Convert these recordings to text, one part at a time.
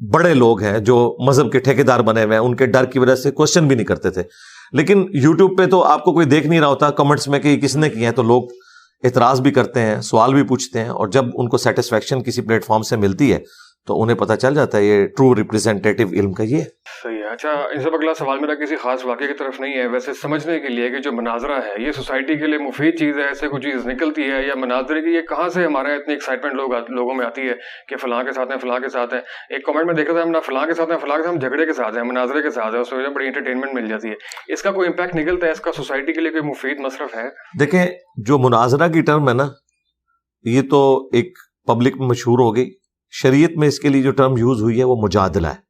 بڑے لوگ ہیں جو مذہب کے ٹھیکیدار بنے ہوئے ہیں, ان کے ڈر کی وجہ سے کوشچن بھی نہیں کرتے تھے. لیکن یوٹیوب پہ تو آپ کو کوئی دیکھ نہیں رہا ہوتا کمنٹس میں کہ یہ کس نے کیا ہے, تو لوگ اعتراض بھی کرتے ہیں, سوال بھی پوچھتے ہیں, اور جب ان کو سیٹسفیکشن کسی پلیٹ فارم سے ملتی ہے تو انہیں پتہ چل جاتا ہے یہ ٹرو ریپریزنٹیٹیو علم کا یہ ہے. صحیح ہے. اچھا, ان سے اگلا سوال میرا کسی خاص واقعے کی طرف نہیں ہے, ویسے سمجھنے کے لیے کہ جو مناظرہ ہے یہ سوسائٹی کے لیے مفید چیز ہے, ایسے کوئی چیز نکلتی ہے, یا مناظرے کی یہ کہاں سے ہمارے اتنی ایکسائٹمنٹ لوگوں میں آتی ہے کہ فلاں کے ساتھ ہیں, فلاں کے ساتھ ہیں. ایک کمنٹ میں دیکھ رہا تھا, ہم نہ فلاں کے ساتھ ہیں, فلاں کے ساتھ ہم جھگڑے کے ساتھ ہیں, مناظرے کے ساتھ ہیں, اس وجہ بڑی انٹرٹینمنٹ مل جاتی ہے. اس کا کوئی امپیکٹ نکلتا ہے, اس کا سوسائٹی کے لیے کوئی مفید مصرف ہے؟ دیکھیں, جو مناظرہ کی ٹرم ہے نا, یہ تو ایک پبلک میں مشہور ہو گئی. شریعت میں اس کے لیے جو ٹرم یوز ہوئی ہے وہ مجادلہ ہے.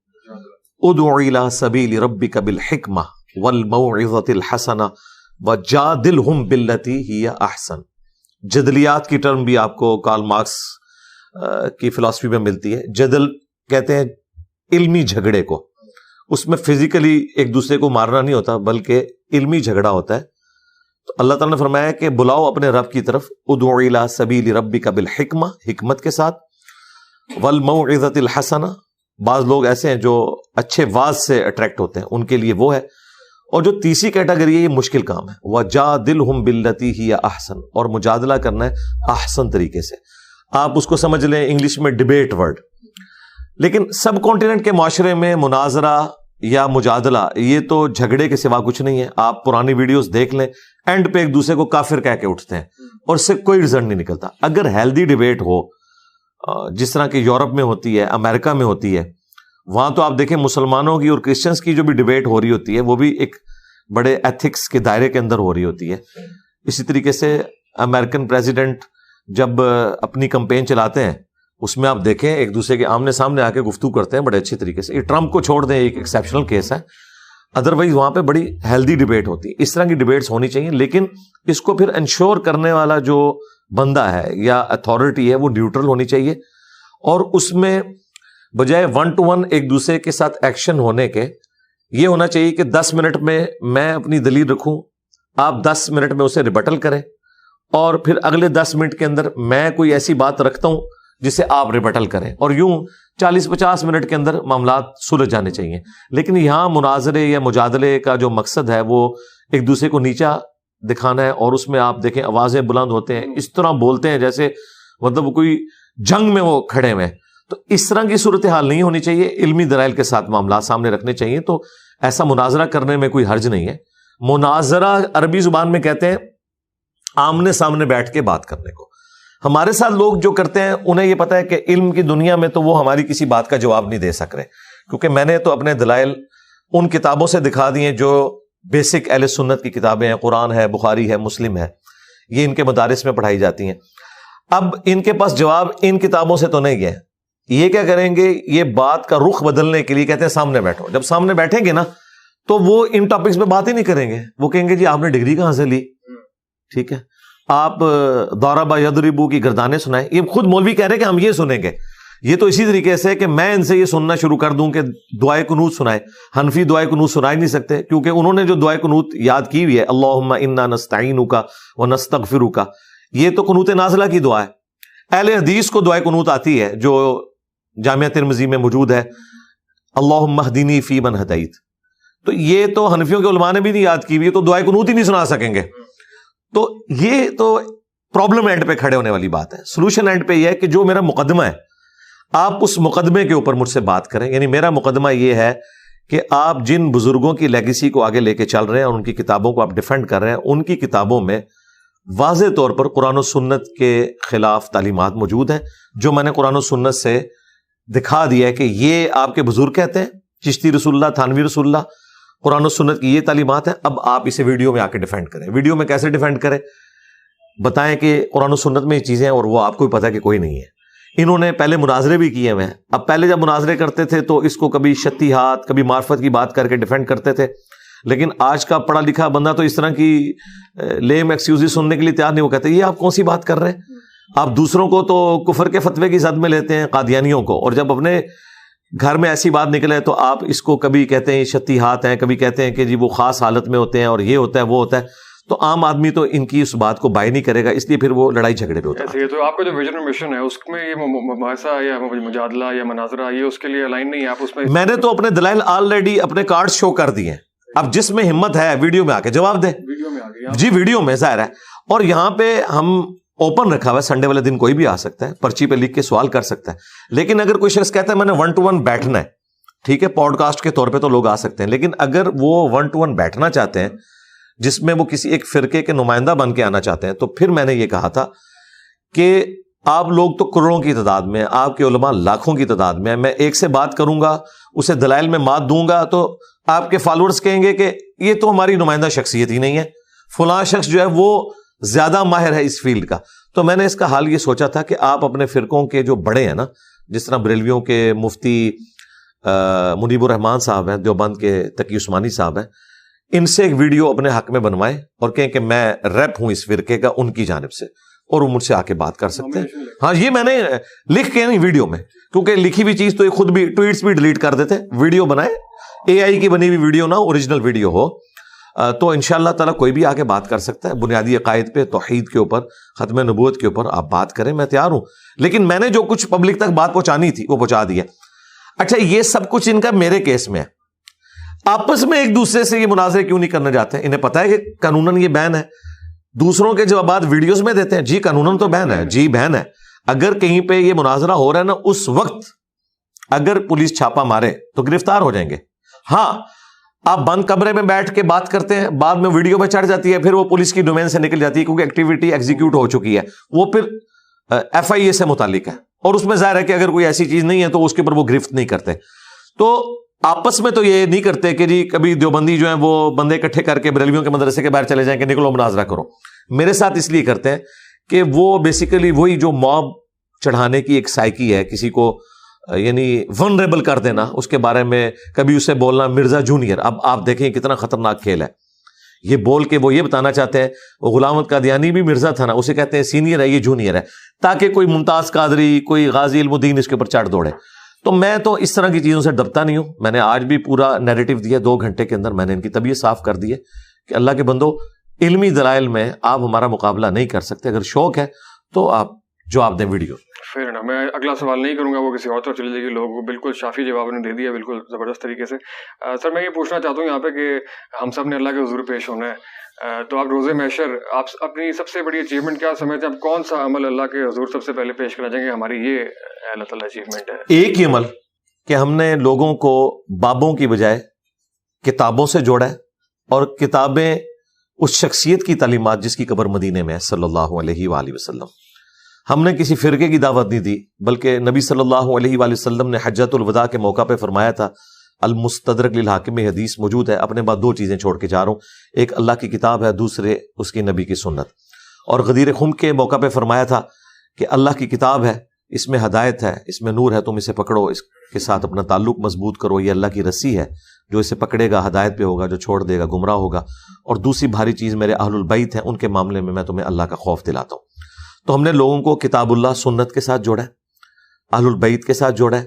ادع الی سبیل ربک بالحکمہ والموعظۃ الحسنہ وجادلہم باللتی ہی احسن. جدلیات کی ٹرم بھی آپ کو کارل مارکس کی فلسفی میں ملتی ہے. جدل کہتے ہیں علمی جھگڑے کو, اس میں فزیکلی ایک دوسرے کو مارنا نہیں ہوتا بلکہ علمی جھگڑا ہوتا ہے. تو اللہ تعالیٰ نے فرمایا کہ بلاؤ اپنے رب کی طرف, ادع الی سبیل ربک بالحکمہ, حکمت کے ساتھ, والموعظۃ الحسنہ. بعض لوگ ایسے ہیں جو اچھے واز سے اٹریکٹ ہوتے ہیں, ان کے لیے وہ ہے. اور جو تیسری کیٹیگری ہے یہ مشکل کام ہے, وجادلہم باللتی ہی احسن, اور مجادلہ کرنا ہے احسن طریقے سے. آپ اس کو سمجھ لیں انگلش میں ڈیبیٹ ورڈ. لیکن سب کانٹیننٹ کے معاشرے میں مناظرہ یا مجادلہ یہ تو جھگڑے کے سوا کچھ نہیں ہے. آپ پرانی ویڈیوز دیکھ لیں, اینڈ پہ ایک دوسرے کو کافر کہہ کے اٹھتے ہیں اور اس سے کوئی رزلٹ نہیں نکلتا. اگر ہیلدی ڈیبیٹ ہو جس طرح کہ یورپ میں ہوتی ہے, امریکہ میں ہوتی ہے, وہاں تو آپ دیکھیں مسلمانوں کی اور کرسچنس کی جو بھی ڈیبیٹ ہو رہی ہوتی ہے وہ بھی ایک بڑے ایتھکس کے دائرے کے اندر ہو رہی ہوتی ہے. اسی طریقے سے امریکن پریزیڈنٹ جب اپنی کمپین چلاتے ہیں اس میں آپ دیکھیں ایک دوسرے کے آمنے سامنے آ کے گفتگو کرتے ہیں بڑے اچھی طریقے سے. یہ ٹرمپ کو چھوڑ دیں, ایک ایکسیپشنل کیس ہے, ادروائز وہاں پہ بڑی ہیلدی ڈیبیٹ ہوتی ہے. اس طرح کی ڈیبیٹس ہونی چاہیے, لیکن اس کو پھر انشور کرنے والا جو بندہ ہے یا اتھارٹی ہے وہ نیوٹرل ہونی چاہیے, اور اس میں بجائے 1 to 1 ایک دوسرے کے ساتھ ایکشن ہونے کے یہ ہونا چاہیے کہ 10 منٹ میں اپنی دلیل رکھوں, آپ 10 منٹ میں اسے ریبٹل کریں, اور پھر اگلے 10 منٹ کے اندر میں کوئی ایسی بات رکھتا ہوں جسے آپ ریبٹل کریں, اور یوں 40-50 منٹ کے اندر معاملات سلجھ جانے چاہیے. لیکن یہاں مناظرے یا مجادلے کا جو مقصد ہے وہ ایک دوسرے کو نیچا دکھانا ہے, اور اس میں آپ دیکھیں آوازیں بلند ہوتے ہیں, اس طرح بولتے ہیں جیسے مطلب کوئی جنگ میں وہ کھڑے ہوئے. تو اس طرح کی صورتحال نہیں ہونی چاہیے, علمی دلائل کے ساتھ معاملات سامنے رکھنے چاہیے. تو ایسا مناظرہ کرنے میں کوئی حرج نہیں ہے. مناظرہ عربی زبان میں کہتے ہیں آمنے سامنے بیٹھ کے بات کرنے کو. ہمارے ساتھ لوگ جو کرتے ہیں انہیں یہ پتا ہے کہ علم کی دنیا میں تو وہ ہماری کسی بات کا جواب نہیں دے سک رہے, کیونکہ میں نے تو اپنے دلائل ان کتابوں سے دکھا دیے جو بیسک اہل سنت کی کتابیں ہیں, قرآن ہے, بخاری ہے, مسلم ہے, یہ ان کے مدارس میں پڑھائی جاتی ہیں. اب ان کے پاس جواب ان کتابوں سے تو نہیں ہے. یہ کیا کریں گے, یہ بات کا رخ بدلنے کے لیے کہتے ہیں سامنے بیٹھو. جب سامنے بیٹھیں گے نا تو وہ ان ٹاپکس پہ بات ہی نہیں کریں گے, وہ کہیں گے جی آپ نے ڈگری کہاں سے لی, ٹھیک ہے, آپ ضرب یضرب کی گردانیں سنائیں. یہ خود مولوی کہہ رہے کہ ہم یہ سنیں گے. یہ تو اسی طریقے سے کہ میں ان سے یہ سننا شروع کر دوں کہ دعائے قنوت سنائے. حنفی دعائے قنوت سنا ہی نہیں سکتے, کیونکہ انہوں نے جو دعائے قنوت یاد کی ہوئی ہے, اللہم انا نستعینک ونستغفرک, یہ تو قنوت نازلہ کی دعا ہے. اہل حدیث کو دعائے قنوت آتی ہے جو جامعہ ترمذی میں موجود ہے, اللہم اہدنی فی من ہدیت. تو یہ تو حنفیوں کے علماء نے بھی نہیں یاد کی ہوئی, تو دعائے قنوت ہی نہیں سنا سکیں گے. تو یہ تو پرابلم اینڈ پہ کھڑے ہونے والی بات ہے. سولوشن اینڈ پہ یہ ہے کہ جو میرا مقدمہ ہے آپ اس مقدمے کے اوپر مجھ سے بات کریں. یعنی میرا مقدمہ یہ ہے کہ آپ جن بزرگوں کی لیگیسی کو آگے لے کے چل رہے ہیں اور ان کی کتابوں کو آپ ڈیفینڈ کر رہے ہیں, ان کی کتابوں میں واضح طور پر قرآن و سنت کے خلاف تعلیمات موجود ہیں, جو میں نے قرآن و سنت سے دکھا دیا ہے کہ یہ آپ کے بزرگ کہتے ہیں, چشتی رسول اللہ, تھانوی رسول اللہ, قرآن و سنت کی یہ تعلیمات ہیں. اب آپ اسے ویڈیو میں آ کے ڈیفینڈ کریں. ویڈیو میں کیسے ڈیفینڈ کریں, بتائیں کہ قرآن و سنت میں یہ چیزیں ہیں اور وہ آپ کو بھی پتا ہے کہ کوئی نہیں ہے. انہوں نے پہلے مناظرے بھی کیے ہوئے ہیں. اب پہلے جب مناظرے کرتے تھے تو اس کو کبھی شتیہات, کبھی معرفت کی بات کر کے ڈیفینڈ کرتے تھے, لیکن آج کا پڑھا لکھا بندہ تو اس طرح کی لیم ایکسکیوزز سننے کے لیے تیار نہیں. وہ کہتے ہیں یہ آپ کون سی بات کر رہے ہیں, آپ دوسروں کو تو کفر کے فتوے کی زد میں لیتے ہیں, قادیانیوں کو, اور جب اپنے گھر میں ایسی بات نکلے تو آپ اس کو کبھی کہتے ہیں شتیہات ہیں, کبھی کہتے ہیں کہ جی وہ خاص حالت میں ہوتے ہیں اور یہ ہوتا ہے وہ ہوتا ہے. تو عام آدمی تو ان کی اس بات کو بائی نہیں کرے گا, اس لیے پھر وہ لڑائی جھگڑے پہ ہوتا ہے. تو آپ کا جو ویژن اور مشن ہے اس میں یہ مباحثہ یا مجادلہ یا مناظرہ یہ اس کے لیے الائن نہیں ہے, آپ اس میں نے تو اپنے دلائل آلریڈی اپنے کارڈ شو کر دیے ہیں. اب جس میں ہمت ہے ویڈیو میں آ کے جواب دے. ویڈیو میں آ گئی جی ویڈیو میں ظاہر ہے, اور یہاں پہ ہم اوپن رکھا ہوا ہے, سنڈے والے دن کوئی بھی آ سکتا ہے, پرچی پہ لکھ کے سوال کر سکتا ہے. لیکن اگر کوئی شخص کہتا ہے میں نے 1 to 1 بیٹھنا ہے, ٹھیک ہے, پوڈ کاسٹ کے طور پہ تو لوگ آ سکتے ہیں, لیکن اگر وہ 1 to 1 بیٹھنا چاہتے ہیں جس میں وہ کسی ایک فرقے کے نمائندہ بن کے آنا چاہتے ہیں, تو پھر میں نے یہ کہا تھا کہ آپ لوگ تو کروڑوں کی تعداد میں, آپ کے علماء لاکھوں کی تعداد میں ایک سے بات کروں گا, اسے دلائل میں مات دوں گا, تو آپ کے فالوورز کہیں گے کہ یہ تو ہماری نمائندہ شخصیت ہی نہیں ہے, فلاں شخص جو ہے وہ زیادہ ماہر ہے اس فیلڈ کا. تو میں نے اس کا حال یہ سوچا تھا کہ آپ اپنے فرقوں کے جو بڑے ہیں نا, جس طرح بریلویوں کے مفتی منیب الرحمان صاحب ہیں, دیوبند کے تقی عثمانی صاحب ہیں, ان سے ایک ویڈیو اپنے حق میں بنوائیں اور کہیں کہ میں ریپ ہوں اس فرقے کا ان کی جانب سے, اور وہ مجھ سے آ کے بات کر سکتے ہیں. ہاں یہ میں نے لکھ کے نہیں ویڈیو میں, کیونکہ لکھی ہوئی چیز تو خود بھی ٹویٹس بھی ڈیلیٹ کر دیتے, ویڈیو بنائے اے آئی کی بنی ہوئی ویڈیو نہ اوریجنل ویڈیو ہو, تو انشاءاللہ تعالیٰ کوئی بھی آ کے بات کر سکتا ہے. بنیادی عقائد پہ, توحید کے اوپر, ختم نبوت کے اوپر آپ بات کریں, میں تیار ہوں. لیکن میں نے جو کچھ پبلک تک بات پہنچانی تھی وہ پہنچا دیا. اچھا یہ سب کچھ ان کا میرے کیس میں ہے, آپس میں ایک دوسرے سے یہ مناظرے کیوں نہیں کرنا چاہتے؟ انہیں پتا ہے کہ قانوناً یہ بین ہے. دوسروں کے جوابات ویڈیوز میں دیتے ہیں, جی قانوناً تو بین ہے, جی بین ہے. اگر کہیں پہ یہ مناظرہ ہو رہا ہے نا, اس وقت اگر پولیس چھاپا مارے تو گرفتار ہو جائیں گے. ہاں آپ بند کمرے میں بیٹھ کے بات کرتے ہیں, بعد میں ویڈیو پہ چڑھ جاتی ہے, پھر وہ پولیس کی ڈومین سے نکل جاتی ہے کیونکہ ایکٹیویٹی ایگزیکیوٹ ہو چکی ہے, وہ پھر ایف آئی اے سے متعلق ہے, اور اس میں ظاہر ہے کہ اگر کوئی ایسی چیز نہیں ہے تو اس کے اوپر وہ گرفت نہیں کرتے. تو آپس میں تو یہ نہیں کرتے کہ جی کبھی دیوبندی جو ہیں وہ بندے اکٹھے کر کے بریلویوں کے مدرسے کے باہر چلے جائیں کہ نکلو مناظرہ کرو. میرے ساتھ اس لیے کرتے ہیں کہ وہ بیسیکلی وہی جو موب چڑھانے کی ایک سائیکی ہے, کسی کو یعنی ونریبل کر دینا, اس کے بارے میں کبھی اسے بولنا مرزا جونیئر. اب آپ دیکھیں کتنا خطرناک کھیل ہے, یہ بول کے وہ یہ بتانا چاہتے ہیں وہ غلام احمد قادیانی بھی مرزا تھا نا, اسے کہتے ہیں سینئر ہے, یہ جونیئر ہے, تاکہ کوئی ممتاز قادری, کوئی غازی علم الدین اس کے اوپر چڑھ دوڑے. تو میں تو اس طرح کی چیزوں سے ڈرتا نہیں ہوں. میں نے آج بھی پورا نیریٹو دیا, 2 گھنٹے کے اندر میں نے ان کی طبیعت صاف کر دی ہے کہ اللہ کے بندو علمی دلائل میں آپ ہمارا مقابلہ نہیں کر سکتے, اگر شوق ہے تو آپ جواب دیں ویڈیو. پھر نا میں اگلا سوال نہیں کروں گا, وہ کسی اور طرف چلے جائے گی. لوگوں کو بالکل شافی جواب نے دے دیا, بالکل زبردست طریقے سے. سر میں یہ پوچھنا چاہتا ہوں یہاں پہ کہ ہم سب نے اللہ کے حضور پیش ہونا ہے, تو آپ روزے محشر آپ اپنی سب سے بڑی اچیومنٹ کیا سمجھتے ہیں؟ آپ کون سا عمل اللہ کے حضور سب سے پہلے پیش کرنا چاہیں گے ہماری یہ اللہ تعالیٰ اچیومنٹ ہے؟ ایک ہی عمل کہ ہم نے لوگوں کو بابوں کی بجائے کتابوں سے جوڑا ہے, اور کتابیں اس شخصیت کی تعلیمات جس کی قبر مدینے میں ہے صلی اللہ علیہ وآلہ وسلم. ہم نے کسی فرقے کی دعوت نہیں دی, بلکہ نبی صلی اللہ علیہ وآلہ وسلم نے حجۃ الوداع کے موقع پہ فرمایا تھا, المستدرک للحاکم میں حدیث موجود ہے, اپنے بعد 2 چیزیں چھوڑ کے جا رہا ہوں, ایک اللہ کی کتاب ہے, دوسرے اس کی نبی کی سنت. اور غدیر خم کے موقع پہ فرمایا تھا کہ اللہ کی کتاب ہے, اس میں ہدایت ہے, اس میں نور ہے, تم اسے پکڑو, اس کے ساتھ اپنا تعلق مضبوط کرو, یہ اللہ کی رسی ہے, جو اسے پکڑے گا ہدایت پہ ہوگا, جو چھوڑ دے گا گمراہ ہوگا. اور دوسری بھاری چیز میرے اہل البیت ہیں, ان کے معاملے میں تمہیں اللہ کا خوف دلاتا ہوں. تو ہم نے لوگوں کو کتاب اللہ سنت کے ساتھ جوڑا ہے, اہل البیت کے ساتھ جوڑا ہے,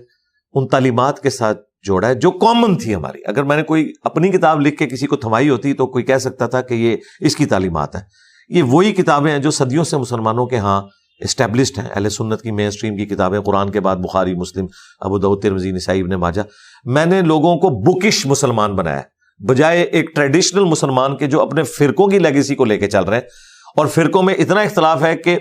ان تعلیمات کے ساتھ جوڑا ہے جو کامن تھی ہماری. اگر میں نے کوئی اپنی کتاب لکھ کے کسی کو تھمائی ہوتی تو کوئی کہہ سکتا تھا کہ یہ اس کی تعلیمات ہیں. یہ وہی کتابیں ہیں جو صدیوں سے مسلمانوں کے ہاں اسٹیبلشڈ ہیں, اہل سنت کی مین سٹریم کی کتابیں, قرآن کے بعد بخاری, مسلم, ابو داؤد, ترمذی, نسائی, ابن ماجہ. میں نے لوگوں کو بکش مسلمان بنایا بجائے ایک ٹریڈیشنل مسلمان کے جو اپنے فرقوں کی لیگیسی کو لے کے چل رہے ہیں, اور فرقوں میں اتنا اختلاف ہے کہ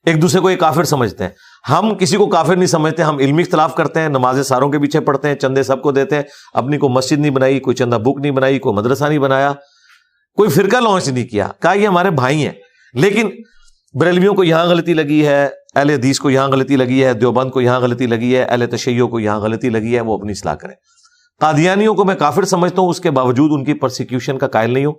ایک دوسرے کو ایک کافر سمجھتے ہیں. ہم کسی کو کافر نہیں سمجھتے, ہم علمی اختلاف کرتے ہیں, نمازیں ساروں کے پیچھے پڑھتے ہیں, چندے سب کو دیتے ہیں, اپنی کوئی مسجد نہیں بنائی, کوئی چندہ بک نہیں بنائی, کوئی مدرسہ نہیں بنایا, کوئی فرقہ لانچ نہیں کیا, کہا یہ ہمارے بھائی ہیں. لیکن بریلویوں کو یہاں غلطی لگی ہے, اہل حدیث کو یہاں غلطی لگی ہے, دیوبند کو یہاں غلطی لگی ہے, اہل تشیع کو یہاں غلطی لگی ہے, وہ اپنی اصلاح کریں. قادیانیوں کو میں کافر سمجھتا ہوں, اس کے باوجود ان کی پرسیکیوشن کا قائل نہیں ہوں,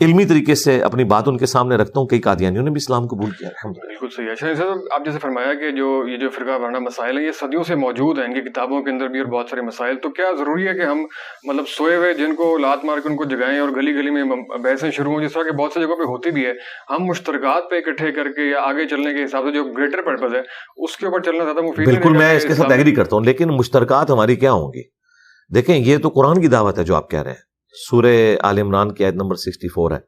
علمی طریقے سے اپنی بات ان کے سامنے رکھتا ہوں. کئی قادیانیوں نے بھی اسلام قبول کیا. بالکل صحیح ہے. اچھا سر, آپ جیسے فرمایا کہ یہ جو فرقہ وارانہ مسائل ہیں یہ صدیوں سے موجود ہیں, ان کی کتابوں کے اندر بھی اور بہت سارے مسائل. تو کیا ضروری ہے کہ ہم مطلب سوئے ہوئے جن کو لات مار کے ان کو جگائیں اور گلی گلی میں بحثیں شروع ہوں, جس طرح کہ بہت سی جگہوں پہ ہوتی بھی ہے, ہم مشترکات پہ اکٹھے کر کے یا آگے چلنے کے حساب سے جو گریٹر پرپز ہے اس کے اوپر چلنا زیادہ مفید ہے؟ بالکل میں اس کے ساتھ ایگری کرتا ہوں, لیکن مشترکات ہماری کیا ہوں گی؟ دیکھیں یہ تو قرآن کی دعوت ہے جو آپ کہہ رہے ہیں. سورہ آل عمران کی آیت نمبر 64 ہے,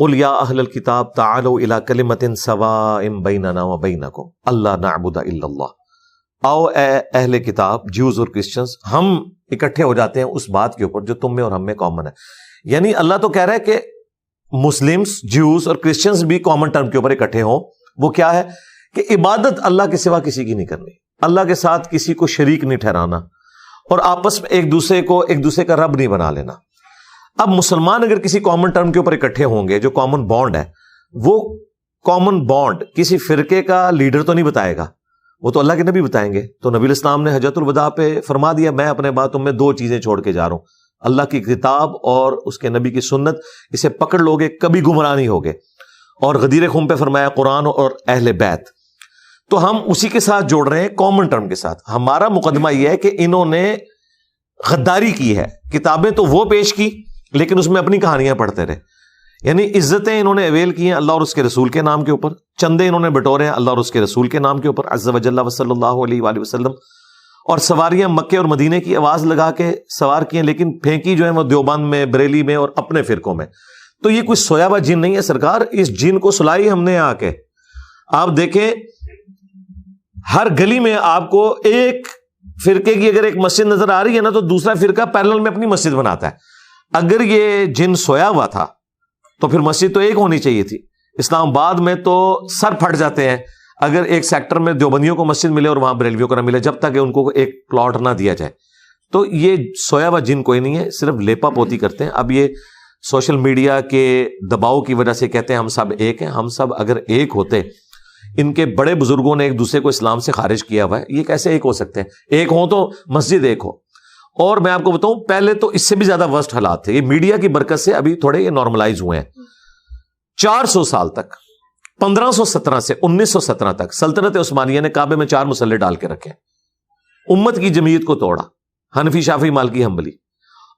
قل یا اہل الکتاب تعالوا الی کلمۃ سواء بیننا وبینکم الا نعبد الا اللہ. آؤ اے اہل کتاب، جیوز اور کرسچنز، ہم اکٹھے ہو جاتے ہیں اس بات کے اوپر جو تم میں اور ہم میں کامن ہے. یعنی اللہ تو کہہ رہا ہے کہ مسلمز، جیوز اور کرسچنز بھی کامن ٹرم کے اوپر اکٹھے ہوں. وہ کیا ہے کہ عبادت اللہ کے سوا کسی کی نہیں کرنی، اللہ کے ساتھ کسی کو شریک نہیں ٹھہرانا، اور آپس میں ایک دوسرے کا رب نہیں بنا لینا. اب مسلمان اگر کسی کامن ٹرم کے اوپر اکٹھے ہوں گے، جو کامن بانڈ ہے، وہ کامن بانڈ کسی فرقے کا لیڈر تو نہیں بتائے گا، وہ تو اللہ کے نبی بتائیں گے. تو نبی الاسلام نے حجۃ الوداع پہ فرما دیا، میں اپنے بعد تم میں 2 چیزیں چھوڑ کے جا رہا ہوں، اللہ کی کتاب اور اس کے نبی کی سنت. اسے پکڑ لوگے کبھی گمراہ نہیں ہوگے. اور غدیر خم پہ فرمایا قرآن اور اہل بیت. تو ہم اسی کے ساتھ جوڑ رہے ہیں، کامن ٹرم کے ساتھ. ہمارا مقدمہ یہ ہے کہ انہوں نے غداری کی ہے. کتابیں تو وہ پیش کی لیکن اس میں اپنی کہانیاں پڑھتے رہے. یعنی عزتیں انہوں نے اویل کی ہیں اللہ اور اس کے رسول کے نام کے اوپر، چندے انہوں نے بٹورے ہیں اللہ اور اس کے رسول کے نام کے اوپر عز وجل وصلی اللہ علیہ وآلہ وسلم. اور سواریاں مکے اور مدینے کی آواز لگا کے سوار کی ہیں، لیکن پھینکی جو ہے وہ دیوبند میں، بریلی میں اور اپنے فرقوں میں. تو یہ کوئی سویا ہوا جن نہیں ہے سرکار، اس جن کو سلائی ہم نے آ کے. آپ دیکھیں ہر گلی میں آپ کو ایک فرقے کی اگر ایک مسجد نظر آ رہی ہے نا، تو دوسرا فرقہ پیرلل میں اپنی مسجد بناتا ہے. اگر یہ جن سویا ہوا تھا تو پھر مسجد تو ایک ہونی چاہیے تھی. اسلام آباد میں تو سر پھٹ جاتے ہیں اگر ایک سیکٹر میں دیوبندیوں کو مسجد ملے اور وہاں بریلویوں کو نہ ملے، جب تک کہ ان کو ایک پلاٹ نہ دیا جائے. تو یہ سویا ہوا جن کوئی نہیں ہے، صرف لیپا پوتی کرتے ہیں. اب یہ سوشل میڈیا کے دباؤ کی وجہ سے کہتے ہیں ہم سب ایک ہیں. ہم سب اگر ایک ہوتے، ان کے بڑے بزرگوں نے ایک دوسرے کو اسلام سے خارج کیا ہوا ہے، یہ کیسے ایک ہو سکتے ہیں؟ ایک ہوں تو مسجد ایک ہو. اور میں آپ کو بتاؤں پہلے تو اس سے بھی زیادہ ورسٹ حالات تھے. یہ میڈیا کی برکت سے ابھی تھوڑے یہ نارملائز ہوئے ہیں. 400 سال تک، 1517 سے 1917 تک سلطنت عثمانیہ نے کعبے میں 4 مسلے ڈال کے رکھے، امت کی جمعیت کو توڑا، حنفی، شافعی، مالکی، حنبلی.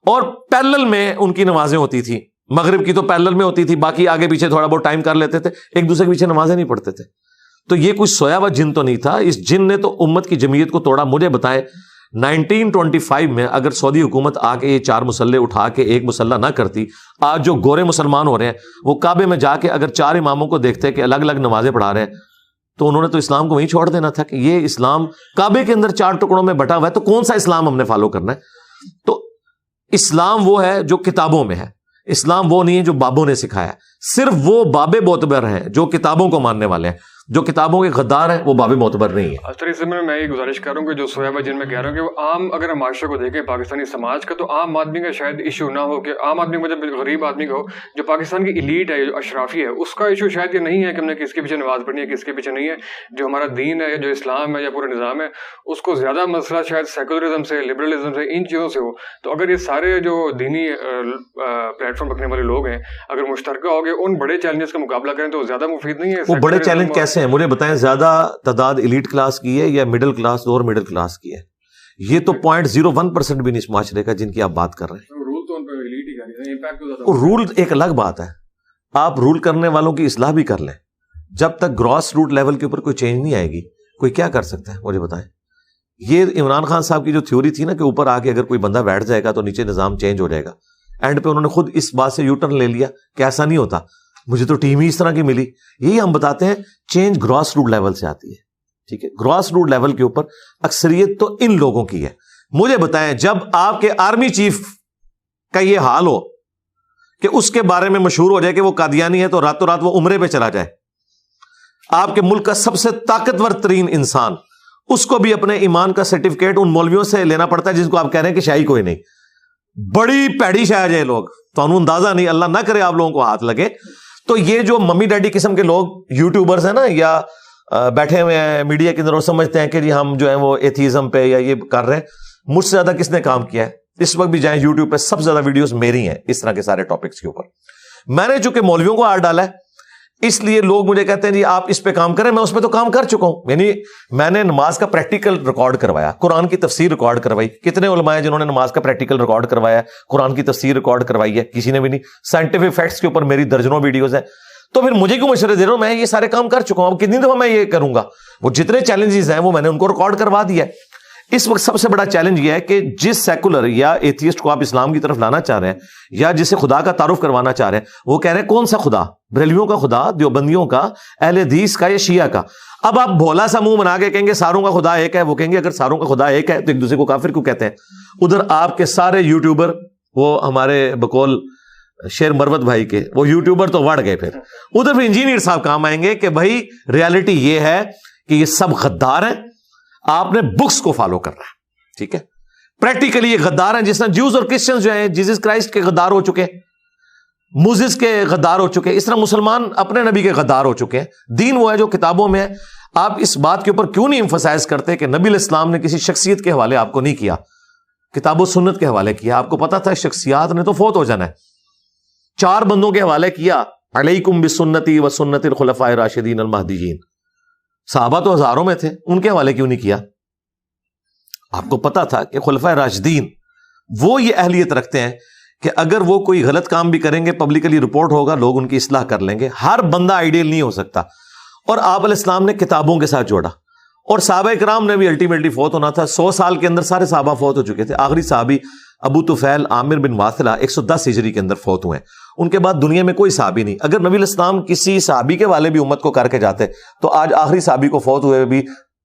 اور پیرلل میں ان کی نمازیں ہوتی تھی. مغرب کی تو پیرلل میں ہوتی تھی، باقی آگے پیچھے تھوڑا بہت ٹائم کر لیتے تھے، ایک دوسرے کے پیچھے نمازیں نہیں پڑھتے تھے. تو یہ کوئی سویا ہوا جن تو نہیں تھا. اس جن نے تو امت کی جمعیت کو توڑا. مجھے بتائیں 1925 میں اگر سعودی حکومت آ کے یہ 4 مسلے اٹھا کے ایک مسلح نہ کرتی، آج جو گورے مسلمان ہو رہے ہیں وہ کعبے میں جا کے اگر 4 اماموں کو دیکھتے کہ الگ الگ نمازیں پڑھا رہے ہیں، تو انہوں نے تو اسلام کو وہیں چھوڑ دینا تھا کہ یہ اسلام کعبے کے اندر 4 ٹکڑوں میں بٹا ہوا ہے، تو کون سا اسلام ہم نے فالو کرنا ہے؟ تو اسلام وہ ہے جو کتابوں میں ہے، اسلام وہ نہیں ہے جو بابوں نے سکھایا. صرف وہ بابے معتبر ہیں جو کتابوں کو ماننے والے ہیں، جو کتابوں کے غدار ہیں وہ بابے معتبر نہیں ہے. اچھا، اس میں میں یہ گزارش کر رہا ہوں کہ جو سویا جن میں کہہ رہا ہوں کہ وہ عام اگر ہم معاشرے کو دیکھیں پاکستانی سماج کا، تو عام آدمی کا شاید ایشو نہ ہو، کہ عام آدمی مجھے غریب آدمی کا ہو، جو پاکستان کی ایلیٹ ہے، جو اشرافی ہے، اس کا ایشو شاید یہ نہیں ہے کہ ہم نے کس کے پیچھے نماز پڑھنی ہے، کس کے پیچھے نہیں ہے. جو ہمارا دین ہے، جو اسلام ہے یا پورا نظام ہے، اس کو زیادہ مسئلہ شاید سیکولرزم سے، لبرلزم سے، ان چیزوں سے ہو. تو اگر یہ سارے جو دینی پلیٹ فارم رکھنے والے لوگ ہیں اگر مشترکہ ہو گئے ان بڑے چیلنجز کا مقابلہ کریں تو زیادہ مفید نہیں ہے. وہ بڑے چیلنج کیسے ہیں مجھے بتائیں؟ زیادہ تعداد ایلیٹ کلاس کی ہے یا مڈل کلاس اور مڈل کلاس کی ہے؟ یہ تو 0.01% بھی نہیں اس معاشرے کا جن کی آپ بات کر رہے ہیں. رول ایک الگ بات ہے، آپ رول کرنے والوں کی اصلاح بھی کر لیں. جب تک گراس روٹ لیول کے اوپر کوئی چینج نہیں آئے گی، کوئی کیا کر سکتا ہے مجھے بتائیں. یہ عمران خان صاحب کی جو تھیوری تھی نا کہ اوپر آ کے اگر کوئی بندہ بیٹھ جائے گا تو نیچے نظام چینج ہو جائے گا، اینڈ پہ انہوں نے خود اس بات سے یو ٹرن لے لیا کہ ایسا نہیں ہوتا. مجھے تو ٹیم ہی اس طرح کی ملی. یہی ہم بتاتے ہیں چینج گراس روٹ لیول سے آتی ہے. ٹھیک ہے، گراس روٹ لیول کے اوپر اکثریت تو ان لوگوں کی ہے. مجھے بتائیں جب آپ کے آرمی چیف کا یہ حال ہو کہ اس کے بارے میں مشہور ہو جائے کہ وہ قادیانی ہے، تو راتوں رات وہ عمرے پہ چلا جائے. آپ کے ملک کا سب سے طاقتور ترین انسان، اس کو بھی اپنے ایمان کا سرٹیفکیٹ ان مولویوں سے لینا پڑتا ہے جس کو آپ کہہ رہے ہیں کہ شاہی کوئی نہیں. بڑی پیڑی شاہ جائے لوگ، تو انہوں اندازہ نہیں، اللہ نہ کرے آپ لوگوں کو ہاتھ لگے. تو یہ جو ممی ڈیڈی قسم کے لوگ یوٹیوبرز ہیں نا، یا بیٹھے ہوئے ہیں میڈیا کے اندر اور سمجھتے ہیں کہ جی ہم جو ہیں وہ ایتھیزم پہ یا یہ کر رہے ہیں. مجھ سے زیادہ کس نے کام کیا ہے اس وقت بھی جائیں یوٹیوب پہ، سب سے زیادہ ویڈیوز میری ہیں اس طرح کے سارے ٹاپکس کے اوپر. میں نے چونکہ مولویوں کو ہاتھ ڈالا ہے اس لیے لوگ مجھے کہتے ہیں جی آپ اس پہ کام کریں. میں اس پہ تو کام کر چکا ہوں. یعنی میں نے نماز کا پریکٹیکل ریکارڈ کروایا، قرآن کی تفسیر ریکارڈ کروائی. کتنے علماء ہیں جنہوں نے نماز کا پریکٹیکل ریکارڈ کروایا ہے، قرآن کی تفسیر ریکارڈ کروائی ہے؟ کسی نے بھی نہیں. سائنٹیفک فیکٹس کے اوپر میری درجنوں ویڈیوز ہیں. تو پھر مجھے کیوں مشورے دے رہا ہوں؟ میں یہ سارے کام کر چکا ہوں. اب کتنی دفعہ میں یہ کروں گا؟ وہ جتنے چیلنجز ہیں وہ میں نے ان کو ریکارڈ کروا دیا ہے. اس وقت سب سے بڑا چیلنج یہ ہے کہ جس سیکولر یا ایتھیسٹ کو آپ اسلام کی طرف لانا چاہ رہے ہیں یا جسے خدا کا تعارف کروانا چاہ رہے ہیں، وہ کہہ رہے ہیں کون سا خدا؟ بریلویوں کا خدا، دیوبندیوں کا، اہل حدیث کا یا شیعہ کا؟ اب آپ بھولا سا منہ بنا کے کہیں گے ساروں کا خدا ایک ہے، وہ کہیں گے اگر ساروں کا خدا ایک ہے تو ایک دوسرے کو کافر کیوں کہتے ہیں؟ ادھر آپ کے سارے یوٹیوبر، وہ ہمارے بقول شیر مروت بھائی کے وہ یوٹیوبر تو وڑ گئے، پھر ادھر بھی انجینئر صاحب کام آئیں گے کہ بھائی ریالٹی یہ ہے کہ یہ سب غدار ہیں، آپ نے بکس کو فالو کرنا ہے، ٹھیک ہے؟ پریکٹیکلی یہ غدار ہیں، جس طرح جیوز اور کرسچنز جو ہیں جیزس کرائسٹ کے غدار ہو چکے، موزس کے غدار ہو چکے، اس طرح مسلمان اپنے نبی کے غدار ہو چکے ہیں۔ دین وہ ہے جو کتابوں میں ہے۔ آپ اس بات کے اوپر کیوں نہیں ایمفسائز کرتے کہ نبی علیہ السلام نے کسی شخصیت کے حوالے آپ کو نہیں کیا، کتاب و سنت کے حوالے کیا؟ آپ کو پتا تھا شخصیات نے تو فوت ہو جانا ہے، 4 بندوں کے حوالے کیا، علیکم بسنتی و سنت الخلفاء الراشدین المہدیین۔ صحابہ تو ہزاروں میں تھے، ان کے حوالے کیوں نہیں کیا؟ آپ کو پتا تھا کہ خلفائے راشدین وہ یہ اہلیت رکھتے ہیں کہ اگر وہ کوئی غلط کام بھی کریں گے پبلکلی رپورٹ ہوگا، لوگ ان کی اصلاح کر لیں گے۔ ہر بندہ آئیڈیل نہیں ہو سکتا، اور آپ علیہ السلام نے کتابوں کے ساتھ جوڑا، اور صحابہ کرام نے بھی الٹیمیٹلی فوت ہونا تھا۔ 100 سال کے اندر سارے صحابہ فوت ہو چکے تھے۔ آخری صحابی ابو طفیل عامر بن واثلہ 110 ہجری کے اندر فوت ہوئے ہیں، ان کے بعد دنیا میں کوئی صحابی نہیں۔ اگر نبی علیہ السلام کسی صحابی کے والے بھی امت کو کر کے جاتے تو آج آخری صحابی کو فوت ہوئے بھی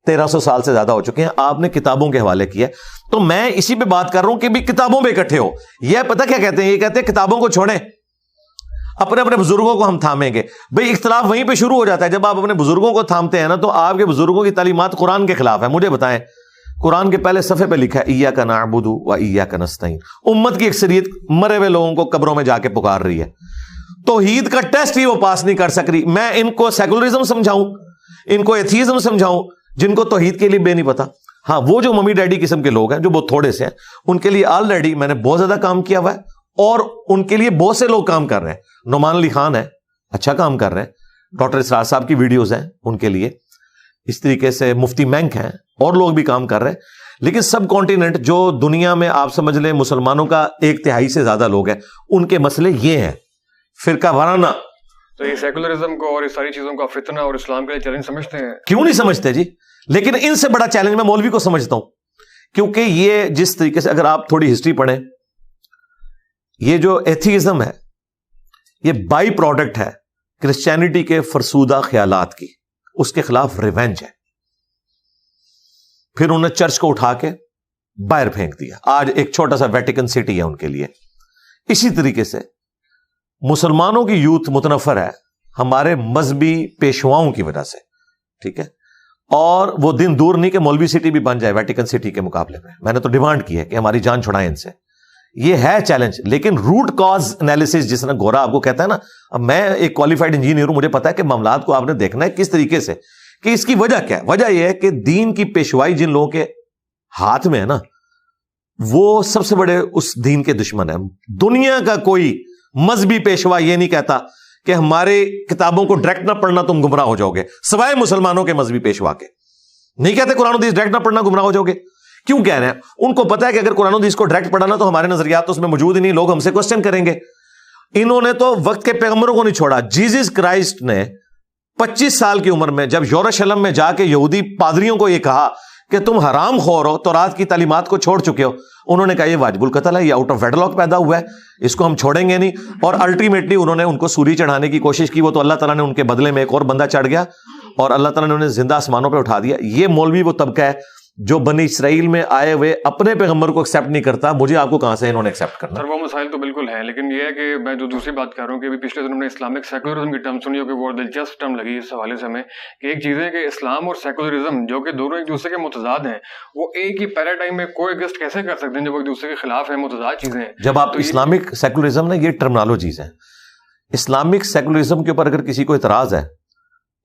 1300 سال سے زیادہ ہو چکے ہیں۔ آپ نے کتابوں کے حوالے کیا، تو میں اسی پہ بات کر رہا ہوں کہ بھی کتابوں پہ اکٹھے ہو۔ یہ پتہ کیا کہتے ہیں؟ یہ کہتے ہیں کتابوں کو چھوڑیں، اپنے اپنے بزرگوں کو ہم تھامیں گے۔ بھئی اختلاف وہیں پہ شروع ہو جاتا ہے، جب آپ اپنے بزرگوں کو تھامتے ہیں نا تو آپ کے بزرگوں کی تعلیمات قرآن کے خلاف ہے۔ مجھے بتائیں، قرآن کے پہلے صفحے پہ لکھا ہے ایاک نعبد و ایاک نستعین۔ امت کی اکثریت مرے ہوئے لوگوں کو قبروں میں جا کے پکار رہی ہے، توحید کا ٹیسٹ ہی وہ پاس نہیں کر سک رہی۔ میں ان کو سیکولرزم سمجھاؤں، ان کو ایتھیزم سمجھاؤں، جن کو توحید کے لیے بے نہیں پتا؟ ہاں، وہ جو ممی ڈیڈی قسم کے لوگ ہیں جو بہت تھوڑے سے ہیں، ان کے لیے آلریڈی میں نے بہت زیادہ کام کیا ہوا ہے، اور ان کے لیے بہت سے لوگ کام کر رہے ہیں۔ نعمان علی خان ہے، اچھا کام کر رہے ہیں، ڈاکٹر اسرار صاحب کی ویڈیوز ہیں ان کے لیے، اس طریقے سے مفتی مینک ہیں، اور لوگ بھی کام کر رہے ہیں۔ لیکن سب کانٹیننٹ جو دنیا میں آپ سمجھ لیں مسلمانوں کا 1/3 سے زیادہ لوگ ہیں، ان کے مسئلے یہ ہیں، فرقہ وارانہ۔ تو یہ سیکولرزم کو اور اس ساری چیزوں کا فتنہ اور اسلام کے لیے چیلنج سمجھتے ہیں؟ کیوں نہیں سمجھتے جی؟ لیکن ان سے بڑا چیلنج میں مولوی کو سمجھتا ہوں، کیونکہ یہ جس طریقے سے اگر آپ تھوڑی ہسٹری پڑھیں، یہ جو ایتھیزم ہے یہ بائی پروڈکٹ ہے کرسچینٹی کے فرسودہ خیالات کی، اس کے خلاف ریونج ہے۔ پھر انہوں نے چرچ کو اٹھا کے باہر پھینک دیا، آج ایک چھوٹا سا ویٹیکن سٹی ہے ان کے لیے۔ اسی طریقے سے مسلمانوں کی یوتھ متنفر ہے ہمارے مذہبی پیشواؤں کی وجہ سے، ٹھیک ہے؟ اور وہ دن دور نہیں کہ مولوی سٹی بھی بن جائے ویٹیکن سٹی کے مقابلے میں نے تو ڈیمانڈ کی ہے کہ ہماری جان چھڑائیں ان سے۔ یہ ہے چیلنج، لیکن روٹ کاز انالیسس جس طرح گورا آپ کو کہتا ہے نا، اب میں ایک کوالیفائڈ انجینئر ہوں، مجھے پتا ہے کہ معاملات کو آپ نے دیکھنا ہے کس طریقے سے، کہ اس کی وجہ کیا ہے۔ وجہ یہ ہے کہ دین کی پیشوائی جن لوگوں کے ہاتھ میں ہے نا، وہ سب سے بڑے اس دین کے دشمن ہیں۔ دنیا کا کوئی مذہبی پیشوا یہ نہیں کہتا کہ ہمارے کتابوں کو ڈائریکٹ نہ پڑھنا تم گمراہ ہو جاؤ گے، سوائے مسلمانوں کے مذہبی پیشوا کے۔ نہیں کہتے قرآن و حدیث ڈائریکٹ نہ پڑھنا گمراہ ہو جاؤ گے۔ کیوں کہہ رہے ہیں؟ ان کو پتا ہے کہ اگر قرآن و حدیث کو ڈائریکٹ پڑھانا تو ہمارے نظریات تو اس میں موجود ہی نہیں، لوگ ہم سے کوسچن کریں گے۔ انہوں نے تو وقت کے پیغمبروں کو نہیں چھوڑا۔ جیزس کرائسٹ نے 25 سال کی عمر میں جب یروشلم میں جا کے یہودی پادریوں کو یہ کہا کہ تم حرام خور ہو، تورات کی تعلیمات کو چھوڑ چکے ہو، انہوں نے کہا یہ واجب القتل ہے، یہ آؤٹ آف ویڈلاک پیدا ہوا ہے، اس کو ہم چھوڑیں گے نہیں۔ اور الٹیمیٹلی انہوں نے ان کو سولی چڑھانے کی کوشش کی، وہ تو اللہ تعالیٰ نے ان کے بدلے میں ایک اور بندہ چڑھ گیا اور اللہ تعالیٰ نے انہیں زندہ آسمانوں پہ اٹھا دیا۔ یہ مولوی وہ طبقہ ہے جو بنی اسرائیل میں آئے ہوئے اپنے پیغمبر کو ایکسیپٹ نہیں کرتا، مجھے آپ کو کہاں سے انہوں نے ایکسیپٹ کرنا؟ سر وہ مسائل تو بالکل ہیں، لیکن یہ ہے کہ میں جو دوسری بات کر رہا ہوں کہ پچھلے دنوں میں اسلامک سیکولرزم کی ٹرم سنی ہو کہ وہ دلچسپ ٹرم لگی اس حوالے سے ہمیں، کہ ایک چیز ہے کہ اسلام اور سیکولرزم جو کہ دونوں ایک دوسرے کے متضاد ہیں، وہ ایک ہی پیراڈائم میں کو ایگزسٹ کیسے کر سکتے ہیں جب وہ ایک دوسرے کے خلاف ہیں، متضاد چیزیں ہیں؟ جب آپ اسلامک سیکولرزم نا، یہ ٹرمنالوجیز ہیں۔ اسلامک سیکولرزم کے اوپر اگر کسی کو اعتراض ہے،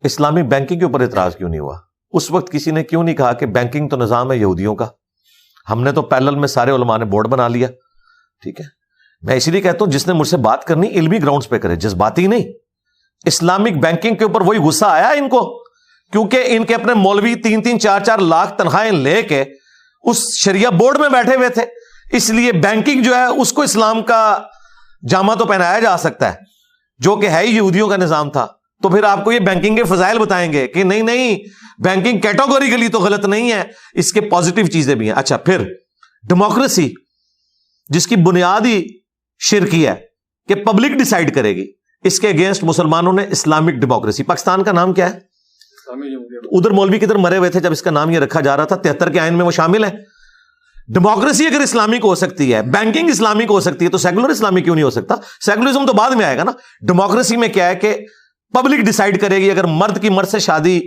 اسلامک بینکنگ کے اوپر اعتراض کیوں نہیں ہوا؟ اس وقت کسی نے کیوں نہیں کہا کہ بینکنگ تو نظام ہے یہودیوں کا، ہم نے تو پیرلل میں سارے علماء نے بورڈ بنا لیا، ٹھیک ہے؟ میں اسی لیے کہتا ہوں جس نے مجھ سے بات کرنی علمی گراؤنڈز پہ کرے، جذباتی نہیں۔ اسلامک بینکنگ کے اوپر وہی غصہ آیا ان کو، کیونکہ ان کے اپنے مولوی 3-3 4-4 لاکھ تنخواہیں لے کے اس شریعہ بورڈ میں بیٹھے ہوئے تھے، اس لیے بینکنگ جو ہے اس کو اسلام کا جامہ تو پہنایا جا سکتا ہے، جو کہ ہے ہی یہودیوں کا نظام تھا۔ تو پھر آپ کو یہ بینکنگ کے فضائل بتائیں گے کہ نہیں بینکنگ کیٹیگوریکلی تو غلط نہیں ہے, اس کے پازیٹیو چیزیں بھی ہیں. اچھا, پھر ڈیموکریسی جس کی بنیادی شرکی ہے کہ پبلک ڈیسائیڈ کرے گی, اس کے اگینسٹ مسلمانوں نے اسلامک ڈیموکریسی. پاکستان کا نام کیا ہے؟ ادھر مولوی کدھر مرے ہوئے تھے جب اس کا نام یہ رکھا جا رہا تھا, 73 کے آئین میں وہ شامل ہے. ڈیموکریسی اگر اسلامک ہو سکتی ہے, بینکنگ اسلامک ہو سکتی ہے, تو سیکولر اسلامک کیوں نہیں ہو سکتا؟ سیکولرزم تو بعد میں آئے گا نا. ڈیموکریسی میں کیا ہے کہ پبلک ڈیسائیڈ کرے گی, اگر مرد کی مرد سے شادی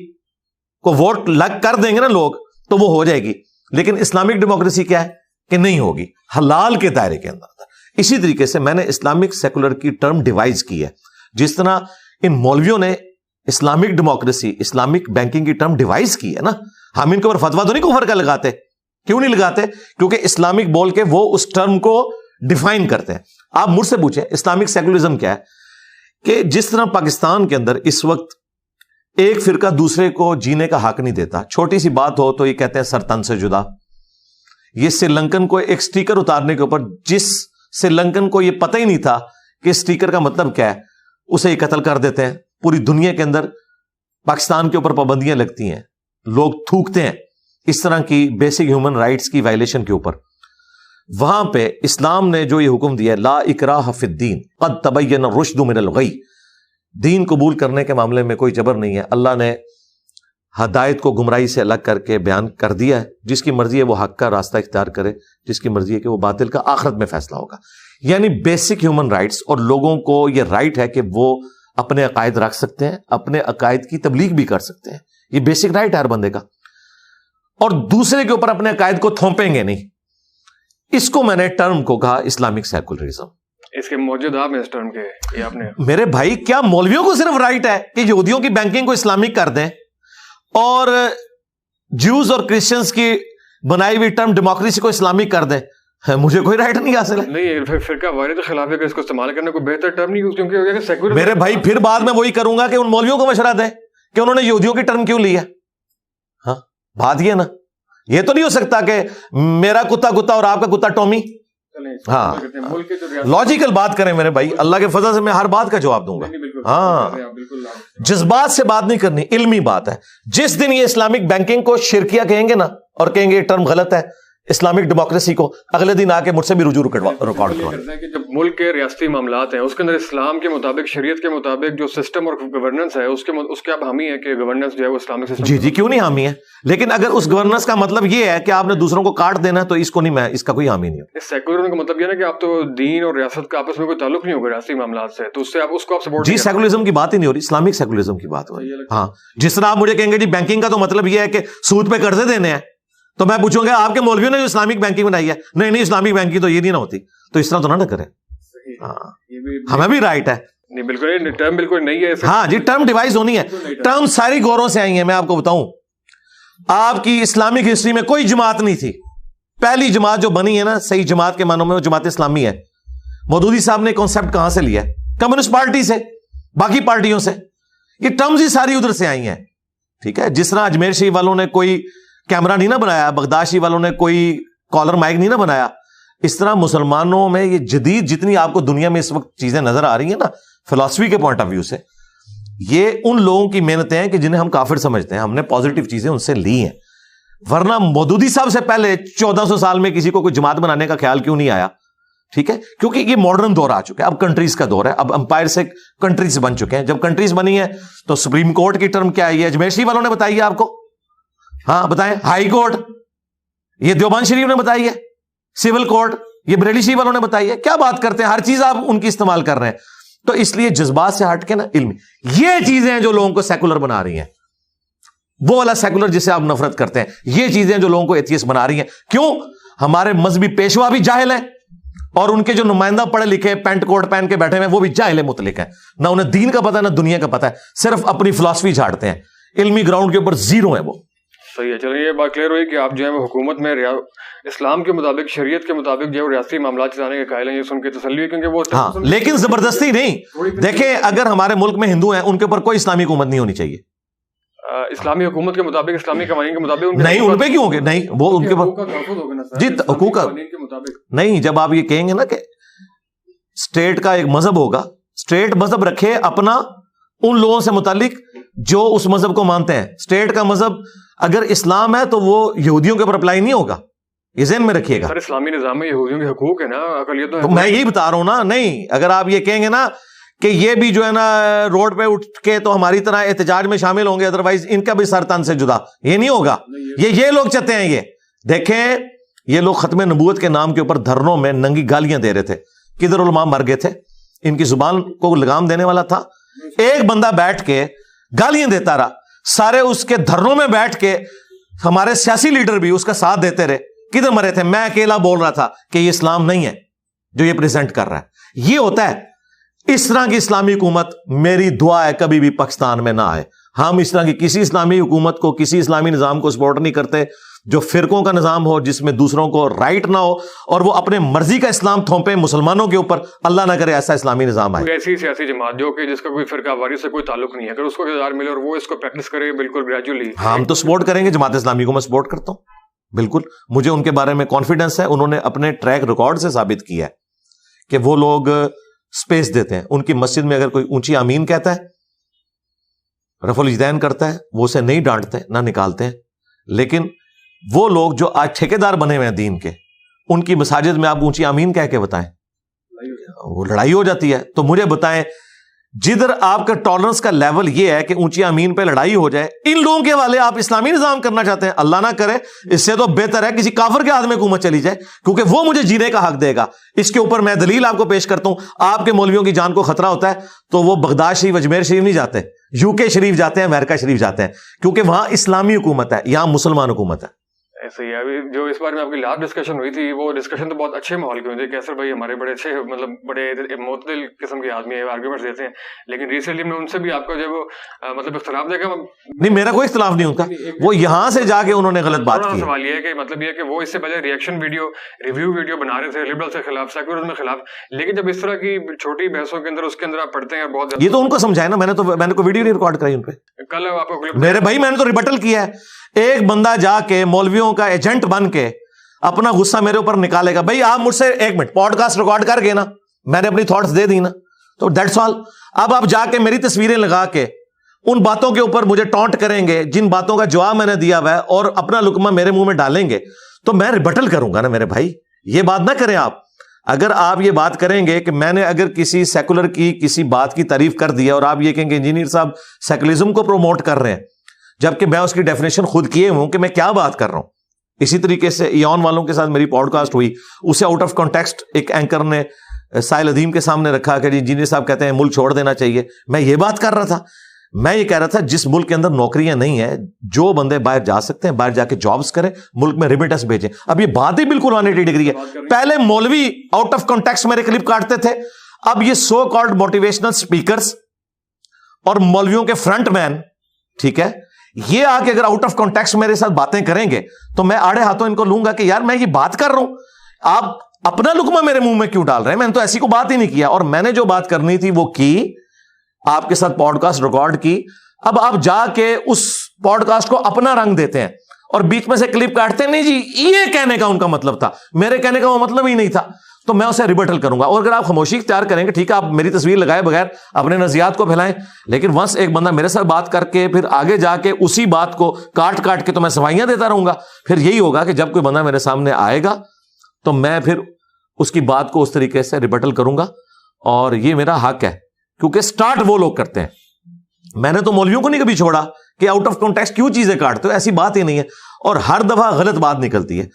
کو ووٹ لگ کر دیں گے نا لوگ تو وہ ہو جائے گی. لیکن اسلامک ڈیموکریسی کیا ہے کہ نہیں ہوگی, حلال کے دائرے کے اندر. اسی طریقے سے میں نے اسلامک سیکولر کی ٹرم ڈیوائز کی ہے, جس طرح ان مولویوں نے اسلامک ڈیموکریسی, اسلامک بینکنگ کی ٹرم ڈیوائز کی ہے نا. ہم ان کے اوپر فتوا تو نہیں کفر کا لگاتے. کیوں نہیں لگاتے؟ کیونکہ اسلامک بول کے وہ اس ٹرم کو ڈیفائن کرتے ہیں. آپ مجھ سے پوچھیں اسلامک سیکولرزم کیا ہے, کہ جس طرح پاکستان کے اندر اس وقت ایک فرقہ دوسرے کو جینے کا حق نہیں دیتا, چھوٹی سی بات ہو تو یہ کہتے ہیں سر تن سے جدا. یہ سری لنکن کو ایک سٹیکر اتارنے کے اوپر, جس سری لنکن کو یہ پتہ ہی نہیں تھا کہ سٹیکر کا مطلب کیا ہے, اسے یہ قتل کر دیتے ہیں. پوری دنیا کے اندر پاکستان کے اوپر پابندیاں لگتی ہیں, لوگ تھوکتے ہیں اس طرح کی بیسک ہیومن رائٹس کی وائلیشن کے اوپر. وہاں پہ اسلام نے جو یہ حکم دیا ہے, لا اکراہ فی الدین قد تبین الرشد من الغی, دین قبول کرنے کے معاملے میں کوئی جبر نہیں ہے. اللہ نے ہدایت کو گمراہی سے الگ کر کے بیان کر دیا ہے. جس کی مرضی ہے وہ حق کا راستہ اختیار کرے, جس کی مرضی ہے کہ وہ باطل کا آخرت میں فیصلہ ہوگا. یعنی بیسک ہیومن رائٹس, اور لوگوں کو یہ رائٹ ہے کہ وہ اپنے عقائد رکھ سکتے ہیں, اپنے عقائد کی تبلیغ بھی کر سکتے ہیں. یہ بیسک رائٹ ہے ہر بندے کا, اور دوسرے کے اوپر اپنے عقائد کو تھوپیں گے نہیں. اس کو میں نے ٹرم کو کہا اسلامک سیکولرزم. اس کے موجود آپ ہیں اس ٹرم کے, یہ آپ نے. میرے بھائی, کیا مولویوں کو صرف رائٹ ہے کہ یہودیوں کی بینکنگ کو اسلامک کر دیں اور جیوز اور کرسچنز کی بنائی ہوئی ٹرم ڈیموکریسی کو اسلامک کر دیں؟ مجھے کوئی رائٹ نہیں حاصل ہے. نہیں, فرقہ واحد خلاف ہے کہ اس کو استعمال کرنے کو بہتر ٹرم نہیں یوز, کیونکہ سیکولر. میرے بھائی, پھر بعد میں وہی کروں گا کہ ان مولویوں کو مشورہ دیں کہ انہوں نے یہودیوں کی ٹرم کیوں لی ہے. ہاں, بات یہ نا, یہ تو نہیں ہو سکتا کہ میرا کتا کتا اور آپ کا کتا ٹومی. ہاں, لاجیکل بات کریں میرے بھائی, اللہ کے فضل سے میں ہر بات کا جواب دوں گا. ہاں, جذبات سے بات نہیں کرنی, علمی بات ہے. جس دن یہ اسلامک بینکنگ کو شرکیہ کہیں گے نا, اور کہیں گے یہ ٹرم غلط ہے اسلامک ڈیموکریسی کو, اگلے دن آ کے مجھ سے بھی رجوع ریکارڈ کریں کہ جب ملک کے ریاستی معاملات ہیں اس کے اندر اسلام کے مطابق, شریعت کے مطابق جو سسٹم اور گورننس ہے اس کے آپ حامی ہے کہ گورننس جو ہے وہ اسلامک سسٹم. جی کیوں نہیں حامی ہے, لیکن اگر اس گورننس کا مطلب یہ ہے کہ آپ نے دوسروں کو کاٹ دینا, تو اس کو نہیں, میں اس کا کوئی حامی نہیں ہوں. سیکولرزم کا مطلب یہ نا کہ آپ تو دین اور ریاست کا آپس میں کوئی تعلق نہیں ہوگا ریاستی معاملات سے, تو اس سے آپ اس کو آپ سپورٹ. جی, سیکولرزم کی بات ہی نہیں ہو رہی, اسلامک سیکولرزم کی بات ہو رہی ہے. ہاں, جس طرح آپ مجھے کہیں گے جی بینکنگ کا تو مطلب یہ ہے کہ سود پہ قرضے دینے ہیں, تو میں پوچھوں گا آپ کے مولویوں نے جو اسلامک بینکنگ بنائی ہے, نہیں اسلامک بینکنگ تو یہ نہیں نہ ہوتی, تو اس طرح تو نہ کریں. ہمیں بھی رائٹ ہے. نہیں, بالکل ٹرم بالکل نہیں ہے. ہاں جی, ٹرم ڈیوائز ہونی ہے. ٹرم ساری گوروں سے آئی ہیں. میں آپ کو بتاؤں, آپ کی اسلامک ہسٹری میں کوئی جماعت نہیں تھی. پہلی جماعت جو بنی ہے نا صحیح جماعت کے معنوں میں, وہ جماعت اسلامی ہے. مودودی صاحب نے کانسیپٹ کہاں سے لیا ہے؟ کمیونسٹ پارٹی سے, باقی پارٹیوں سے. یہ ٹرمز ہی ساری ادھر سے آئی ہیں. ٹھیک ہے, جس طرح اجمیر شریف والوں نے کوئی کیمرہ نہیں نہ بنایا, بغداد شریف والوں نے کوئی کالر مائک نہیں نہ بنایا, اس طرح مسلمانوں میں یہ جدید جتنی آپ کو دنیا میں اس وقت چیزیں نظر آ رہی ہیں نا فلسفی کے پوائنٹ آف ویو سے, یہ ان لوگوں کی محنتیں ہیں کہ جنہیں ہم کافر سمجھتے ہیں. ہم نے پازیٹیو چیزیں ان سے لی ہیں, ورنہ مودودی صاحب سے پہلے 1400 سال میں کسی کو کوئی جماعت بنانے کا خیال کیوں نہیں آیا؟ ٹھیک ہے, کیونکہ یہ ماڈرن دور آ چکا ہے, اب کنٹریز کا دور ہے, اب امپائر سے کنٹریز بن چکے ہیں. جب کنٹریز بنی ہے تو سپریم کورٹ کی ٹرم کیا ہے, یہ اجمیر شریف والوں نے بتائی ہے آپ کو. ہاں بتائیں, ہائی کورٹ یہ دیوبند شریف نے بتائی ہے, سول کورٹ یہ بریلی شریف والوں نے بتائی ہے. کیا بات کرتے ہیں, ہر چیز آپ ان کی استعمال کر رہے ہیں. تو اس لیے جذبات سے ہٹ کے نا علمی, یہ چیزیں ہیں جو لوگوں کو سیکولر بنا رہی ہیں. وہ والا سیکولر جسے آپ نفرت کرتے ہیں, یہ چیزیں جو لوگوں کو ایتھیسٹ بنا رہی ہیں. کیوں؟ ہمارے مذہبی پیشوا بھی جاہل ہیں, اور ان کے جو نمائندہ پڑھے لکھے پینٹ کوٹ پہن کے بیٹھے ہیں وہ بھی جاہل مطلق ہیں. نہ انہیں دین کا پتہ نہ دنیا کا پتہ ہے, صرف اپنی فلسفی جھاڑتے ہیں, علمی گراؤنڈ کے اوپر زیرو ہیں وہ. صحیح ہے, چلیے یہ بات کلیئر ہوئی کہ آپ جو ہے وہ حکومت میں اسلام کے مطابق, شریعت کے مطابق جو ہے ریاستی معاملات چلانے کے قائل ہیں. یہ سن کے تسلی ہے, کیونکہ وہ ہاں, لیکن زبردستی نہیں. دیکھیں, اگر ہمارے ملک میں ہندو ہیں, ان کے اوپر کوئی اسلامی حکومت نہیں ہونی چاہیے. اسلامی حکومت کے مطابق, اسلامی قوانین کے مطابق نہیں, ان پہ کیوں ہوگے؟ نہیں, وہ ان کے اوپر جی حقوق کا نہیں. جب آپ یہ کہیں گے نا کہ اسٹیٹ کا ایک مذہب ہوگا, اسٹیٹ مذہب رکھے اپنا, ان لوگوں سے متعلق جو اس مذہب کو مانتے ہیں. اسٹیٹ کا مذہب اگر اسلام ہے تو وہ یہودیوں کے اوپر اپلائی نہیں ہوگا, یہ ذہن میں رکھیے گا. سر اسلامی نظام میں یہودیوں کے حقوق ہے نا, اقلیتوں تو میں یہی بتا رہا ہوں نا. نہیں, اگر آپ یہ کہیں گے نا کہ یہ بھی جو ہے نا روڈ پہ اٹھ کے تو ہماری طرح احتجاج میں شامل ہوں گے, ادروائز ان کا بھی سر تن سے جدا, یہ نہیں ہوگا. یہ لوگ چاہتے ہیں. یہ دیکھیں, یہ لوگ ختم نبوت کے نام کے اوپر دھرنوں میں ننگی گالیاں دے رہے تھے. کدھر علماء مر گئے تھے, ان کی زبان کو لگام دینے والا تھا. ایک بندہ بیٹھ کے گالیاں دیتا رہا, سارے اس کے دھرنوں میں بیٹھ کے ہمارے سیاسی لیڈر بھی اس کا ساتھ دیتے رہے. کدھر مرے تھے؟ میں اکیلا بول رہا تھا کہ یہ اسلام نہیں ہے جو یہ پریزنٹ کر رہا ہے. یہ ہوتا ہے. اس طرح کی اسلامی حکومت میری دعا ہے کبھی بھی پاکستان میں نہ آئے. ہم اس طرح کی کسی اسلامی حکومت کو, کسی اسلامی نظام کو سپورٹ نہیں کرتے جو فرقوں کا نظام ہو, جس میں دوسروں کو رائٹ نہ ہو اور وہ اپنے مرضی کا اسلام تھوپے مسلمانوں کے اوپر. اللہ نہ کرے ایسا اسلامی نظام آئے. ایسی سیاسی جماعت جو کہ جس کا کوئی فرقہ واری سے کوئی تعلق نہیں ہے, اگر اس کو اقتدار ملے اور وہ اس کو پریکٹس کرے بالکل گریجولی, ہم تو سپورٹ کریں گے. جماعت اسلامی کو میں سپورٹ کرتا ہوں بالکل. مجھے ان کے بارے میں کانفیڈنس ہے. انہوں نے اپنے ٹریک ریکارڈ سے ثابت کیا ہے کہ وہ لوگ سپیس دیتے ہیں. ان کی مسجد میں اگر کوئی اونچی آمین کہتا ہے, رفع الیدین کرتا ہے, وہ اسے نہیں ڈانٹتے نہ نکالتے ہیں. لیکن وہ لوگ جو آج ٹھیکیدار بنے ہوئے ہیں دین کے, ان کی مساجد میں آپ اونچی آمین کہہ کے بتائیں, وہ لڑائی ہو جاتی ہے. تو مجھے بتائیں, جدھر آپ کا ٹالرنس کا لیول یہ ہے کہ اونچی امین پہ لڑائی ہو جائے, ان لوگوں کے والے آپ اسلامی نظام کرنا چاہتے ہیں. اللہ نہ کرے, اس سے تو بہتر ہے کسی کافر کے ہاتھ میں حکومت چلی جائے, کیونکہ وہ مجھے جینے کا حق دے گا. اس کے اوپر میں دلیل آپ کو پیش کرتا ہوں. آپ کے مولویوں کی جان کو خطرہ ہوتا ہے تو وہ بغداد شریف, اجمیر شریف نہیں جاتے, UK شریف جاتے ہیں, امریکہ شریف جاتے ہیں, کیونکہ وہاں اسلامی حکومت ہے, یہاں مسلمان حکومت ہے. ایسے ہی ابھی جو اس بارے میں آپ کی لاسٹ ڈسکشن ہوئی تھی, وہ ڈسکشن تو بہت اچھے ماحول کی ہوئی تھی. کیسر بھائی ہمارے بڑے اچھے, مطلب بڑے معتدل قسم کے آدمی ہیں, آرگومنٹس دیتے ہیں. لیکن ریسنٹلی میں ان سے بھی آپ کا جو مطلب اختلاف دیکھا. نہیں, میرا کوئی اختلاف نہیں ہوتا. وہ یہاں سے جا کے انہوں نے غلط بات کی. سوال یہ ہے کہ مطلب یہ کہ وہ اس سے پہلے ریئیکشن ویڈیو, ریویو ویڈیو بنا رہے تھے لبرل سے خلاف, سیکولرزم کے خلاف. لیکن جب اس طرح کی چھوٹی بحثوں کے اندر اس کے اندر آپ پڑھتے ہیں بہت, یہ تو ان کو سمجھائے نا. میں نے کوئی ویڈیو نہیں ریکارڈ کرائی ان پہ. کل آپ کو میرے بھائی میں نے تو ریبٹل کیا ہے. ایک بندہ جا کے مولویوں کا ایجنٹ بن کے اپنا غصہ میرے اوپر نکالے گا. بھائی آپ مجھ سے 1 منٹ پوڈ کاسٹ ریکارڈ کر کے نا, میں نے اپنی تھاٹس دے دی نا, تو دیٹس آل. اب آپ جا کے میری تصویریں لگا کے ان باتوں کے اوپر مجھے ٹونٹ کریں گے جن باتوں کا جواب میں نے دیا ہوا ہے, اور اپنا لقمہ میرے منہ میں ڈالیں گے, تو میں ریبٹل کروں گا نا میرے بھائی. یہ بات نہ کریں آپ. اگر آپ یہ بات کریں گے کہ میں نے اگر کسی سیکولر کی کسی بات کی تعریف کر دی اور آپ یہ کہیں گے انجینئر صاحب سیکولرزم کو پروموٹ کر رہے ہیں, جبکہ میں اس کی ڈیفینیشن خود کیے ہوں کہ میں کیا بات کر رہا ہوں. اسی طریقے سے ایون والوں کے ساتھ میری پوڈ کاسٹ ہوئی, اسے آؤٹ آف کانٹیکسٹ ایک اینکر نے سائل ادیم کے سامنے رکھا کہ جی انجینئر صاحب کہتے ہیں ملک چھوڑ دینا چاہیے. میں یہ بات کر رہا تھا, میں یہ کہہ رہا تھا جس ملک کے اندر نوکریاں نہیں ہیں, جو بندے باہر جا سکتے ہیں باہر جا کے جابس کریں, ملک میں ریمیٹنس بھیجیں. اب یہ بات ہی بالکل 180 ڈگری ہے. پہلے مولوی آؤٹ آف کانٹیکسٹ میرے کلپ کاٹتے تھے, اب یہ سو کالڈ موٹیویشنل اسپیکرز اور مولویوں کے فرنٹ مین, ٹھیک ہے, یہ آ کے اگر آؤٹ آف کانٹیکسٹ میرے ساتھ باتیں کریں گے تو میں آڑے ہاتھوں ان کو لوں گا کہ یار میں یہ بات کر رہا ہوں, آپ اپنا لقمہ میرے منہ میں کیوں ڈال رہے ہیں؟ میں نے تو ایسی کو بات ہی نہیں کیا, اور میں نے جو بات کرنی تھی وہ کی, آپ کے ساتھ پوڈ کاسٹ ریکارڈ کی. اب آپ جا کے اس پوڈ کاسٹ کو اپنا رنگ دیتے ہیں اور بیچ میں سے کلپ کاٹتے ہیں. نہیں جی, یہ کہنے کا ان کا مطلب تھا, میرے کہنے کا وہ مطلب ہی نہیں تھا, تو میں اسے ریبٹل کروں گا. اور اگر آپ خاموشی اختیار کریں گے, ٹھیک ہے, آپ میری تصویر لگائے بغیر اپنے نظریات کو پھیلائیں, لیکن ونس ایک بندہ میرے ساتھ بات کر کے پھر آگے جا کے اسی بات کو کاٹ کاٹ کے تو میں صفائیاں دیتا رہوں گا, پھر یہی ہوگا کہ جب کوئی بندہ میرے سامنے آئے گا تو میں پھر اس کی بات کو اس طریقے سے ریبٹل کروں گا, اور یہ میرا حق ہے, کیونکہ سٹارٹ وہ لوگ کرتے ہیں. میں نے تو مولویوں کو نہیں کبھی چھوڑا کہ آؤٹ آف کانٹیکسٹ کیوں چیزیں کاٹتے ہو, ایسی بات ہی نہیں ہے, اور ہر دفعہ غلط بات نکلتی ہے.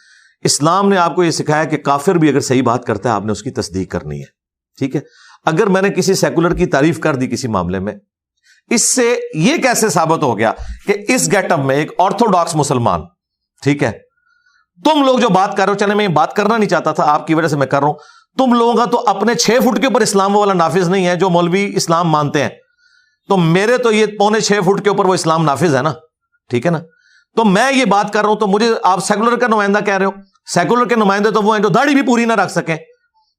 اسلام نے آپ کو یہ سکھایا کہ کافر بھی اگر صحیح بات کرتا ہے آپ نے اس کی تصدیق کرنی ہے, ٹھیک ہے. اگر میں نے کسی سیکولر کی تعریف کر دی کسی معاملے میں, اس سے یہ کیسے ثابت ہو گیا کہ اس گیٹ اپ میں ایک آرتھوڈاکس مسلمان, ٹھیک ہے, تم لوگ جو بات کر رہے ہو, چلے میں یہ بات کرنا نہیں چاہتا تھا, آپ کی وجہ سے میں کر رہا ہوں, تم لوگوں کا تو اپنے 6 فٹ کے اوپر اسلام والا نافذ نہیں ہے جو مولوی اسلام مانتے ہیں, تو میرے تو یہ 6.25 فٹ کے اوپر وہ اسلام نافذ ہے نا, ٹھیک ہے نا. تو میں یہ بات کر رہا ہوں تو مجھے آپ سیکولر کا نمائندہ کہہ رہے ہو. سیکولر کے نمائندے تو وہ ہیں جو داڑھی بھی پوری نہ رکھ سکیں,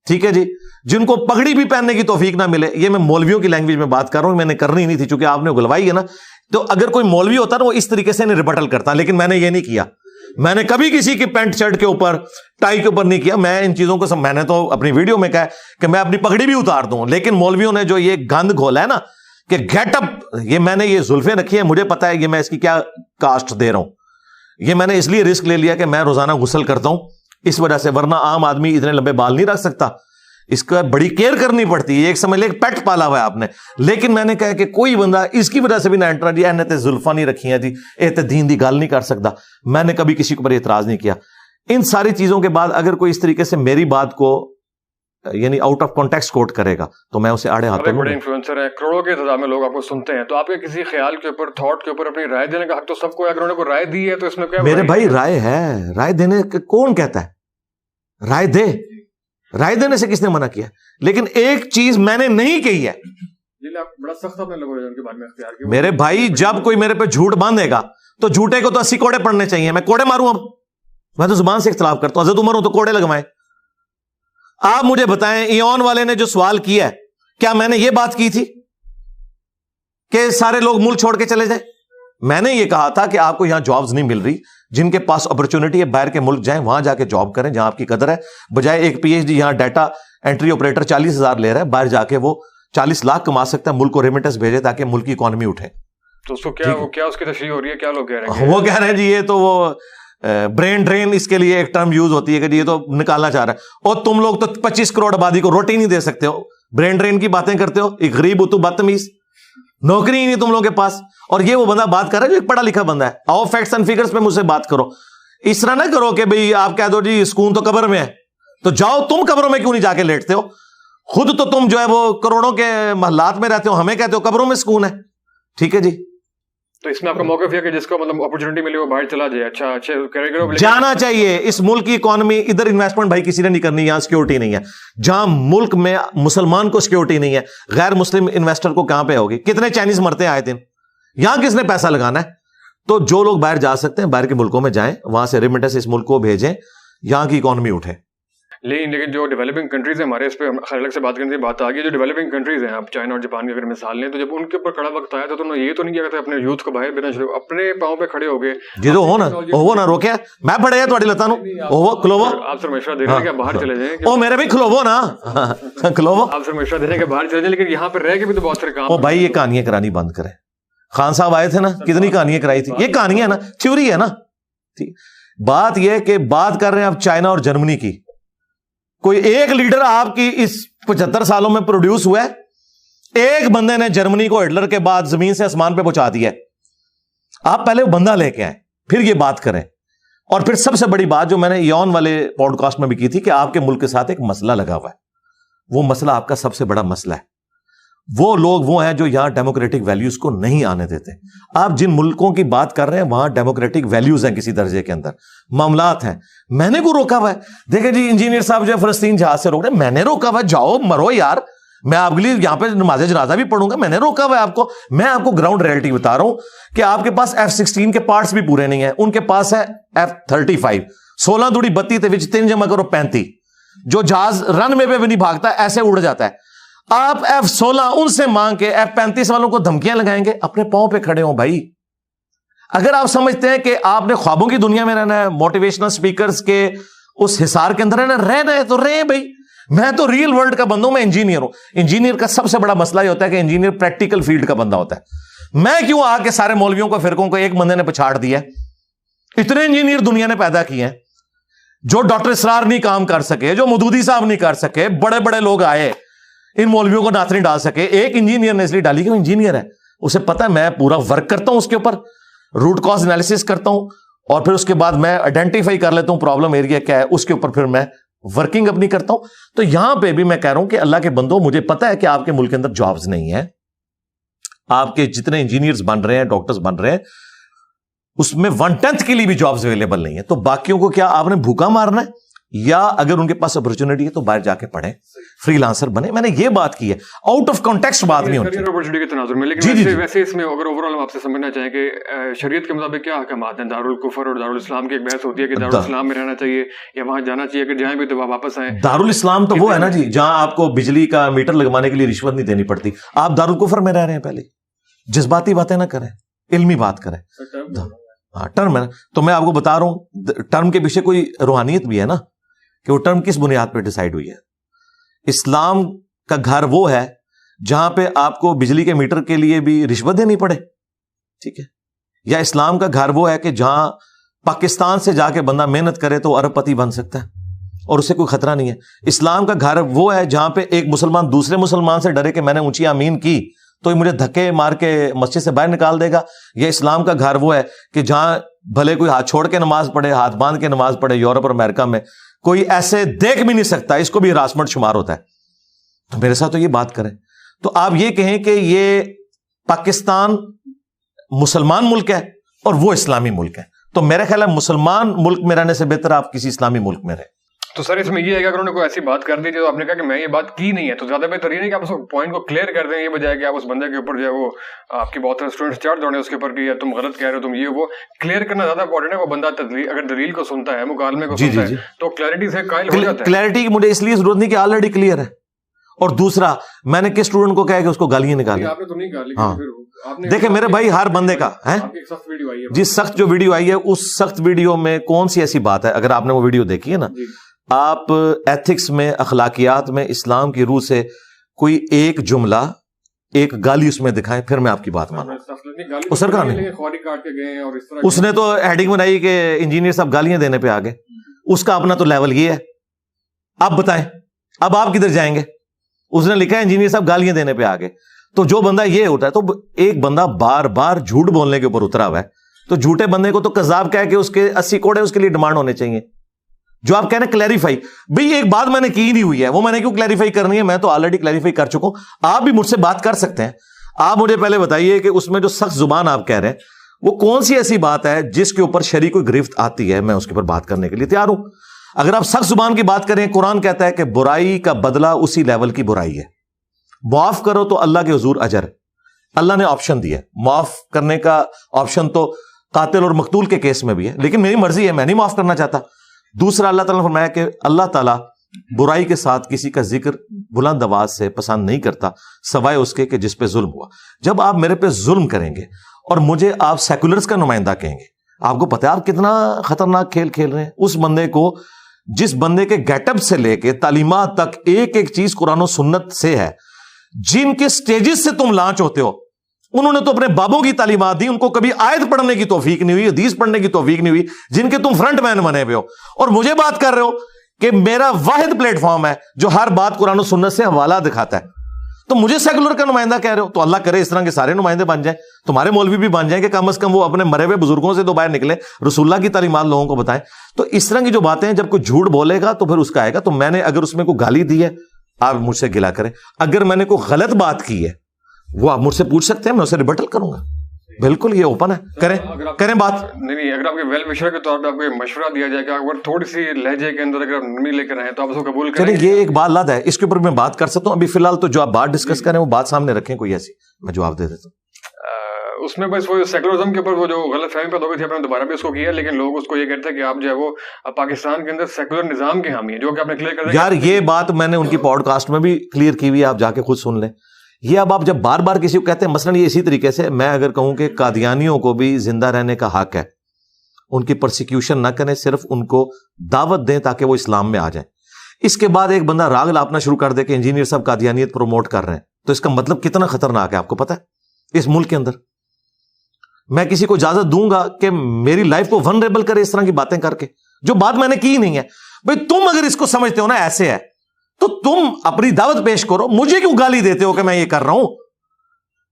ٹھیک ہے جی, جن کو پگڑی بھی پہننے کی توفیق نہ ملے. یہ میں مولویوں کی لینگویج میں بات کر رہا ہوں, میں نے کرنی نہیں تھی چونکہ آپ نے گلوائی ہے نا. تو اگر کوئی مولوی ہوتا نا وہ اس طریقے سے نہیں ریبٹل کرتا, لیکن میں نے یہ نہیں کیا. میں نے کبھی کسی کی پینٹ شرٹ کے اوپر ٹائی کے اوپر نہیں کیا. میں ان چیزوں کو میں نے تو اپنی ویڈیو میں کہا کہ میں اپنی پگڑی بھی اتار دوں, لیکن مولویوں نے جو یہ گند گھولا ہے نا کہ گیٹ اپ, یہ میں نے یہ زلفیں رکھی ہیں, مجھے پتا ہے یہ میں اس کی کیا کاسٹ دے رہا ہوں, یہ میں نے اس لیے رسک لے لیا کہ میں روزانہ غسل کرتا ہوں اس وجہ سے, ورنہ عام آدمی اتنے لمبے بال نہیں رکھ سکتا, اس کا بڑی کیئر کرنی پڑتی ہے, ایک سمجھ لے ایک پیٹ پالا ہوا ہے آپ نے. لیکن میں نے کہا کہ کوئی بندہ اس کی وجہ سے بھی نہ انٹرا جی اے تے زلفاں نہیں رکھی ہیں جی, اے تے دین دی گل نہیں کر سکتا. میں نے کبھی کسی کے اوپر اعتراض نہیں کیا. ان ساری چیزوں کے بعد اگر کوئی اس طریقے سے میری بات کو یعنی آؤٹ آف کانٹیکسٹ کوٹ کرے گا تو میں اسے آڑے ہاتھوں. بڑے انفلوئنسر ہیں, کروڑوں کے تعداد میں لوگ آپ کو سنتے ہیں, تو آپ کے کسی خیال کے اوپر, تھاٹ کے اوپر اپنی رائے دینے کا حق تو سب کو ہے. اگر انہوں نے کوئی رائے دی ہے تو اس میں کیا میرے بھائی رائے ہے, رائے دینے کون کہتا ہے رائے دے, رائے دینے سے کس نے منع کیا؟ لیکن ایک چیز میں نے نہیں کہی ہے, بڑا سخت اپنے لوگوں نے ان کے بارے میں اختیار کیا. میرے بھائی جب کوئی میرے پہ جھوٹ باندھے گا تو جھوٹے کو تو 80 کوڑے پڑنے چاہیے. میں کوڑے ماروں؟ اب میں تو زبان سے اختلاف کرتا ہوں, حضرت عمر ہوں تو کوڑے لگوائیں. آپ مجھے بتائیں, ایون والے نے جو سوال کیا ہے, کیا میں نے یہ بات کی تھی کہ سارے لوگ ملک چھوڑ کے چلے جائیں؟ میں نے یہ کہا تھا کہ آپ کو یہاں جابز نہیں مل رہی, جن کے پاس اپرچونٹی ہے باہر کے ملک جائیں, وہاں جا کے جاب کریں جہاں آپ کی قدر ہے, بجائے ایک پی ایچ ڈی یہاں ڈیٹا انٹری آپریٹر 40,000 لے رہا ہے, باہر جا کے وہ 40 لاکھ کما سکتا ہے, ملک کو ریمیٹنس بھیجے تاکہ ملک کی اکانومی اٹھے. تو اس کو کیا اس کی تشریح ہو رہی ہے, کیا لوگ کہہ رہے ہیں؟ وہ کہہ رہے ہیں جی یہ تو وہ برین ڈرین اس کے لیے ایک ٹرم یوز ہوتی ہے کہ یہ تو نکالنا چاہ رہا ہے, اور تم لوگ تو 25 کروڑ آبادی کو روٹی نہیں دے سکتے ہو, برین ڈرین کی باتیں کرتے ہو, ایک غریب ہو تو بدتمیز, نوکری ہی نہیں تم لوگوں کے پاس. اور یہ وہ بندہ بات کر رہا ہے جو ایک پڑھا لکھا بندہ ہے. آؤ فیکٹس اینڈ فگرز پہ مجھ سے بات کرو, اس طرح نہ کرو کہ بھئی آپ کہہ دو جی سکون تو قبر میں ہے, تو جاؤ تم قبروں میں کیوں نہیں جا کے لیٹتے ہو؟ خود تو تم جو ہے وہ کروڑوں کے محلات میں رہتے ہو, ہمیں کہتے ہو قبروں میں سکون ہے. ٹھیک ہے جی, تو اس میں آپ کا موقف یہ کہ جس کو مطلب اپرچونٹی ملی وہ باہر چلا جائے, اچھے جانا چاہیے. اس ملک کی اکانومی, ادھر انویسٹمنٹ بھائی کسی نے نہیں کرنی, یہاں سیکورٹی نہیں ہے. جہاں ملک میں مسلمان کو سیکورٹی نہیں ہے, غیر مسلم انویسٹر کو کہاں پہ ہوگی؟ کتنے چائنیز مرتے ہیں آئے دن, یہاں کس نے پیسہ لگانا ہے؟ تو جو لوگ باہر جا سکتے ہیں باہر کے ملکوں میں جائیں, وہاں سے ریمیٹنس اس ملک کو بھیجیں, یہاں کی اکانومی اٹھے. لیکن جو ڈیولپنگ کنٹریز ہیں ہمارے, اس پہ خیر الگ سے بات کرنے کی بات آ گئی, جو ڈیولپنگ کنٹریز ہیں, آپ چائنا اور جاپان کی اگر مثال لیں, تو جب ان کے اوپر کڑا وقت آیا تو انہوں نے یہ تو نہیں کیا تھا اپنے یوتھ کو باہر بھیجنا شروع, اپنے پاؤں پہ کھڑے ہو گئے. جی تو ہو نا روکیا, میں پڑے گا تھوڑی لتا نو کھلوو, آپ سر مشورہ دے رہے ہیں کہ باہر چلے جائیں, او میرے بھی کھلوو نا, کھلوو. آپ سر مشورہ دے رہے ہیں کہ باہر چلے جائیں, لیکن یہاں پہ رہ کے بھی تو بہت سارے کام. او بھائی یہ کہانیاں کرانی بند کریں. خان صاحب آئے تھے نا, کتنی کہانیاں کرائی تھی, یہ کہانیاں نا, تھیوری ہے نا. بات یہ کہ بات کر رہے ہیں آپ چائنا اور جرمنی کی, کوئی ایک لیڈر آپ کی اس 75 سالوں میں پروڈیوس ہوا ہے؟ ایک بندے نے جرمنی کو ہٹلر کے بعد زمین سے آسمان پہ پہنچا دیا ہے. آپ پہلے وہ بندہ لے کے آئیں, پھر یہ بات کریں. اور پھر سب سے بڑی بات جو میں نے ایون والے پوڈ کاسٹ میں بھی کی تھی کہ آپ کے ملک کے ساتھ ایک مسئلہ لگا ہوا ہے, وہ مسئلہ آپ کا سب سے بڑا مسئلہ ہے. وہ لوگ وہ ہیں جو یہاں ڈیموکریٹک ویلیوز کو نہیں آنے دیتے. آپ جن ملکوں کی بات کر رہے ہیں وہاں ڈیموکریٹک ویلیوز ہیں کسی درجے کے اندر, معاملات ہیں. میں نے کو روکا ہوا ہے؟ دیکھیں جی انجینئر صاحب جو ہے فلسطین جہاز سے روک رہے ہیں, میں نے روکا ہوا ہے؟ جاؤ مرو یار, میں آپ کے لیے یہاں پہ نماز جنازہ بھی پڑھوں گا, میں نے روکا ہوا ہے آپ کو؟ میں آپ کو گراؤنڈ ریئلٹی بتا رہا ہوں کہ آپ کے پاس F-16 کے پارٹس بھی پورے نہیں ہیں, ان کے پاس ہے F-35, 16 دوڑی 32 تے وچ 3 جمع کرو 35, جو جہاز رن میں پہ بھی نہیں بھاگتا, ایسے اڑ جاتا ہے. آپ F-16 ان سے مانگ کے F-35 والوں کو دھمکیاں لگائیں گے؟ اپنے پاؤں پہ کھڑے ہوں بھائی. اگر آپ سمجھتے ہیں کہ آپ نے خوابوں کی دنیا میں رہنا ہے, موٹیویشنل سپیکرز کے اس حصار کے اندر رہنا ہے تو رہے بھائی. میں تو ریل ورلڈ کا بندہ ہوں, میں انجینئر ہوں. انجینئر کا سب سے بڑا مسئلہ یہ ہوتا ہے کہ انجینئر پریکٹیکل فیلڈ کا بندہ ہوتا ہے. میں کیوں آ کے سارے مولویوں کو فرقوں کو ایک بندے نے پچھاڑ دیا؟ اتنے انجینئر دنیا نے پیدا کیے ہیں جو ڈاکٹر اسرار نہیں کام کر سکے, جو مودودی صاحب نہیں کر سکے, بڑے بڑے لوگ آئے ان مولویوں کو نعت نہیں ڈال سکے. ایک انجینئر نے اس لیے ڈالی کہ وہ انجینئر ہے, اسے پتا ہے میں پورا ورک کرتا ہوں اس کے اوپر, روٹ کاز انالیسس کرتا ہوں, اور پھر اس کے بعد میں آئیڈینٹیفائی کر لیتا ہوں پرابلم ایریا کیا ہے, اس کے اوپر پھر میں ورکنگ اپنی کرتا ہوں. تو یہاں پہ بھی میں کہہ رہا ہوں کہ اللہ کے بندوں, مجھے پتا ہے کہ آپ کے ملک کے اندر جابز نہیں ہیں, آپ کے جتنے انجینئرز بن رہے ہیں, ڈاکٹرز بن رہے ہیں, اس میں 1/10 کے لیے بھی جابز اویلیبل نہیں ہے. تو باقیوں کو کیا آپ نے بھوکا مارنا ہے, یا اگر ان کے پاس اپرچونٹی ہے تو باہر جا کے پڑھیں, فری لانسر بنے. میں نے یہ بات کی ہے, آؤٹ آف کانٹیکسٹ بات نہیں ہوتی اپرچونٹی کے تناظر میں. لیکن ویسے اس میں اگر اوور آل ہم آپ سے سمجھنا چاہیں کہ شریعت کے مطابق کیا احکامات ہیں؟ دارالکفر اور دارالاسلام کی ایک بحث ہوتی ہے کہ دارالاسلام میں رہنا چاہیے یا وہاں جانا چاہیے, اگر جائیں بھی تو واپس آئیں. دارالاسلام تو وہ ہے نا جی جہاں آپ کو بجلی کا میٹر لگوانے کے لیے رشوت نہیں دینی پڑتی. آپ دارالکفر میں رہ رہے ہیں. پہلے جذباتی باتیں نہ کریں, علمی بات کریں. ہاں ٹرم ہے, تو میں آپ کو بتا رہا ہوں ٹرم کے پیچھے کوئی روحانیت بھی ہے نا, کہ وہ ٹرم کس بنیاد پہ ڈیسائیڈ ہوئی ہے. اسلام کا گھر وہ ہے جہاں پہ آپ کو بجلی کے میٹر کے لیے بھی رشوت دینی پڑے, ٹھیک ہے, یا اسلام کا گھر وہ ہے کہ جہاں پاکستان سے جا کے بندہ محنت کرے تو ارب پتی بن سکتا ہے اور اسے کوئی خطرہ نہیں ہے. اسلام کا گھر وہ ہے جہاں پہ ایک مسلمان دوسرے مسلمان سے ڈرے کہ میں نے اونچی آمین کی تو یہ مجھے دھکے مار کے مسجد سے باہر نکال دے گا. یا اسلام کا گھر وہ ہے کہ جہاں بھلے کوئی ہاتھ چھوڑ کے نماز پڑھے, ہاتھ باندھ کے نماز پڑھے, یورپ اور امریکہ میں کوئی ایسے دیکھ بھی نہیں سکتا, اس کو بھی ہراسمنٹ شمار ہوتا ہے. تو میرے ساتھ تو یہ بات کریں تو آپ یہ کہیں کہ یہ پاکستان مسلمان ملک ہے اور وہ اسلامی ملک ہے, تو میرا خیال ہے مسلمان ملک میں رہنے سے بہتر آپ کسی اسلامی ملک میں رہیں. تو سر اس میں یہ ہے کہ اگر انہوں نے کوئی ایسی بات کر دی جو آپ نے کہا کہ میں یہ بات کی نہیں ہے, تو زیادہ بہتر یہ نہیں کہ آپ اس پوائنٹ کو کلیئر کر دیں, یہ بجائے کہ آپ اس بندے کے اوپر جو ہے وہ آپ کی بہت سارے اسٹوڈنٹس چڑھ دوڑیں اس کے اوپر کہ تم غلط کہہ رہے ہو, تم یہ وہ کلیئر کرنا زیادہ امپورٹنٹ ہے. وہ بندہ اگر دلیل کو سنتا ہے, مکالمے کو سنتا ہے, تو کلیئرٹی سے قائل ہو جاتا ہے. کلیئرٹی کی مجھے اس لیے ضرورت نہیں کہ آلریڈی کلیئر ہے. اور دوسرا, میں نے کس اسٹوڈنٹ کو کہا کہ اس کو گالیاں نکالی؟ آپ نے تو نہیں گالی. ہاں دیکھیں میرے بھائی, ہر بندے کا ہے جی سخت جو ویڈیو آئی ہے, اس سخت ویڈیو میں کون سی ایسی بات ہے؟ اگر آپ نے وہ ویڈیو دیکھی ہے نا, آپ ایتھکس میں, اخلاقیات میں اسلام کی روح سے کوئی ایک جملہ, ایک گالی اس میں دکھائیں, پھر میں آپ کی بات مانوں. اس نے تو ہیڈنگ بنائی کہ انجینئر صاحب گالیاں دینے پہ آگے, اس کا اپنا تو لیول یہ ہے. آپ بتائیں اب آپ کدھر جائیں گے؟ اس نے لکھا ہے انجینئر صاحب گالیاں دینے پہ آگے. تو جو بندہ یہ ہوتا ہے, تو ایک بندہ بار بار جھوٹ بولنے کے اوپر اترا ہوا ہے, تو جھوٹے بندے کو تو کذاب کہہ کے اس کے 80 کوڑے اس کے لیے ڈیمانڈ ہونے چاہیے. جو آپ کہنا کلیریفائی, بھئی ایک بات میں نے کی نہیں ہوئی ہے, وہ میں نے کیوں کلیریفائی کرنی ہے؟ میں تو آلریڈی کلیریفائی کر چکا ہوں. آپ بھی مجھ سے بات کر سکتے ہیں. آپ مجھے پہلے بتائیے کہ اس میں جو سخت زبان آپ کہہ رہے ہیں وہ کون سی ایسی بات ہے جس کے اوپر شرعی کوئی گرفت آتی ہے؟ میں اس کے اوپر بات کرنے کے لیے تیار ہوں. اگر آپ سخت زبان کی بات کریں, قرآن کہتا ہے کہ برائی کا بدلہ اسی لیول کی برائی ہے. معاف کرو تو اللہ کے حضور اجر. اللہ نے آپشن دیا ہے, معاف کرنے کا آپشن تو قاتل اور مقتول کے کیس میں بھی ہے, لیکن میری مرضی ہے, میں نہیں معاف کرنا چاہتا. دوسرا, اللہ تعالیٰ نے فرمایا کہ اللہ تعالیٰ برائی کے ساتھ کسی کا ذکر بلند آواز سے پسند نہیں کرتا سوائے اس کے کہ جس پہ ظلم ہوا. جب آپ میرے پہ ظلم کریں گے اور مجھے آپ سیکولرز کا نمائندہ کہیں گے, آپ کو پتہ ہے آپ کتنا خطرناک کھیل کھیل رہے ہیں. اس بندے کو, جس بندے کے گیٹ اپ سے لے کے تعلیمات تک ایک ایک چیز قرآن و سنت سے ہے, جن کے سٹیجز سے تم لانچ ہوتے ہو, انہوں نے تو اپنے بابوں کی تعلیمات دی, ان کو کبھی آیت پڑھنے کی توفیق نہیں ہوئی, حدیث پڑھنے کی توفیق نہیں ہوئی, جن کے تم فرنٹ مین بنے ہوئے ہو, اور مجھے بات کر رہے ہو کہ میرا واحد پلیٹ فارم ہے جو ہر بات قرآن و سنت سے حوالہ دکھاتا ہے. تو مجھے سیکولر کا نمائندہ کہہ رہے ہو. تو اللہ کرے اس طرح کے سارے نمائندے بن جائیں, تمہارے مولوی بھی بن جائیں کہ کم از کم وہ اپنے مرے ہوئے بزرگوں سے تو باہر نکلے, رسول اللہ کی تعلیمات لوگوں کو بتائیں. تو اس طرح کی جو باتیں ہیں, جب کوئی جھوٹ بولے گا تو پھر اس کا آئے گا. تو میں نے اگر اس میں کوئی گالی دی ہے, آپ مجھ سے گلا کریں. اگر میں نے کوئی غلط بات کی ہے, وہ آپ مجھ سے پوچھ سکتے ہیں, میں اسے ریبٹل کروں گا. بالکل یہ اوپن ہے, کریں بات. نہیں, اگر آپ کے ویل وشر کے طور پہ آپ کو مشورہ دیا جائے کہ اگر تھوڑی سی لہجے کے اندر اگر نرمی لے کر آئے تو آپ اس کو قبول کریں. چلیں, یہ ایک بات لاد ہے, اس کے اوپر میں بات کر سکتا ہوں. ابھی فی الحال تو جو آپ بات ڈسکس کریں وہ بات سامنے رکھیں, کوئی ایسی میں جواب دے دیتا ہوں. اس میں بس وہ سیکولرزم کے اوپر وہ جو غلط فہمی پیدا ہوئی تھی, آپ نے دوبارہ بھی اس کو کیا, لیکن لوگ اس کو یہ کہتے ہیں کہ آپ جو ہے وہ پاکستان کے اندر سیکولر نظام کے حامی ہیں, جو کہ آپ نے کلیئر کر دیا. یار یہ بات میں نے ان کی پوڈ کاسٹ میں بھی کلیئر کی ہوئی, آپ جا کے خود سن لیں. یہ اب آپ جب بار بار کسی کو کہتے ہیں, مثلا یہ اسی طریقے سے میں اگر کہوں کہ قادیانیوں کو بھی زندہ رہنے کا حق ہے, ان کی پرسیکیوشن نہ کریں, صرف ان کو دعوت دیں تاکہ وہ اسلام میں آ جائیں. اس کے بعد ایک بندہ راگ لاپنا شروع کر دے کہ انجینئر صاحب قادیانیت پروموٹ کر رہے ہیں, تو اس کا مطلب کتنا خطرناک ہے آپ کو پتا ہے؟ اس ملک کے اندر میں کسی کو اجازت دوں گا کہ میری لائف کو ونریبل کرے اس طرح کی باتیں کر کے, جو بات میں نے کی نہیں ہے. بھئی تم اگر اس کو سمجھتے ہو نا ایسے ہے, تو تم اپنی دعوت پیش کرو. مجھے کیوں گالی دیتے ہو کہ میں یہ کر رہا ہوں؟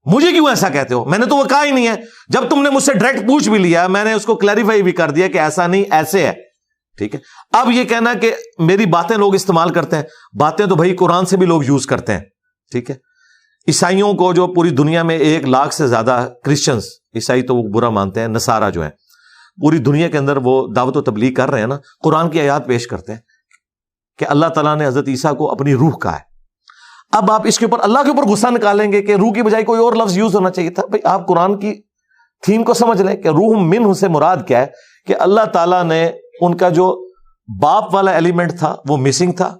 مجھے کیوں ایسا کہتے ہو؟ میں نے تو وہ کہا ہی نہیں ہے. جب تم نے مجھ سے ڈائریکٹ پوچھ بھی لیا, میں نے اس کو کلیریفائی بھی کر دیا کہ ایسا نہیں, ایسے ہے. ٹھیک ہے, اب یہ کہنا کہ میری باتیں لوگ استعمال کرتے ہیں, باتیں تو بھائی قرآن سے بھی لوگ یوز کرتے ہیں. ٹھیک ہے, عیسائیوں کو جو پوری دنیا میں 1 لاکھ سے زیادہ کرسچنز, عیسائی تو وہ برا مانتے ہیں, نصارہ جو ہیں پوری دنیا کے اندر وہ دعوت و تبلیغ کر رہے ہیں نا, قرآن کی آیات پیش کرتے ہیں کہ اللہ تعالیٰ نے حضرت عیسیٰ کو اپنی روح کہا ہے. اب آپ اس کے اوپر اللہ کے اوپر غصہ نکالیں گے کہ روح کی بجائے کوئی اور لفظ یوز ہونا چاہیے تھا. بھائی آپ قرآن کی تھیم کو سمجھ لیں کہ روح منہ سے مراد کیا ہے, کہ اللہ تعالیٰ نے ان کا جو باپ والا ایلیمنٹ تھا وہ مسنگ تھا,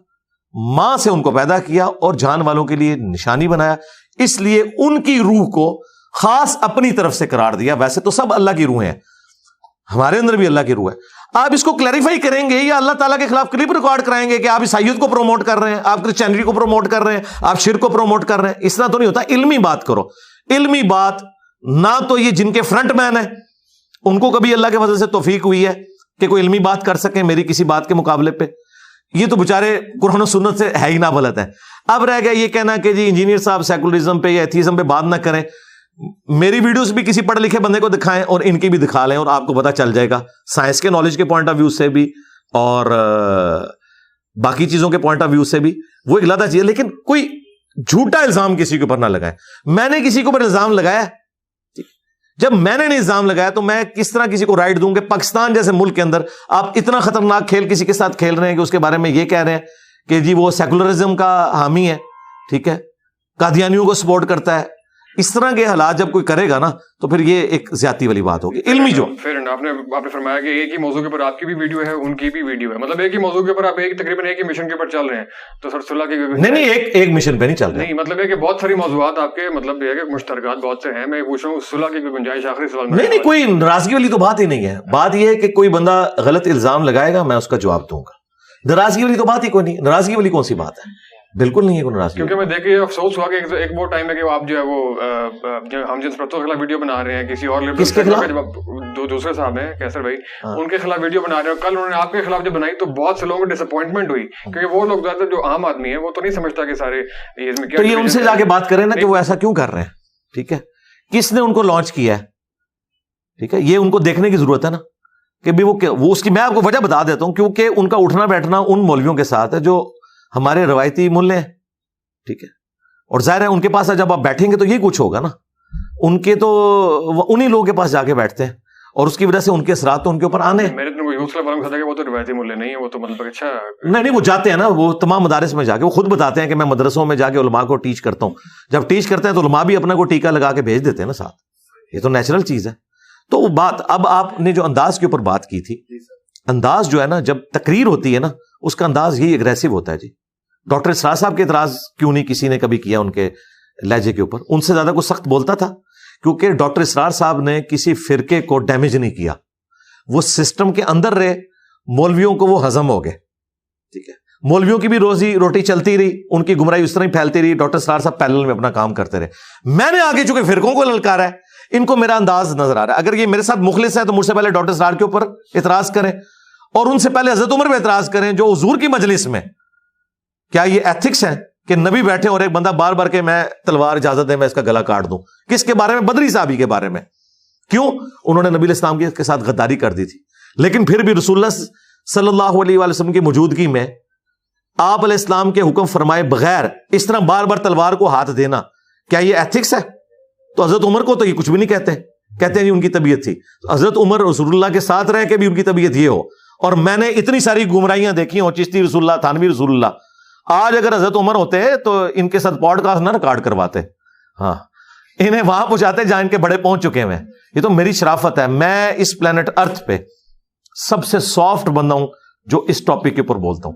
ماں سے ان کو پیدا کیا اور جان والوں کے لیے نشانی بنایا, اس لیے ان کی روح کو خاص اپنی طرف سے قرار دیا. ویسے تو سب اللہ کی روح ہیں, ہمارے اندر بھی اللہ کی روح ہے. آپ اس کو کلیریفائی کریں گے یا اللہ تعالیٰ کے خلاف کلپ ریکارڈ کرائیں گے کہ آپ عیسائیت کو پروموٹ کر رہے ہیں, آپ کرسچینٹی کو پروموٹ کر رہے ہیں, آپ شرک کو پروموٹ کر رہے ہیں. اس طرح تو نہیں ہوتا. علمی بات کرو, علمی بات. نہ تو یہ جن کے فرنٹ مین ہیں ان کو کبھی اللہ کے فضل سے توفیق ہوئی ہے کہ کوئی علمی بات کر سکیں میری کسی بات کے مقابلے پہ, یہ تو بےچارے قرآن و سنت سے ہے ہی نہ بلد ہے. اب رہ گیا یہ کہنا کہ جی انجینئر صاحب سیکولرزم پہ یا ایتھیزم پہ بات نہ کریں. میری ویڈیوز بھی کسی پڑھے لکھے بندے کو دکھائیں اور ان کی بھی دکھا لیں اور آپ کو پتا چل جائے گا سائنس کے نالج کے پوائنٹ آف ویو سے بھی اور باقی چیزوں کے پوائنٹ آف ویو سے بھی. وہ ایک لادہ چیز ہے, لیکن کوئی جھوٹا الزام کسی کے اوپر نہ لگائے. میں نے کسی کے اوپر الزام لگایا, جب میں نے نہیں الزام لگایا تو میں کس طرح کسی کو رائٹ دوں کہ پاکستان جیسے ملک کے اندر آپ اتنا خطرناک کھیل کسی کے ساتھ کھیل رہے ہیں کہ اس کے بارے میں یہ کہہ رہے ہیں کہ جی وہ سیکولرزم کا حامی ہے, ٹھیک ہے, قادیانیوں کو سپورٹ کرتا ہے. اس طرح کے حالات جب کوئی کرے گا نا تو پھر یہ ایک زیادتی والی بات ہوگی. علمی جو آپ نے فرمایا کہ ایک ہی موضوع کے اوپر آپ کی بھی ویڈیو ہے, ان کی بھی ویڈیو ہے, مطلب ایک ہی موضوع کے اوپر آپ تقریباً ایک ہی مشن کے اوپر چل رہے ہیں. تو سر صلح کی نہیں ایک مشن پہ نہیں چل رہے, نہیں مطلب ہے کہ بہت ساری موضوعات آپ کے مطلب یہ کہ مشترکات بہت سے ہیں. میں پوچھ رہا ہوں صلح کی کوئی گنجائش آخری سوال میں. نہیں کوئی ناراضگی والی تو بات ہی نہیں ہے. بات یہ ہے کہ کوئی بندہ غلط الزام لگائے گا میں اس کا جواب دوں گا. ناراضگی والی تو بات ہی کوئی نہیں. ناراضگی والی کون سی بات ہے؟ بالکل نہیں ہے کوئی ناراضگی. کیونکہ میں دیکھیے افسوس ہوا کہ ایک وہ ٹائم ہے کہ آپ جو ہے وہ ہم جنس پرستوں کے خلاف ویڈیو بنا رہے ہیں, کسی اور دو دوسرے صاحب ہیں کیسر بھائی, ان کے خلاف ویڈیو بنا رہے ہیں. کل انہوں نے آپ کے خلاف جب بنائی تو بہت سے لوگوں کو ڈس اپوائنٹمنٹ ہوئی, کیونکہ وہ لوگ زیادہ جو عام آدمی ہے وہ تو نہیں سمجھتا کہ سارے تو یہ ان سے جا کے بات کریں نا کہ وہ ایسا کیوں کر رہے ہیں, ٹھیک ہے, کس نے ان کو لانچ کیا ہے, ٹھیک ہے, یہ ان کو دیکھنے کی ضرورت ہے نا کہ بھی وہ اس کی میں آپ کو وجہ بتا دیتا ہوں. کیونکہ ان کا اٹھنا بیٹھنا ان مولویوں کے ساتھ ہے جو ہمارے روایتی ملے ہیں, ٹھیک ہے, اور ظاہر ہے ان کے پاس جب آپ بیٹھیں گے تو یہ کچھ ہوگا نا. ان کے تو انہی لوگوں کے پاس جا کے بیٹھتے ہیں اور اس کی وجہ سے ان کے اثرات تو ان کے اوپر آنے ہیں. وہ تو روایتی ملے نہیں ہے, وہ تو مطلب اچھا نہیں وہ جاتے ہیں نا, وہ تمام مدارس میں جا کے وہ خود بتاتے ہیں کہ میں مدرسوں میں جا کے علماء کو ٹیچ کرتا ہوں. جب ٹیچ کرتے ہیں تو علماء بھی اپنا کو ٹیکا لگا کے بھیج دیتے ہیں نا ساتھ, یہ تو نیچرل چیز ہے. تو وہ بات اب آپ نے جو انداز کے اوپر بات کی تھی, انداز جو ہے نا جب تقریر ہوتی ہے نا اس کا انداز یہی اگریسو ہوتا ہے. جی ڈاکٹر اسرار صاحب کے اعتراض کیوں نہیں کسی نے کبھی کیا ان کے لہجے کے اوپر؟ ان سے زیادہ کوئی سخت بولتا تھا کیونکہ ڈاکٹر اسرار صاحب نے کسی فرقے کو ڈیمیج نہیں کیا, وہ سسٹم کے اندر رہے, مولویوں کو وہ ہضم ہو گئے, ٹھیک ہے, مولویوں کی بھی روزی روٹی چلتی رہی, ان کی گمراہی اس طرح ہی پھیلتی رہی. ڈاکٹر اسرار صاحب پیرلل میں اپنا کام کرتے رہے. میں نے آگے چونکہ فرقوں کو للکارا ہے, ان کو میرا انداز نظر آ رہا ہے. اگر یہ میرے ساتھ مخلص ہے تو مجھ سے پہلے ڈاکٹر اسرار کے اوپر اعتراض کریں اور ان سے پہلے حضرت عمر پہ اعتراض کریں جو حضور کی مجلس میں. کیا یہ ایتھکس ہے کہ نبی بیٹھے اور ایک بندہ بار بار کے میں تلوار اجازت دے میں اس کا گلا کاٹ دوں؟ کس کے بارے میں؟ بدری صحابی کے بارے میں. کیوں؟ انہوں نے نبی علیہ السلام کے ساتھ غداری کر دی تھی, لیکن پھر بھی رسول اللہ صلی اللہ علیہ وآلہ وسلم کی موجودگی میں آپ علیہ السلام کے حکم فرمائے بغیر اس طرح بار بار تلوار کو ہاتھ دینا, کیا یہ ایتھکس ہے؟ تو حضرت عمر کو تو یہ کچھ بھی نہیں کہتے, کہتے ہیں ان کی طبیعت تھی. حضرت عمر رسول اللہ کے ساتھ رہ کے بھی ان کی طبیعت یہ ہو, اور میں نے اتنی ساری گمراہیاں دیکھی ہوں, چشتی رسول اللہ, تھانوی رسول اللہ. آج اگر حضرت عمر ہوتے تو ان کے ساتھ پوڈ کاسٹ نہ ریکارڈ کرواتے, ہاں انہیں وہاں پہنچاتے جہاں ان کے بڑے پہنچ چکے ہیں. یہ تو میری شرافت ہے, میں اس پلانٹ ارتھ پہ سب سے سافٹ بندہ ہوں جو اس ٹاپک کے اوپر بولتا ہوں.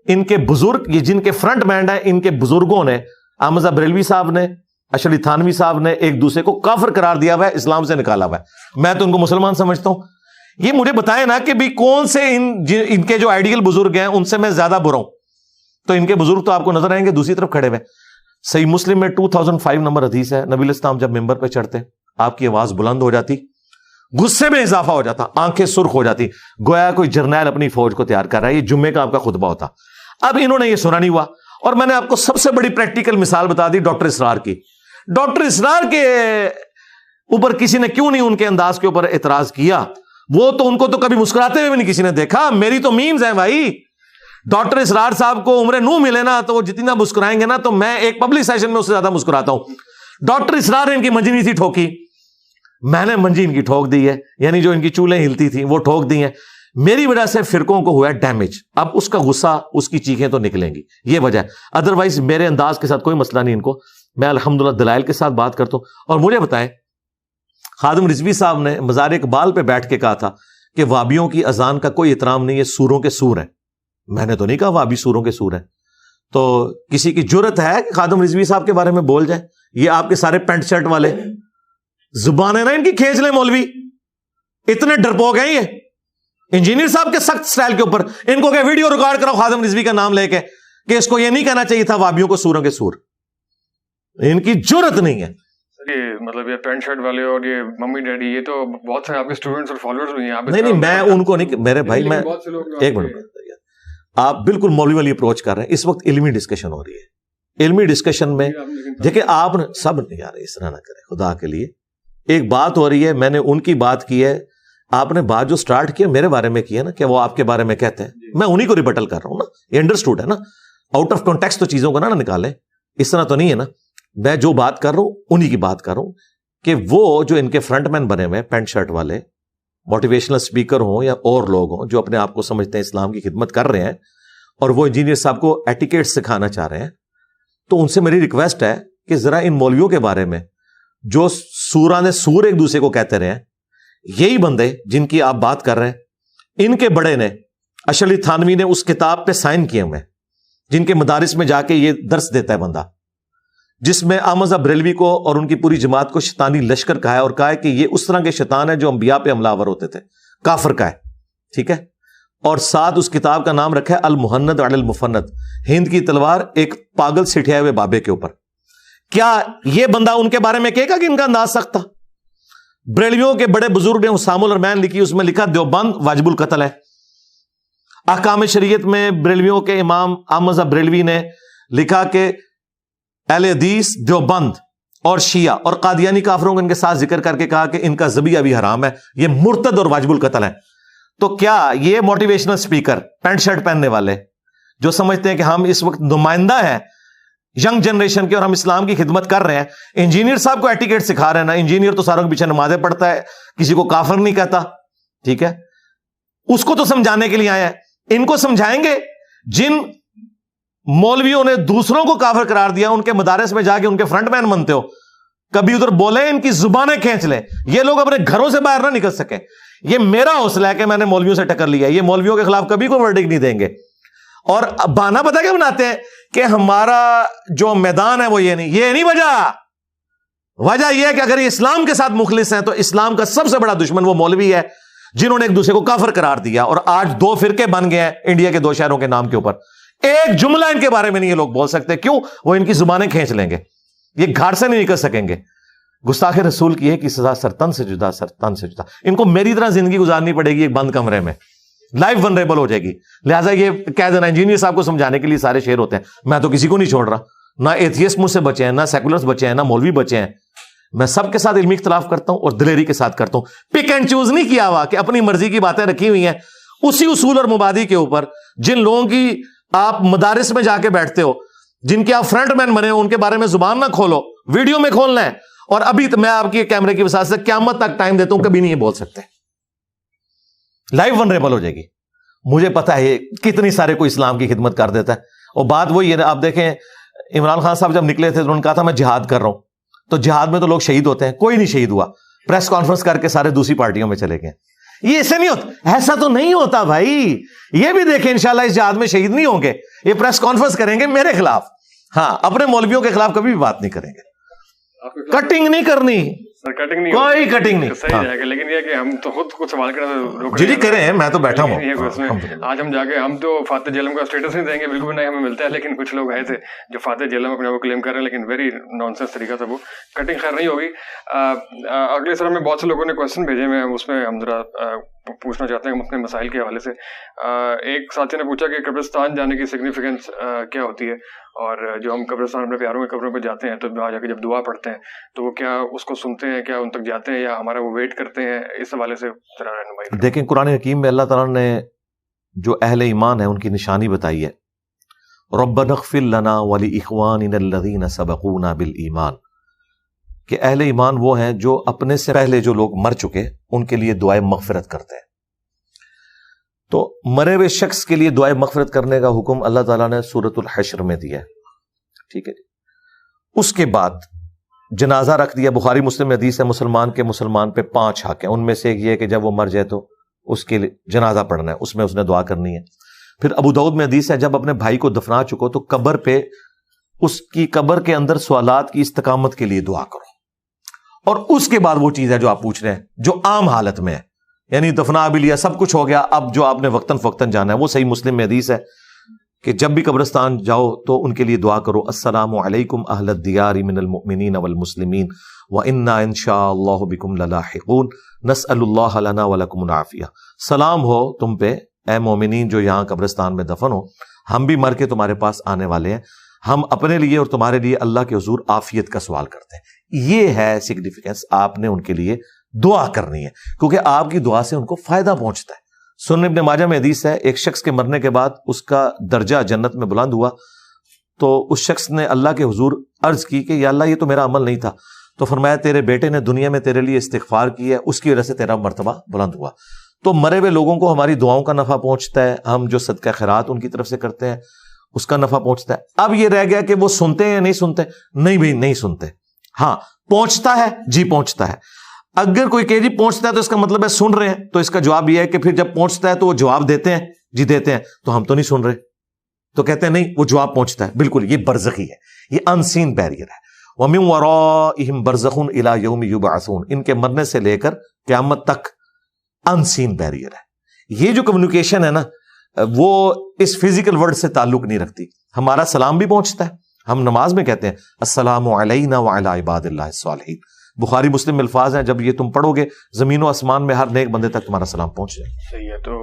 ان کے بزرگ, یہ جن کے فرنٹ مین ہیں, ان کے بزرگوں نے, احمد بریلوی صاحب نے, اشری تھانوی صاحب نے ایک دوسرے کو کافر قرار دیا ہوا ہے, اسلام سے نکالا ہوا ہے. میں تو ان کو مسلمان سمجھتا ہوں. یہ مجھے بتائیں نا کہ بھی کون سے ان کے جو آئیڈیل بزرگ ہیں ان سے میں زیادہ برا ہوں. تو ان کے بزرگ تو آپ کو نظر آئیں گے دوسری طرف کھڑے ہوئے. صحیح مسلم میں 2005 نمبر حدیث ہے, نبی علیہ السلام جب ممبر پہ چڑھتے آپ کی آواز بلند ہو جاتی, غصے میں اضافہ ہو جاتا, آنکھیں سرخ ہو جاتی, گویا کوئی جرنیل اپنی فوج کو تیار کر رہا ہے. یہ جمعے کا آپ کا خطبہ ہوتا. اب انہوں نے یہ سنا نہیں ہوا, اور میں نے آپ کو سب سے بڑی پریکٹیکل مثال بتا دی ڈاکٹر اسرار کی. ڈاکٹر اسرار کے اوپر کسی نے کیوں نہیں ان کے انداز کے اوپر اعتراض کیا؟ وہ تو ان کو تو کبھی مسکراتے ہوئے بھی نہیں کسی نے دیکھا. میری تو میمز ہیں بھائی. ڈاکٹر اسرار صاحب کو عمر نو ملے نا تو وہ جتنا مسکرائیں گے نا تو میں ایک پبلک سیشن میں اس سے زیادہ مسکراتا ہوں. ڈاکٹر اسرار نے ان کی منجی نہیں تھی ٹھوکی, میں نے منجی ان کی ٹھوک دی ہے, یعنی جو ان کی چولیں ہلتی تھیں وہ ٹھوک دی ہیں. میری وجہ سے فرقوں کو ہوا ہے ڈیمیج. اب اس کا غصہ, اس کی چیخیں تو نکلیں گی, یہ وجہ ہے. ادروائز میرے انداز کے ساتھ کوئی مسئلہ نہیں ان کو. میں الحمدللہ دلائل کے ساتھ بات کرتا ہوں. اور مجھے بتائیں, خادم رضوی صاحب نے مزار اقبال پہ بیٹھ کے کہا تھا کہ وابیوں کی اذان کا کوئی احترام نہیں ہے, سوروں کے سور ہیں. میں نے تو نہیں کہا وابی سوروں کے سور ہیں. تو کسی کی جرت ہے کہ خادم رضوی صاحب کے بارے میں بول جائے؟ یہ آپ کے سارے پینٹ شرٹ والے زبان ہے نا ان کی کھینچ لیں مولوی, اتنے ڈرپوک ہیں یہ, انجینئر صاحب کے سخت سٹائل کے اوپر ان کو کہ ویڈیو ریکارڈ کرو خادم رضوی کا نام لے کے کہ اس کو یہ نہیں کہنا چاہیے تھا وابیوں کو سوروں کے سور. ان کی جرت نہیں ہے. مطلب یہ پینٹ شرٹ والے اور یہ ممی ڈیڈی یہ تو بہت سے آپ کے اسٹوڈنٹس اور فالوورز بھی ہیں. نہیں میں ان کو نہیں, میرے بھائی میں ایک منٹ, آپ بالکل مولوی والی اپروچ کر رہے ہیں. اس وقت علمی ڈسکشن ہو رہی ہے. علمی ڈسکشن میں دیکھیں آپ نے سب یار اس طرح نہ کریں خدا کے لیے. ایک بات ہو رہی ہے, میں نے ان کی بات کی ہے, آپ نے بات جو سٹارٹ کیا میرے بارے میں کیا نا کہ وہ آپ کے بارے میں کہتے ہیں, میں انہی کو ریبٹل کر رہا ہوں نا. یہ انڈرسٹوڈ ہے نا, آؤٹ آف کانٹیکسٹ تو چیزوں کو نہ نکالیں, اس طرح تو نہیں ہے نا. میں جو بات کر رہا ہوں انہی کی بات کر رہا ہوں کہ وہ جو ان کے فرنٹ مین بنے ہوئے پینٹ شرٹ والے موٹیویشنل اسپیکر ہوں یا اور لوگ ہوں جو اپنے آپ کو سمجھتے ہیں اسلام کی خدمت کر رہے ہیں اور وہ انجینئر صاحب کو ایٹیکیٹ سکھانا چاہ رہے ہیں, تو ان سے میری ریکویسٹ ہے کہ ذرا ان مولویوں کے بارے میں جو سورہ نے سور ایک دوسرے کو کہتے رہے ہیں, یہی بندے جن کی آپ بات کر رہے ہیں, ان کے بڑے نے اشرف علی تھانوی نے اس کتاب پہ سائن کیے ہوئے, جن کے مدارس میں جا کے یہ درس دیتا ہے بندہ, جس میں احمد بریلوی کو اور ان کی پوری جماعت کو شیطانی لشکر کہا ہے اور کہا ہے کہ یہ اس طرح کے شیطان ہے جو انبیاء پہ حملہ آور ہوتے تھے, کافر کا ہے. ٹھیک ہے, اور ساتھ اس کتاب کا نام رکھا ہے المہند علی المفند, ہند کی تلوار ایک پاگل سٹھائے ہوئے بابے کے اوپر. کیا یہ بندہ ان کے بارے میں کہے گا کہ ان کا انداز سخت تھا؟ بریلویوں کے بڑے بزرگ نے حسام الرحمن لکھی, اس میں لکھا دیوبند واجب القتل ہے. احکام شریعت میں بریلویوں کے امام احمد بریلوی نے لکھا کہ اہل حدیث دیوبند اور شیعہ اور قادیانی کافروں کو ان کے ساتھ ذکر کر کے کہا کہ ان کا ذبیحہ بھی حرام ہے, یہ مرتد اور واجب القتل ہے. تو کیا یہ موٹیویشنل اسپیکر پینٹ شرٹ پہننے والے جو سمجھتے ہیں کہ ہم اس وقت نمائندہ ہیں ینگ جنریشن کے اور ہم اسلام کی خدمت کر رہے ہیں, انجینئر صاحب کو ایٹیکیٹ سکھا رہے ہیں نا, انجینئر تو ساروں کے پیچھے نمازیں پڑھتا ہے, کسی کو کافر نہیں کہتا. ٹھیک ہے, اس کو تو سمجھانے کے لیے آئے ہیں. ان کو سمجھائیں گے جن مولویوں نے دوسروں کو کافر قرار دیا, ان کے مدارس میں جا کے ان کے فرنٹ مین بنتے ہو, کبھی ادھر بولے ان کی زبانیں کھینچ لیں, یہ لوگ اپنے گھروں سے باہر نہ نکل سکیں. یہ میرا حوصلہ ہے کہ میں نے مولویوں سے ٹکر لیا, یہ مولویوں کے خلاف کبھی کوئی ورڈکٹ نہیں دیں گے. اور بہانہ پتہ کیا بناتے ہیں کہ ہمارا جو میدان ہے وہ یہ نہیں وجہ یہ ہے کہ اگر یہ اسلام کے ساتھ مخلص ہیں تو اسلام کا سب سے بڑا دشمن وہ مولوی ہے جنہوں نے ایک دوسرے کو کافر قرار دیا, اور آج 2 فرقے بن گئے ہیں انڈیا کے 2 شہروں کے نام کے اوپر. ایک جملہ ان کے بارے میں نہیں یہ لوگ بول سکتے, کیوں؟ وہ ان کی زبانیں کھینچ لیں گے, یہ گھاٹ سے نہیں نکل سکیں گے. گستاخ رسول کی ہے کہ سزا سرتن سے جدا, سرتن سے جدا. ان کو میری طرح زندگی گزارنی پڑے گی ایک بند کمرے میں, لائف ونریبل ہو جائے گی. لہٰذا یہ کہہ دینا انجینئر صاحب کو سمجھانے کے لیے سارے شعر ہوتے ہیں, میں تو کسی کو نہیں چھوڑ رہا, نہ ایتھیسٹ مجھ سے بچے ہیں, نہ سیکولرز بچے ہیں, نہ مولوی بچے ہیں. میں سب کے ساتھ علمی اختلاف کرتا ہوں اور دلیری کے ساتھ کرتا ہوں. پک اینڈ چوز نہیں کیا ہوا کہ اپنی مرضی کی باتیں رکھی ہوئی ہیں اسی اصول اور مبادی کے اوپر. جن لوگوں کی آپ مدارس میں جا کے بیٹھتے ہو, جن کے آپ فرنٹ مین بنے ہو, ان کے بارے میں زبان نہ کھولو, ویڈیو میں کھولنا ہے. اور ابھی میں آپ کی کیمرے کی وسعت سے قیامت تک ٹائم دیتا ہوں, کبھی نہیں بول سکتے, لائف ونریبل ہو جائے گی. مجھے پتا ہے کتنی سارے کوئی اسلام کی خدمت کر دیتا ہے. اور بات وہی ہے, آپ دیکھیں عمران خان صاحب جب نکلے تھے تو انہوں نے کہا تھا میں جہاد کر رہا ہوں, تو جہاد میں تو لوگ شہید ہوتے ہیں, کوئی نہیں شہید ہوا. پریس کانفرنس کر کے سارے دوسری پارٹیوں میں چلے گئے. یہ ایسے نہیں ہوتا, ایسا تو نہیں ہوتا بھائی. یہ بھی دیکھیں انشاءاللہ اس جہاد میں شہید نہیں ہوں گے. یہ پریس کانفرنس کریں گے میرے خلاف, ہاں اپنے مولویوں کے خلاف کبھی بھی بات نہیں کریں گے. کٹنگ نہیں کرنی, کوئی کٹنگ نہیں. صحیح ہے, لیکن یہ کہ ہم تو خود کچھ سوال کرنا جی کریں, میں تو بیٹھا ہوں. آج ہم جا کے ہم تو فاتح جہلم کا اسٹیٹس نہیں دیں گے, بالکل نہیں ہمیں ملتا ہے, لیکن کچھ لوگ آئے تھے جو فاتح جہلم اپنے کو کلیم کر رہے ہیں, لیکن ویری نان سینس طریقہ تھا وہ. کٹنگ خیر نہیں ہوگی. اگلے سر میں بہت سے لوگوں نے کوشچن بھیجے ہیں, اس میں ہم ذرا پوچھنا چاہتے ہیں اپنے مسائل کے حوالے سے. ایک ساتھی نے پوچھا کہ قبرستان جانے کی سگنیفیکینس کیا ہوتی ہے, اور جو ہم قبرستان اپنے پیاروں کے قبروں پہ جاتے ہیں تو وہاں جا کے جب دعا پڑھتے ہیں تو وہ کیا اس کو سنتے ہیں, کیا ان تک جاتے ہیں, یا ہمارا وہ ویٹ کرتے ہیں, اس حوالے سے ذرا رہنمائی. دیکھیں قرآن حکیم میں اللہ تعالیٰ نے جو اہل ایمان ہے ان کی نشانی بتائی ہے, ربنا اغفر لنا ولاخواننا الذین سبقونا بالایمان, کہ اہل ایمان وہ ہیں جو اپنے سے پہلے جو لوگ مر چکے ان کے لیے دعائے مغفرت کرتے ہیں. تو مرے ہوئے شخص کے لیے دعائے مغفرت کرنے کا حکم اللہ تعالیٰ نے سورۃ الحشر میں دیا ہے. ٹھیک ہے جی. اس کے بعد جنازہ رکھ دیا. بخاری مسلم حدیث ہے, مسلمان کے مسلمان پہ 5 حق ہیں, ان میں سے ایک یہ ہے کہ جب وہ مر جائے تو اس کے لیے جنازہ پڑھنا ہے, اس میں اس نے دعا کرنی ہے. پھر ابو داؤد میں حدیث ہے جب اپنے بھائی کو دفنا چکو تو قبر پہ اس کی قبر کے اندر سوالات کی استقامت کے لیے دعا کرو. اور اس کے بعد وہ چیز ہے جو آپ پوچھ رہے ہیں جو عام حالت میں ہے, یعنی دفنا بھی لیا, سب کچھ ہو گیا, اب جو آپ نے وقتاً فوقتاً جانا ہے. وہ صحیح مسلم میں حدیث ہے کہ جب بھی قبرستان جاؤ تو ان کے لیے دعا کرو, السلام علیکم اہل الدیار من المؤمنین والمسلمین وإنا ان شاء اللہ بکم للاحقون نسأل اللہ لنا ولکم العافیہ. سلام ہو تم پہ اے مومنین جو یہاں قبرستان میں دفن ہو, ہم بھی مر کے تمہارے پاس آنے والے ہیں, ہم اپنے لیے اور تمہارے لیے اللہ کے حضور عافیت کا سوال کرتے ہیں. یہ ہے سگنیفیکینس, آپ نے ان کے لیے دعا کرنی ہے کیونکہ آپ کی دعا سے ان کو فائدہ پہنچتا ہے. سنن ابن ماجہ میں حدیث ہے, ایک شخص کے مرنے کے بعد اس کا درجہ جنت میں بلند ہوا تو اس شخص نے اللہ کے حضور عرض کی کہ یا اللہ یہ تو میرا عمل نہیں تھا, تو فرمایا تیرے بیٹے نے دنیا میں تیرے لیے استغفار کی ہے, اس کی وجہ سے تیرا مرتبہ بلند ہوا. تو مرے ہوئے لوگوں کو ہماری دعاؤں کا نفع پہنچتا ہے, ہم جو صدقہ خیرات ان کی طرف سے کرتے ہیں اس کا نفع پہنچتا ہے. اب یہ رہ گیا کہ وہ سنتے ہیں یا نہیں سنتے. نہیں بھائی نہیں سنتے. ہاں پہنچتا ہے, جی پہنچتا ہے. اگر کوئی کہ جی پہنچتا ہے تو اس کا مطلب ہے سن رہے ہیں, تو اس کا جواب یہ ہے کہ پھر جب پہنچتا ہے تو وہ جواب دیتے ہیں, جی دیتے ہیں, تو ہم تو نہیں سن رہے, تو کہتے ہیں نہیں وہ جواب پہنچتا ہے. بالکل یہ برزخی ہے, یہ ان سین بیریئر ہے. وَمِن وَرَائِهِمْ بَرْزَخٌ إِلَى يَوْمِ يُبْعَثُونَ, ان کے مرنے سے لے کر قیامت تک ان سین بیریئر ہے. یہ جو کمیونیکیشن ہے نا وہ اس فزیکل ورڈ سے تعلق نہیں رکھتی. ہمارا سلام بھی پہنچتا ہے, ہم نماز میں کہتے ہیں السلام علینا وعلی عباد اللہ الصالحین. بخاری مسلم میں الفاظ ہیں, جب یہ تم پڑھو گے زمین و آسمان میں ہر نیک بندے تک تمہارا سلام پہنچ جائے. صحیح ہے. تو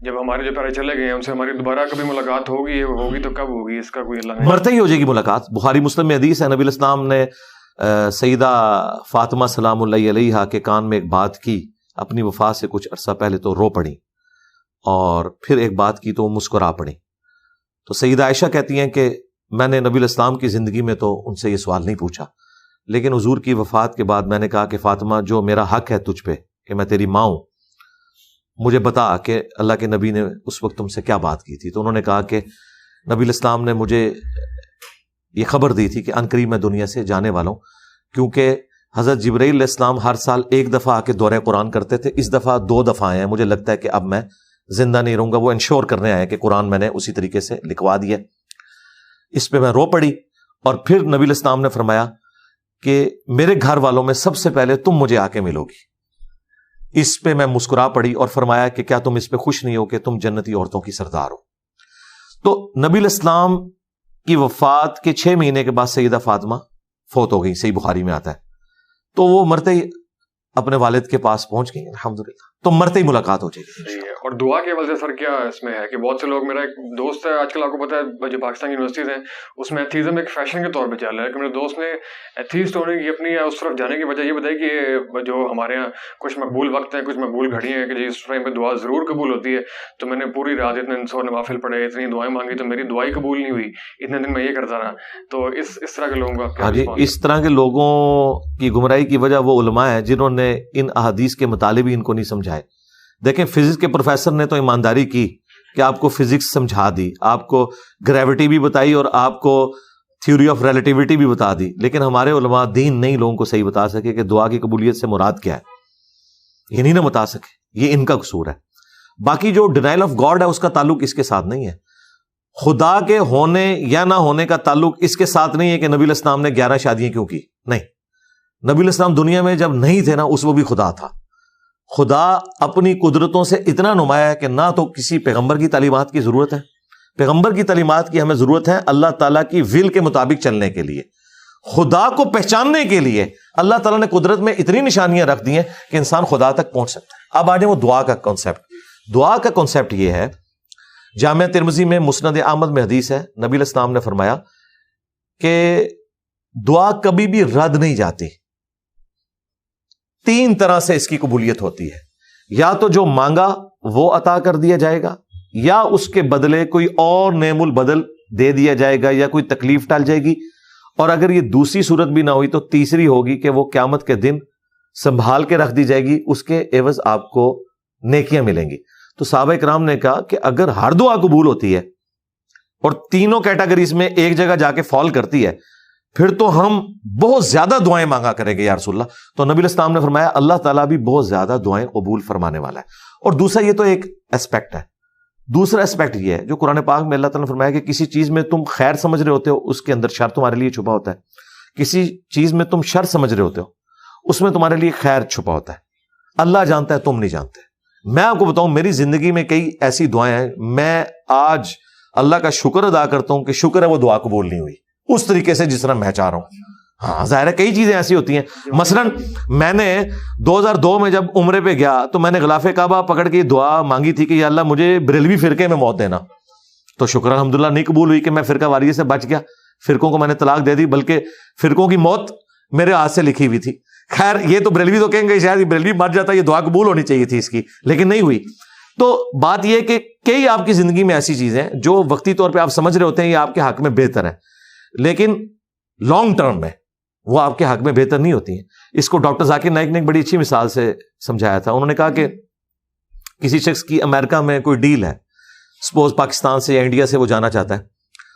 جب ہمارے جو پیارے چلے گئے ہیں ان سے ہماری دوبارہ کبھی ملاقات ہوگی تو کب ہوگی, اس کا کوئی اللہ نہیں. مرتے ہی ہو جائے گی ملاقات. بخاری مسلم میں حدیث ہے, نبی الاسلام نے سیدہ فاطمہ سلام اللہ علیہا کے کان میں ایک بات کی اپنی وفات سے کچھ عرصہ پہلے, تو رو پڑی, اور پھر ایک بات کی تو وہ مسکرا پڑی. تو سیدہ عائشہ کہتی ہیں کہ میں نے نبی الاسلام کی زندگی میں تو ان سے یہ سوال نہیں پوچھا, لیکن حضور کی وفات کے بعد میں نے کہا کہ فاطمہ جو میرا حق ہے تجھ پہ کہ میں تیری ماں ہوں, مجھے بتا کہ اللہ کے نبی نے اس وقت تم سے کیا بات کی تھی. تو انہوں نے کہا کہ نبی الاسلام نے مجھے یہ خبر دی تھی کہ عنقریب میں دنیا سے جانے والا ہوں, کیونکہ حضرت جبرائیل علیہ السلام ہر سال ایک دفعہ آ کے دورہ قرآن کرتے تھے, اس دفعہ 2 دفعہ آئے ہیں, مجھے لگتا ہے کہ اب میں زندہ نہیں رہوں گا. وہ انشور کرنے آئے کہ قرآن میں نے اسی طریقے سے لکھوا دیا. اس پہ میں رو پڑی, اور پھر نبی الاسلام نے فرمایا کہ میرے گھر والوں میں سب سے پہلے تم مجھے آ کے ملو گی. اس پہ میں مسکرا پڑی اور فرمایا کہ کیا تم اس پہ خوش نہیں ہو کہ تم جنتی عورتوں کی سردار ہو. تو نبی الاسلام کی وفات کے 6 مہینے کے بعد سیدہ فاطمہ فوت ہو گئی, صحیح بخاری میں آتا ہے. تو وہ مرتے ہی اپنے والد کے پاس پہنچ گئی الحمدللہ, تو مرتے ہی ملاقات ہو جائے گی. اور دعا کے حوالے سے سر کیا اس میں ہے کہ بہت سے لوگ, میرا ایک دوست ہے آج کل آپ کو پتا ہے جو پاکستان کی یونیورسٹیز ہیں اس میں ایتھیزم ایک فیشن کے طور پہ چل رہا ہے, کہ میرے دوست نے ایتھیسٹ ہونے کی اپنی اس طرف جانے کی وجہ یہ بتائی کہ جو ہمارے یہاں کچھ مقبول وقت ہیں, کچھ مقبول گھڑیاں ہیں کہ جس ٹائم پہ دعا ضرور قبول ہوتی ہے, تو میں نے پوری رات اتنے 100 نوافل پڑھے, اتنی دعائیں مانگی, تو میری دعائیں قبول نہیں ہوئی, اتنے دن میں یہ کرتا رہا. تو اس طرح کے لوگوں کا اس طرح کے لوگوں کی گمراہی کی وجہ وہ علماء ہیں جنہوں نے ان احادیث کے مطالب ہی ان کو نہیں سمجھائے. دیکھیں فزکس کے پروفیسر نے تو ایمانداری کی کہ آپ کو فزکس سمجھا دی, آپ کو گریوٹی بھی بتائی اور آپ کو تھیوری آف ریلیٹیوٹی بھی بتا دی, لیکن ہمارے علماء دین نہیں لوگوں کو صحیح بتا سکے کہ دعا کی قبولیت سے مراد کیا ہے, یہ نہیں نہ بتا سکے, یہ ان کا قصور ہے. باقی جو ڈینائل آف گاڈ ہے اس کا تعلق اس کے ساتھ نہیں ہے. خدا کے ہونے یا نہ ہونے کا تعلق اس کے ساتھ نہیں ہے کہ نبی الاسلام نے 11 شادیاں کیوں کی. نہیں, نبی الاسلام دنیا میں جب نہیں تھے نا اس وہ بھی خدا تھا. خدا اپنی قدرتوں سے اتنا نمایاں ہے کہ نہ تو کسی پیغمبر کی تعلیمات کی ضرورت ہے, پیغمبر کی تعلیمات کی ہمیں ضرورت ہے اللہ تعالیٰ کی ول کے مطابق چلنے کے لیے. خدا کو پہچاننے کے لیے اللہ تعالیٰ نے قدرت میں اتنی نشانیاں رکھ دی ہیں کہ انسان خدا تک پہنچ سکتا ہے. اب آ جائیں وہ دعا کا کانسیپٹ. دعا کا کانسیپٹ یہ ہے, جامعہ ترمذی میں مسند احمد میں حدیث ہے, نبی علیہ السلام نے فرمایا کہ دعا کبھی بھی رد نہیں جاتی. 3 طرح سے اس کی قبولیت ہوتی ہے, یا تو جو مانگا وہ عطا کر دیا جائے گا, یا اس کے بدلے کوئی اور نعم البدل دے دیا جائے گا, یا کوئی تکلیف ٹال جائے گی, اور اگر یہ دوسری صورت بھی نہ ہوئی تو تیسری ہوگی کہ وہ قیامت کے دن سنبھال کے رکھ دی جائے گی, اس کے عوض آپ کو نیکیاں ملیں گی. تو صحابہ کرام نے کہا کہ اگر ہر دعا قبول ہوتی ہے اور تینوں کیٹیگریز میں ایک جگہ جا کے فال کرتی ہے, پھر تو ہم بہت زیادہ دعائیں مانگا کریں گے یا رسول اللہ. تو نبی الاسلام نے فرمایا اللہ تعالیٰ بھی بہت زیادہ دعائیں قبول فرمانے والا ہے. اور دوسرا یہ تو ایک اسپیکٹ ہے. دوسرا اسپیکٹ یہ ہے جو قرآن پاک میں اللہ تعالیٰ نے فرمایا کہ کسی چیز میں تم خیر سمجھ رہے ہوتے ہو اس کے اندر شر تمہارے لیے چھپا ہوتا ہے, کسی چیز میں تم شر سمجھ رہے ہوتے ہو اس میں تمہارے لیے خیر چھپا ہوتا ہے. اللہ جانتا ہے، تم نہیں جانتے. میں آپ کو بتاؤں میری زندگی میں کئی ایسی دعائیں ہیں، میں آج اللہ کا شکر ادا کرتا ہوں کہ شکر ہے وہ دعا قبول نہیں ہوئی اس طریقے سے جس طرح میں چاہ رہا ہوں. ہاں ظاہر ہے کئی چیزیں ایسی ہوتی ہیں. مثلا میں نے 2002 میں جب عمرے پہ گیا تو میں نے غلاف کعبہ پکڑ کے دعا مانگی تھی کہ یا اللہ مجھے بریلوی فرقے میں موت دینا. تو شکر الحمدللہ نہیں قبول ہوئی کہ میں فرقہ واریت سے بچ گیا. فرقوں کو میں نے طلاق دے دی، بلکہ فرقوں کی موت میرے ہاتھ سے لکھی ہوئی تھی. خیر یہ تو بریلوی تو کہیں گے شاید یہ بریلوی مر جاتا، یہ دعا قبول ہونی چاہیے تھی اس کی، لیکن نہیں ہوئی. تو بات یہ کہ کئی آپ کی زندگی میں ایسی چیزیں جو وقتی طور پہ آپ سمجھ رہے ہوتے ہیں یہ آپ کے حق میں بہتر ہے، لیکن لانگ ٹرم میں وہ آپ کے حق میں بہتر نہیں ہوتی ہیں. اس کو ڈاکٹر ذاکر نائک نے ایک بڑی اچھی مثال سے سمجھایا تھا. انہوں نے کہا کہ کسی شخص کی امریکہ میں کوئی ڈیل ہے، سپوز پاکستان سے یا انڈیا سے وہ جانا چاہتا ہے.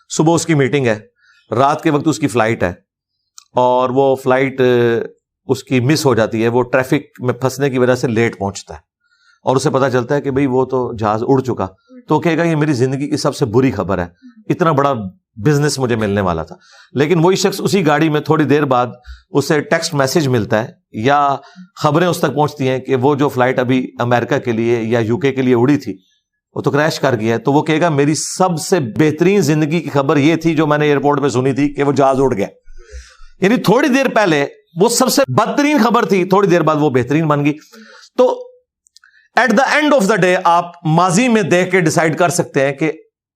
صبح اس کی میٹنگ ہے، رات کے وقت اس کی فلائٹ ہے، اور وہ فلائٹ اس کی مس ہو جاتی ہے، وہ ٹریفک میں پھنسنے کی وجہ سے لیٹ پہنچتا ہے، اور اسے پتا چلتا ہے کہ بھئی وہ تو جہاز اڑ چکا. تو کہے گا یہ میری زندگی کی سب سے بری خبر ہے، اتنا بڑا بزنس مجھے ملنے والا تھا. لیکن وہی شخص اسی گاڑی میں تھوڑی دیر بعد اسے ٹیکسٹ میسج ملتا ہے یا خبریں اس تک پہنچتی ہیں کہ وہ جو فلائٹ ابھی امریکہ کے لیے یا یو کے لیے اڑی تھی وہ تو کریش کر گیا ہے. تو وہ کہے گا میری سب سے بہترین زندگی کی خبر یہ تھی جو میں نے ایئرپورٹ پہ سنی تھی کہ وہ جہاز اڑ گیا. یعنی تھوڑی دیر پہلے وہ سب سے بدترین خبر تھی، تھوڑی دیر بعد وہ بہترین بن گئی. تو at the end of the day آپ ماضی میں دیکھ کے ڈیسائیڈ کر سکتے ہیں کہ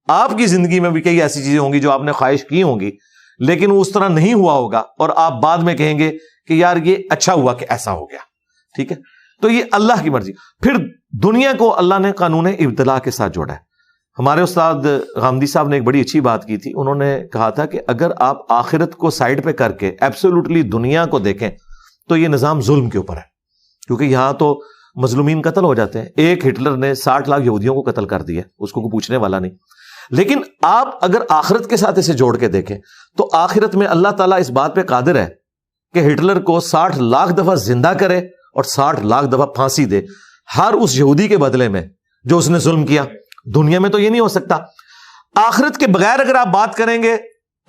آپ کی زندگی میں بھی کئی ایسی چیزیں ہوں گی جو آپ نے خواہش کی ہوں گی لیکن وہ اس طرح نہیں ہوا ہوگا، اور آپ بعد میں کہیں گے کہ یار یہ اچھا ہوا کہ ایسا ہو گیا. ٹھیک ہے، تو یہ اللہ کی مرضی. پھر دنیا کو اللہ نے قانون ابتلا کے ساتھ جوڑا ہے. ہمارے استاد غامدی صاحب نے ایک بڑی اچھی بات کی تھی. انہوں نے کہا تھا کہ اگر آپ آخرت کو سائڈ پہ کر کے ایبسولوٹلی دنیا کو دیکھیں تو یہ نظام ظلم کے اوپر ہے، کیونکہ یہاں تو مظلومین قتل ہو جاتے ہیں. ایک ہٹلر نے 60 لاکھ یہودیوں کو قتل کر دیا، اس کو کوئی پوچھنے والا نہیں. لیکن آپ اگر آخرت کے ساتھ اسے جوڑ کے دیکھیں تو آخرت میں اللہ تعالیٰ اس بات پہ قادر ہے کہ ہٹلر کو 60 لاکھ دفعہ زندہ کرے اور 60 لاکھ دفعہ پھانسی دے، ہر اس یہودی کے بدلے میں جو اس نے ظلم کیا. دنیا میں تو یہ نہیں ہو سکتا. آخرت کے بغیر اگر آپ بات کریں گے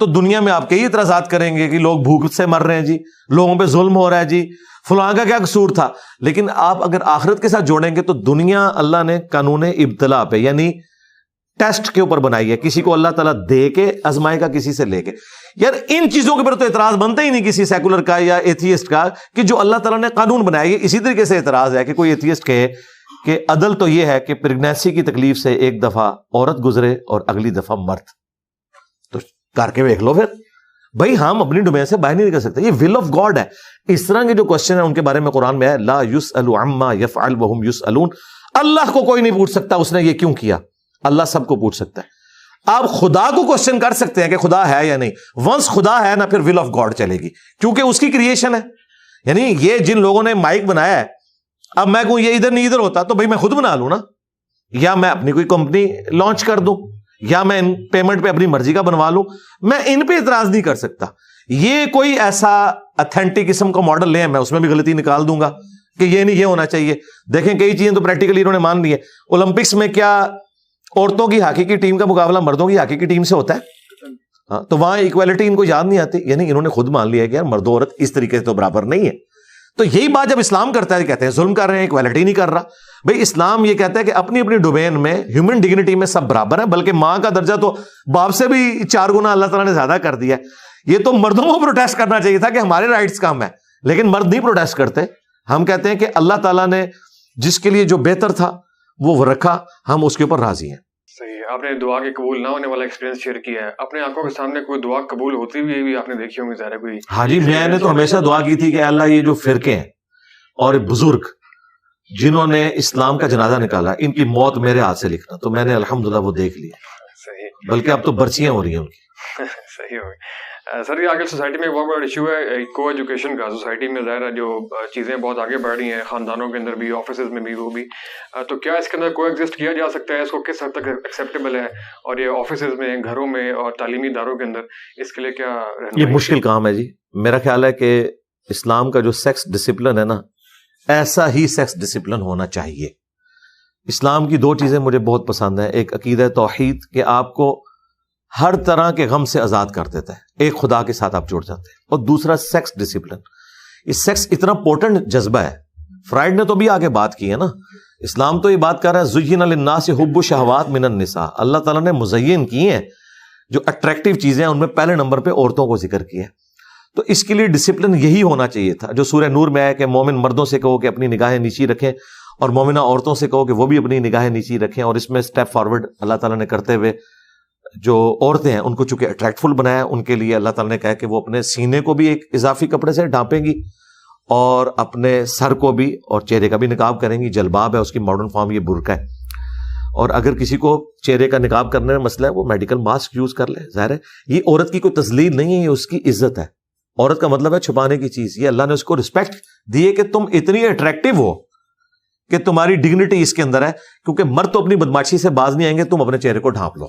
تو دنیا میں آپ کئی اعتراضات کریں گے کہ لوگ بھوک سے مر رہے ہیں جی، لوگوں پہ ظلم ہو رہا ہے جی، فلاں کا کیا قصور تھا. لیکن آپ اگر آخرت کے ساتھ جوڑیں گے تو دنیا اللہ نے قانون ابتلا پہ یعنی ٹیسٹ کے اوپر بنائی ہے. کسی کو اللہ تعالیٰ دے کے آزمائے گا، کسی سے لے کے. یار ان چیزوں کے اوپر تو اعتراض بنتا ہی نہیں کسی سیکولر کا یا ایتھیسٹ کا کہ جو اللہ تعالیٰ نے قانون بنایا. یہ اسی طریقے سے اعتراض ہے کہ کوئی ایتھیسٹ کہے کہ عدل تو یہ ہے کہ پریگنینسی کی تکلیف سے ایک دفعہ عورت گزرے اور اگلی دفعہ مرد. تو کر کے دیکھ لو پھر. بھائی ہم اپنی ڈومین سے باہر نہیں نکل سکتے، یہ ول آف گاڈ ہے. اس طرح کے جو کوشچن ہیں ان کے بارے میں قرآن میں ہے لا یسأل عما یفعل وهم یسألون. اللہ کو کوئی نہیں پوچھ سکتا اس نے یہ کیوں کیا، اللہ سب کو پوچھ سکتا ہے. آپ خدا کو کوشچن کر سکتے ہیں کہ خدا ہے یا نہیں. ونس خدا ہے نا پھر ول آف گاڈ چلے گی، کیونکہ اس کی کریشن ہے. یعنی یہ جن لوگوں نے مائک بنایا ہے، اب میں کہوں یہ ادھر نہیں ادھر ہوتا تو بھائی میں خود بنا لوں نا، یا میں اپنی کوئی کمپنی لانچ کر دوں، یا میں ان پیمنٹ پہ اپنی مرضی کا بنوا لوں. میں ان پہ اعتراض نہیں کر سکتا. یہ کوئی ایسا اتھینٹک قسم کا ماڈل لیں میں اس میں بھی غلطی نکال دوں گا کہ یہ نہیں، یہ ہونا چاہیے. دیکھیں کئی چیزیں تو پریکٹیکلی انہوں نے مان لی ہے. اولمپکس میں کیا عورتوں کی ہاکی کی ٹیم کا مقابلہ مردوں کی ہاکی کی ٹیم سے ہوتا ہے؟ ہاں، تو وہاں ایکویلٹی ان کو یاد نہیں آتی. یعنی انہوں نے خود مان لیا کہ یار مرد و عورت اس طریقے سے تو برابر نہیں ہے. تو یہی بات جب اسلام کرتا ہے کہتے ہیں ظلم کر رہے ہیں، ایکویلٹی نہیں کر رہا. بھائی اسلام یہ کہتا ہے کہ اپنی اپنی ڈومین میں ہیومن ڈگنیٹی میں سب برابر ہیں، بلکہ ماں کا درجہ تو باپ سے بھی 4 گنا اللہ تعالیٰ نے زیادہ کر دیا ہے. یہ تو مردوں کو پروٹیسٹ کرنا چاہیے تھا کہ ہمارے رائٹس کم ہیں، لیکن مرد نہیں پروٹیسٹ کرتے. ہم کہتے ہیں کہ اللہ تعالیٰ نے جس کے لیے جو بہتر تھا وہ رکھا، ہم اس کے اوپر راضی ہیں. صحیح. آپ نے دعا کے قبول نہ ہونے والا ایکسپیرینس شیئر کیا ہے. اپنے آنکھوں کے سامنے کوئی دعا قبول ہوتی ہوئی بھی آپ نے دیکھی ہوگی ظاہر کوئی؟ ہاں جی، میں نے تو ہمیشہ دعا کی تھی کہ اللہ یہ جو فرقے ہیں اور بزرگ جنہوں نے اسلام کا جنازہ نکالا ان کی موت میرے ہاتھ سے لکھنا. تو میں نے الحمدللہ وہ دیکھ لی. صحیح. بلکہ اب تو برچیاں ہو رہی ہیں ان کی. صحیح ہو گئی. سر یہ آگے سوسائٹی میں ایک بہت بڑا ایشو ہے کو ایجوکیشن کا. سوسائٹی میں ظاہر ہے جو چیزیں بہت آگے بڑھ رہی ہیں، خاندانوں کے اندر بھی، آفیسز میں بھی، وہ بھی. تو کیا اس کے اندر کو ایگزسٹ کیا جا سکتا ہے؟ اس کو کس حد تک ایکسیپٹیبل ہے؟ اور یہ آفیسز میں، گھروں میں اور تعلیمی اداروں کے اندر اس کے لیے کیا رہنمائی؟ یہ مشکل کام ہے جی. میرا خیال ہے کہ اسلام کا جو سیکس ڈسپلن ہے نا، ایسا ہی سیکس ڈسپلن ہونا چاہیے. اسلام کی 2 چیزیں مجھے بہت پسند ہیں. ایک عقیدہ توحید کہ آپ کو ہر طرح کے غم سے آزاد کر دیتا ہے، ایک خدا کے ساتھ آپ جڑ جاتے ہیں. اور دوسرا سیکس ڈسپلن. یہ سیکس اتنا پورٹنٹ جذبہ ہے فرائڈ نے تو بھی آگے بات کی ہے نا. اسلام تو یہ بات کر رہا ہے زُيِّنَ لِلنَّاسِ حُبُّ الشَّهَوَاتِ مِنَ النِّسَاءِ. اللہ تعالیٰ نے مزین کی ہیں جو اٹریکٹیو چیزیں ہیں, ان میں پہلے نمبر پہ عورتوں کو ذکر کیا ہے. تو اس کے لیے ڈسپلن یہی ہونا چاہیے تھا جو سورہ نور میں آیا کہ مومن مردوں سے کہو کہ اپنی نگاہیں نیچی رکھیں اور مومنہ عورتوں سے کہو کہ وہ بھی اپنی نگاہیں نیچی رکھیں. اور اس میں اسٹیپ فارورڈ اللہ تعالیٰ نے کرتے ہوئے جو عورتیں ہیں ان کو چونکہ اٹریکٹفل بنایا, ان کے لیے اللہ تعالیٰ نے کہا کہ وہ اپنے سینے کو بھی ایک اضافی کپڑے سے ڈھانپیں گی اور اپنے سر کو بھی اور چہرے کا بھی نقاب کریں گی. جلباب ہے, اس کی ماڈرن فارم یہ برقع ہے. اور اگر کسی کو چہرے کا نقاب کرنے میں مسئلہ ہے وہ میڈیکل ماسک یوز کر لے. ظاہر ہے یہ عورت کی کوئی تذلیل نہیں ہے, یہ اس کی عزت ہے. عورت کا مطلب ہے چھپانے کی چیز. یہ اللہ نے اس کو رسپیکٹ دی ہے کہ تم اتنی اٹریکٹیو ہو کہ تمہاری ڈگنیٹی اس کے اندر ہے, کیونکہ مرد تو اپنی بدماشی سے باز نہیں آئیں گے, تم اپنے چہرے کو ڈھانپ لو.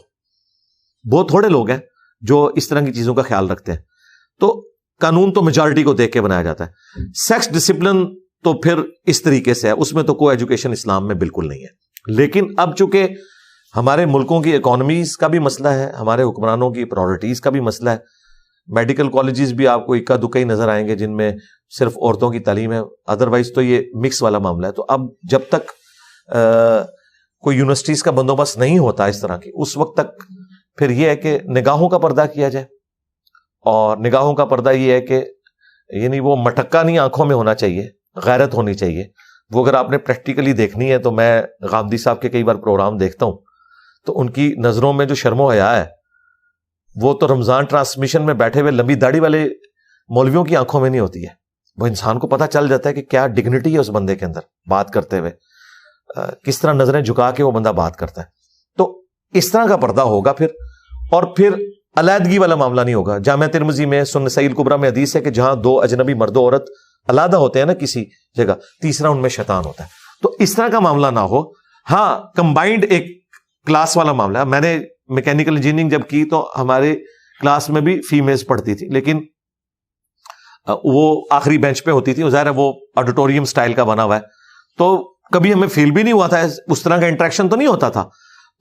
بہت تھوڑے لوگ ہیں جو اس طرح کی چیزوں کا خیال رکھتے ہیں. تو قانون تو میجارٹی کو دیکھ کے بنایا جاتا ہے. سیکس ڈسپلن تو پھر اس طریقے سے ہے, اس میں تو کوئی ایجوکیشن اسلام میں بالکل نہیں ہے. لیکن اب چونکہ ہمارے ملکوں کی اکانومیز کا بھی مسئلہ ہے, ہمارے حکمرانوں کی پرائورٹیز کا بھی مسئلہ ہے. میڈیکل کالجز بھی آپ کو اکا دکا ہی نظر آئیں گے جن میں صرف عورتوں کی تعلیم ہے, ادروائز تو یہ مکس والا معاملہ ہے. تو اب جب تک کوئی یونیورسٹیز کا بندوبست نہیں ہوتا اس طرح کی, اس وقت تک پھر یہ ہے کہ نگاہوں کا پردہ کیا جائے. اور نگاہوں کا پردہ یہ ہے کہ یعنی وہ مٹکا نہیں آنکھوں میں ہونا چاہیے, غیرت ہونی چاہیے. وہ اگر آپ نے پریکٹیکلی دیکھنی ہے تو میں غامدی صاحب کے کئی بار پروگرام دیکھتا ہوں تو ان کی نظروں میں جو شرم و حیا ہے وہ تو رمضان ٹرانسمیشن میں بیٹھے ہوئے لمبی داڑھی والے مولویوں کی آنکھوں میں نہیں ہوتی ہے. وہ انسان کو پتہ چل جاتا ہے کہ کیا ڈگنیٹی ہے اس بندے کے اندر بات کرتے ہوئے, کس طرح نظریں جھکا کے وہ بندہ بات کرتا ہے. تو اس طرح کا پردہ ہوگا پھر, اور پھر علیحدگی والا معاملہ نہیں ہوگا. جامعہ ترمذی میں سنن نسائی الکبریٰ میں حدیث ہے کہ جہاں دو اجنبی مرد و عورت علیحدہ ہوتے ہیں نا کسی جگہ, تیسرا ان میں شیطان ہوتا ہے. تو اس طرح کا معاملہ نہ ہو. ہاں کمبائنڈ ایک کلاس والا معاملہ ہے. میں نے میکینیکل انجینئرنگ جب کی تو ہمارے کلاس میں بھی فیمیلز پڑھتی تھی, لیکن وہ آخری بینچ پہ ہوتی تھی. ظاہر ہے وہ آڈیٹوریم سٹائل کا بنا ہوا ہے, تو کبھی ہمیں فیل بھی نہیں ہوا تھا, اس طرح کا انٹریکشن تو نہیں ہوتا تھا.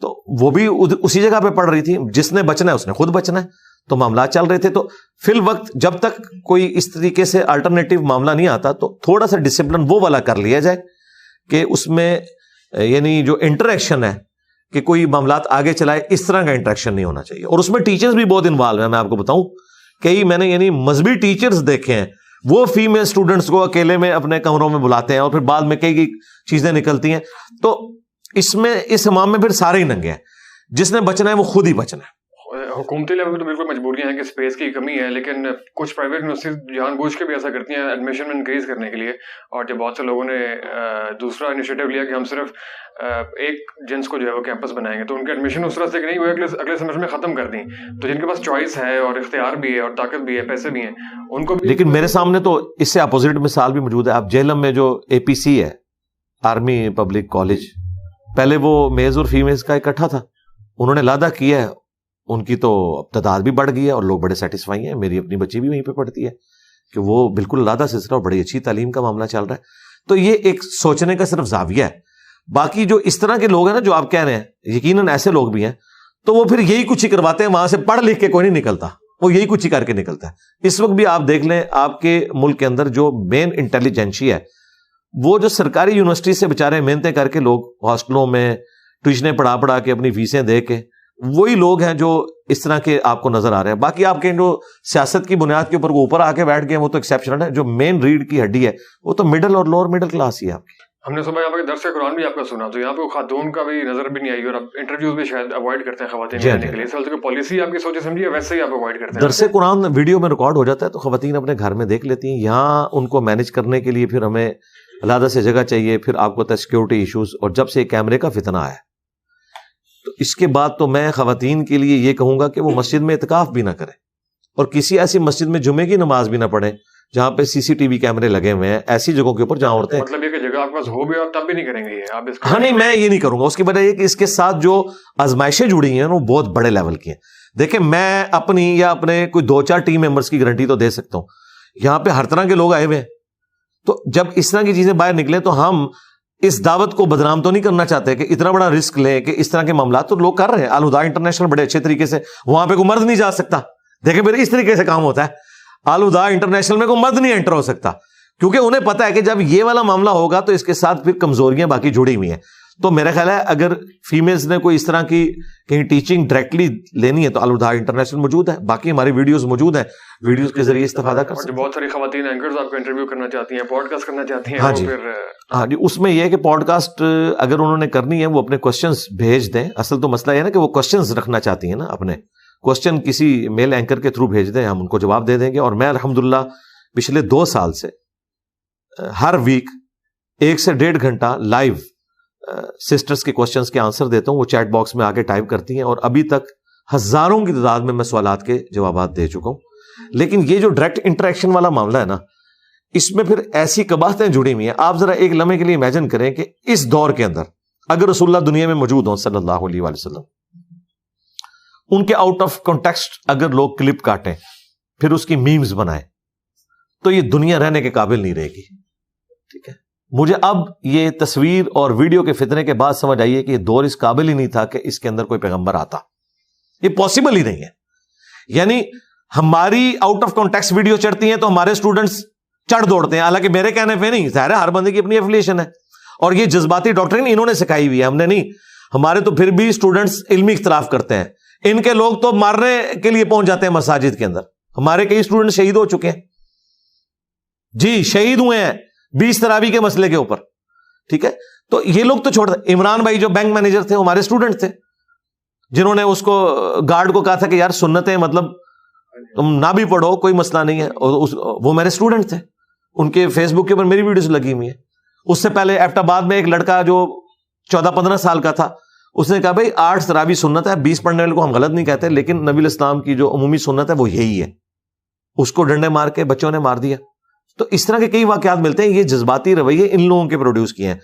تو وہ بھی اسی جگہ پہ پڑھ رہی تھی, جس نے بچنا ہے اس نے خود بچنا ہے. تو معاملات چل رہے تھے. تو فی الوقت جب تک کوئی اس طریقے سے الٹرنیٹیو معاملہ نہیں آتا تو تھوڑا سا ڈسپلن وہ والا کر لیا جائے کہ اس میں یعنی جو انٹریکشن ہے کہ کوئی معاملات آگے چلائے, اس طرح کا انٹریکشن نہیں ہونا چاہیے. اور اس میں ٹیچرز بھی بہت انوالو ہیں. میں آپ کو بتاؤں کئی میں نے یعنی مذہبی ٹیچرز دیکھے ہیں, وہ فیمیل اسٹوڈنٹس کو اکیلے میں اپنے کمروں میں بلاتے ہیں اور پھر بعد میں کئی چیزیں نکلتی ہیں. تو اس میں اس امام میں پھر سارے ہی ننگے ہیں, جس نے بچنا ہے وہ خود ہی بچنا ہے. حکومتی لیول پہ تو بالکل مجبوریاں ہیں کہ اسپیس کی کمی ہے, لیکن کچھ پرائیویٹ یونیورسٹیز جان بوجھ کے بھی ایسا کرتی ہیں ایڈمیشن میں انکریز کرنے کے لیے. اور جب بہت سے لوگوں نے دوسرا انیشیٹو لیا کہ ہم صرف ایک جنس کو جو ہے وہ کیمپس بنائیں گے, تو ان کے ایڈمیشن اس طرح سے کہ نہیں وہ اگلے سیمسٹر میں ختم کر دیں. تو جن کے پاس چوائس ہے اور اختیار بھی ہے اور طاقت بھی ہے, پیسے بھی ہیں, ان کو بھی. لیکن میرے سامنے تو اس سے اپوزٹ مثال بھی موجود ہے. آپ جہلم میں جو اے پی سی ہے, آرمی پبلک کالج, پہلے وہ میلز اور فیمیلز کا اکٹھا تھا, انہوں نے لادہ کیا ہے, ان کی تو تعداد بھی بڑھ گئی ہے اور لوگ بڑے سیٹسفائی ہیں. میری اپنی بچی بھی وہیں پہ پڑھتی ہے کہ وہ بالکل علیحدہ سلسلہ اور بڑی اچھی تعلیم کا معاملہ چل رہا ہے. تو یہ ایک سوچنے کا صرف زاویہ ہے. باقی جو اس طرح کے لوگ ہیں نا جو آپ کہہ رہے ہیں, یقیناً ایسے لوگ بھی ہیں, تو وہ پھر یہی کچھ ہی کرواتے ہیں, وہاں سے پڑھ لکھ کے کوئی نہیں نکلتا, وہ یہی کچھ ہی کر کے نکلتا ہے. اس وقت بھی آپ دیکھ لیں آپ کے ملک کے اندر جو مین انٹیلیجنسی ہے وہ جو سرکاری یونیورسٹی سے بےچارے محنتیں کر کے لوگ ہاسٹلوں میں ٹیوشنیں پڑھا کے اپنی فیسیں دے کے, وہی لوگ ہیں جو اس طرح کے آپ کو نظر آ رہے ہیں. باقی آپ کے جو سیاست کی بنیاد کے اوپر وہ اوپر آ کے بیٹھ گئے وہ تو ایکسیپشنل ہے. جو مین ریڑھ کی ہڈی ہے وہ تو مڈل اور لوور مڈل کلاس ہی ہے آپ کی. ہم نے صبح یہاں پہ درس قرآن بھی آپ کا سنا, تو یہاں پہ خاتون کا بھی نظر بھی نہیں آئی, اور آپ انٹرویوز بھی شاید اوائڈ کرتے ہیں خواتین لینے کے لیے. اس کی پالیسی آپ کی سوچے سمجھیے ویسے ہی آپ اوائڈ کرتے ہیں. درس قرآن ویڈیو میں ریکارڈ ہو جاتا ہے تو خواتین اپنے گھر میں دیکھ لیتی ہیں. یہاں ان کو مینج کرنے کے لیے پھر ہمیں علیحدہ سے جگہ چاہیے, پھر آپ کو سیکورٹی ایشوز, اور جب سے کیمرے کا فتنہ آیا تو اس کے بعد تو میں خواتین کے لیے یہ کہوں گا کہ وہ مسجد میں اعتکاف بھی نہ کریں, اور کسی ایسی مسجد میں جمعے کی نماز بھی نہ پڑھیں جہاں پہ سی سی ٹی وی کیمرے لگے ہوئے ہیں. ایسی جگہوں کے اوپر جہاں عورتیں, مطلب یہ کہ جگہ آپ کے پاس ہو بھی اور تب بھی نہیں کریں گے آپ اس. ہاں نہیں, میں یہ نہیں کروں گا. اس کی وجہ یہ کہ اس کے ساتھ جو آزمائشیں جڑی ہیں وہ بہت بڑے لیول کی ہیں. دیکھیں میں اپنی یا اپنے کوئی 2-4 ٹیم ممبرس کی گارنٹی تو دے سکتا ہوں. یہاں پہ ہر طرح کے لوگ آئے ہوئے ہیں, تو جب اس طرح کی چیزیں باہر نکلے تو ہم اس دعوت کو بدنام تو نہیں کرنا چاہتے کہ اتنا بڑا رسک لیں کہ اس طرح کے معاملات تو لوگ کر رہے ہیں. الہدا انٹرنیشنل بڑے اچھے طریقے سے, وہاں پہ کوئی مرد نہیں جا سکتا. دیکھیں پھر اس طریقے سے کام ہوتا ہے. الہدا انٹرنیشنل میں کوئی مرد نہیں انٹر ہو سکتا, کیونکہ انہیں پتا ہے کہ جب یہ والا معاملہ ہوگا تو اس کے ساتھ پھر کمزوریاں باقی جڑی ہوئی ہیں. تو میرا خیال ہے اگر فیمیلز نے کوئی اس طرح کی کہیں ٹیچنگ ڈائریکٹلی لینی ہے تو الوداع انٹرنیشنل موجود ہے, باقی ہماری ویڈیوز موجود ہیں, ویڈیوز کے ذریعے استفادہ کر سکتے ہیں. بہت ساری خواتین اینکرز آپ کو انٹرویو کرنا چاہتی ہیں, پوڈ کاسٹ کرنا چاہتی ہیں. ہاں جی, ہاں جی, اس میں یہ ہے کہ پوڈ کاسٹ اگر انہوں نے کرنی ہے وہ اپنے کوشچنز بھیج دیں. اصل تو مسئلہ یہ ہے نا کہ وہ کوشچنز رکھنا چاہتی ہیں نا, اپنے کوشچن کسی میل اینکر کے تھرو بھیج دیں, ہم ان کو جواب دے دیں گے. اور میں الحمدللہ پچھلے 2 سال سے ہر ویک 1 سے 1.5 گھنٹہ لائیو سسٹرز کے کوشچنز کے آنسر دیتا ہوں. وہ چیٹ باکس میں آگے ٹائپ کرتی ہیں اور ابھی تک ہزاروں کی تعداد میں سوالات کے جوابات دے چکا ہوں. لیکن یہ جو ڈائریکٹ انٹریکشن والا معاملہ ہے نا, اس میں پھر ایسی قباحتیں جڑی ہوئی ہیں. آپ ذرا ایک لمحے کے لیے امیجن کریں کہ اس دور کے اندر اگر رسول اللہ دنیا میں موجود ہوں صلی اللہ علیہ وآلہ وسلم, ان کے آؤٹ آف کانٹیکسٹ اگر لوگ کلپ کاٹیں پھر اس کی میمز بنائیں تو یہ دنیا رہنے کے قابل نہیں رہے گی. ٹھیک ہے, مجھے اب یہ تصویر اور ویڈیو کے فتنے کے بعد سمجھ آئیے کہ یہ دور اس قابل ہی نہیں تھا کہ اس کے اندر کوئی پیغمبر آتا. یہ پاسبل ہی نہیں ہے. یعنی ہماری آؤٹ آف کانٹیکسٹ ویڈیو چڑھتی ہیں تو ہمارے اسٹوڈنٹس چڑھ دوڑتے ہیں, حالانکہ میرے کہنے پہ نہیں, ظاہر ہے ہر بندے کی اپنی ایفیلیشن ہے. اور یہ جذباتی ڈاکٹرین انہوں نے سکھائی ہوئی ہے, ہم نے نہیں. ہمارے تو پھر بھی اسٹوڈنٹس علمی اختلاف کرتے ہیں. ان کے لوگ تو مارنے کے لیے پہنچ جاتے ہیں مساجد کے اندر. ہمارے کئی اسٹوڈنٹ شہید ہو چکے ہیں جی, شہید ہوئے ہیں 20 تراویح کے مسئلے کے اوپر. ٹھیک ہے, تو یہ لوگ تو چھوڑ دیں. عمران بھائی جو بینک مینیجر تھے ہمارے اسٹوڈنٹ تھے, جنہوں نے اس کو گارڈ کو کہا تھا کہ یار سنتیں مطلب تم نہ بھی پڑھو کوئی مسئلہ نہیں ہے, اور وہ میرے اسٹوڈنٹ تھے. ان کے فیس بک کے اوپر میری ویڈیوز لگی ہوئی ہیں. اس سے پہلے ایبٹ آباد میں ایک لڑکا جو 14-15 سال کا تھا, اس نے کہا بھائی 8 تراویح سنت ہے, 20 پڑھنے والے کو ہم غلط نہیں کہتے, لیکن نبی الاسلام کی جو عمومی سنت ہے وہ یہی ہے. اس کو ڈنڈے مار کے بچوں نے مار دیا. تو اس طرح کے کئی واقعات ملتے ہیں. یہ جذباتی رویے ان لوگوں کے پروڈیوس کیے ہیں.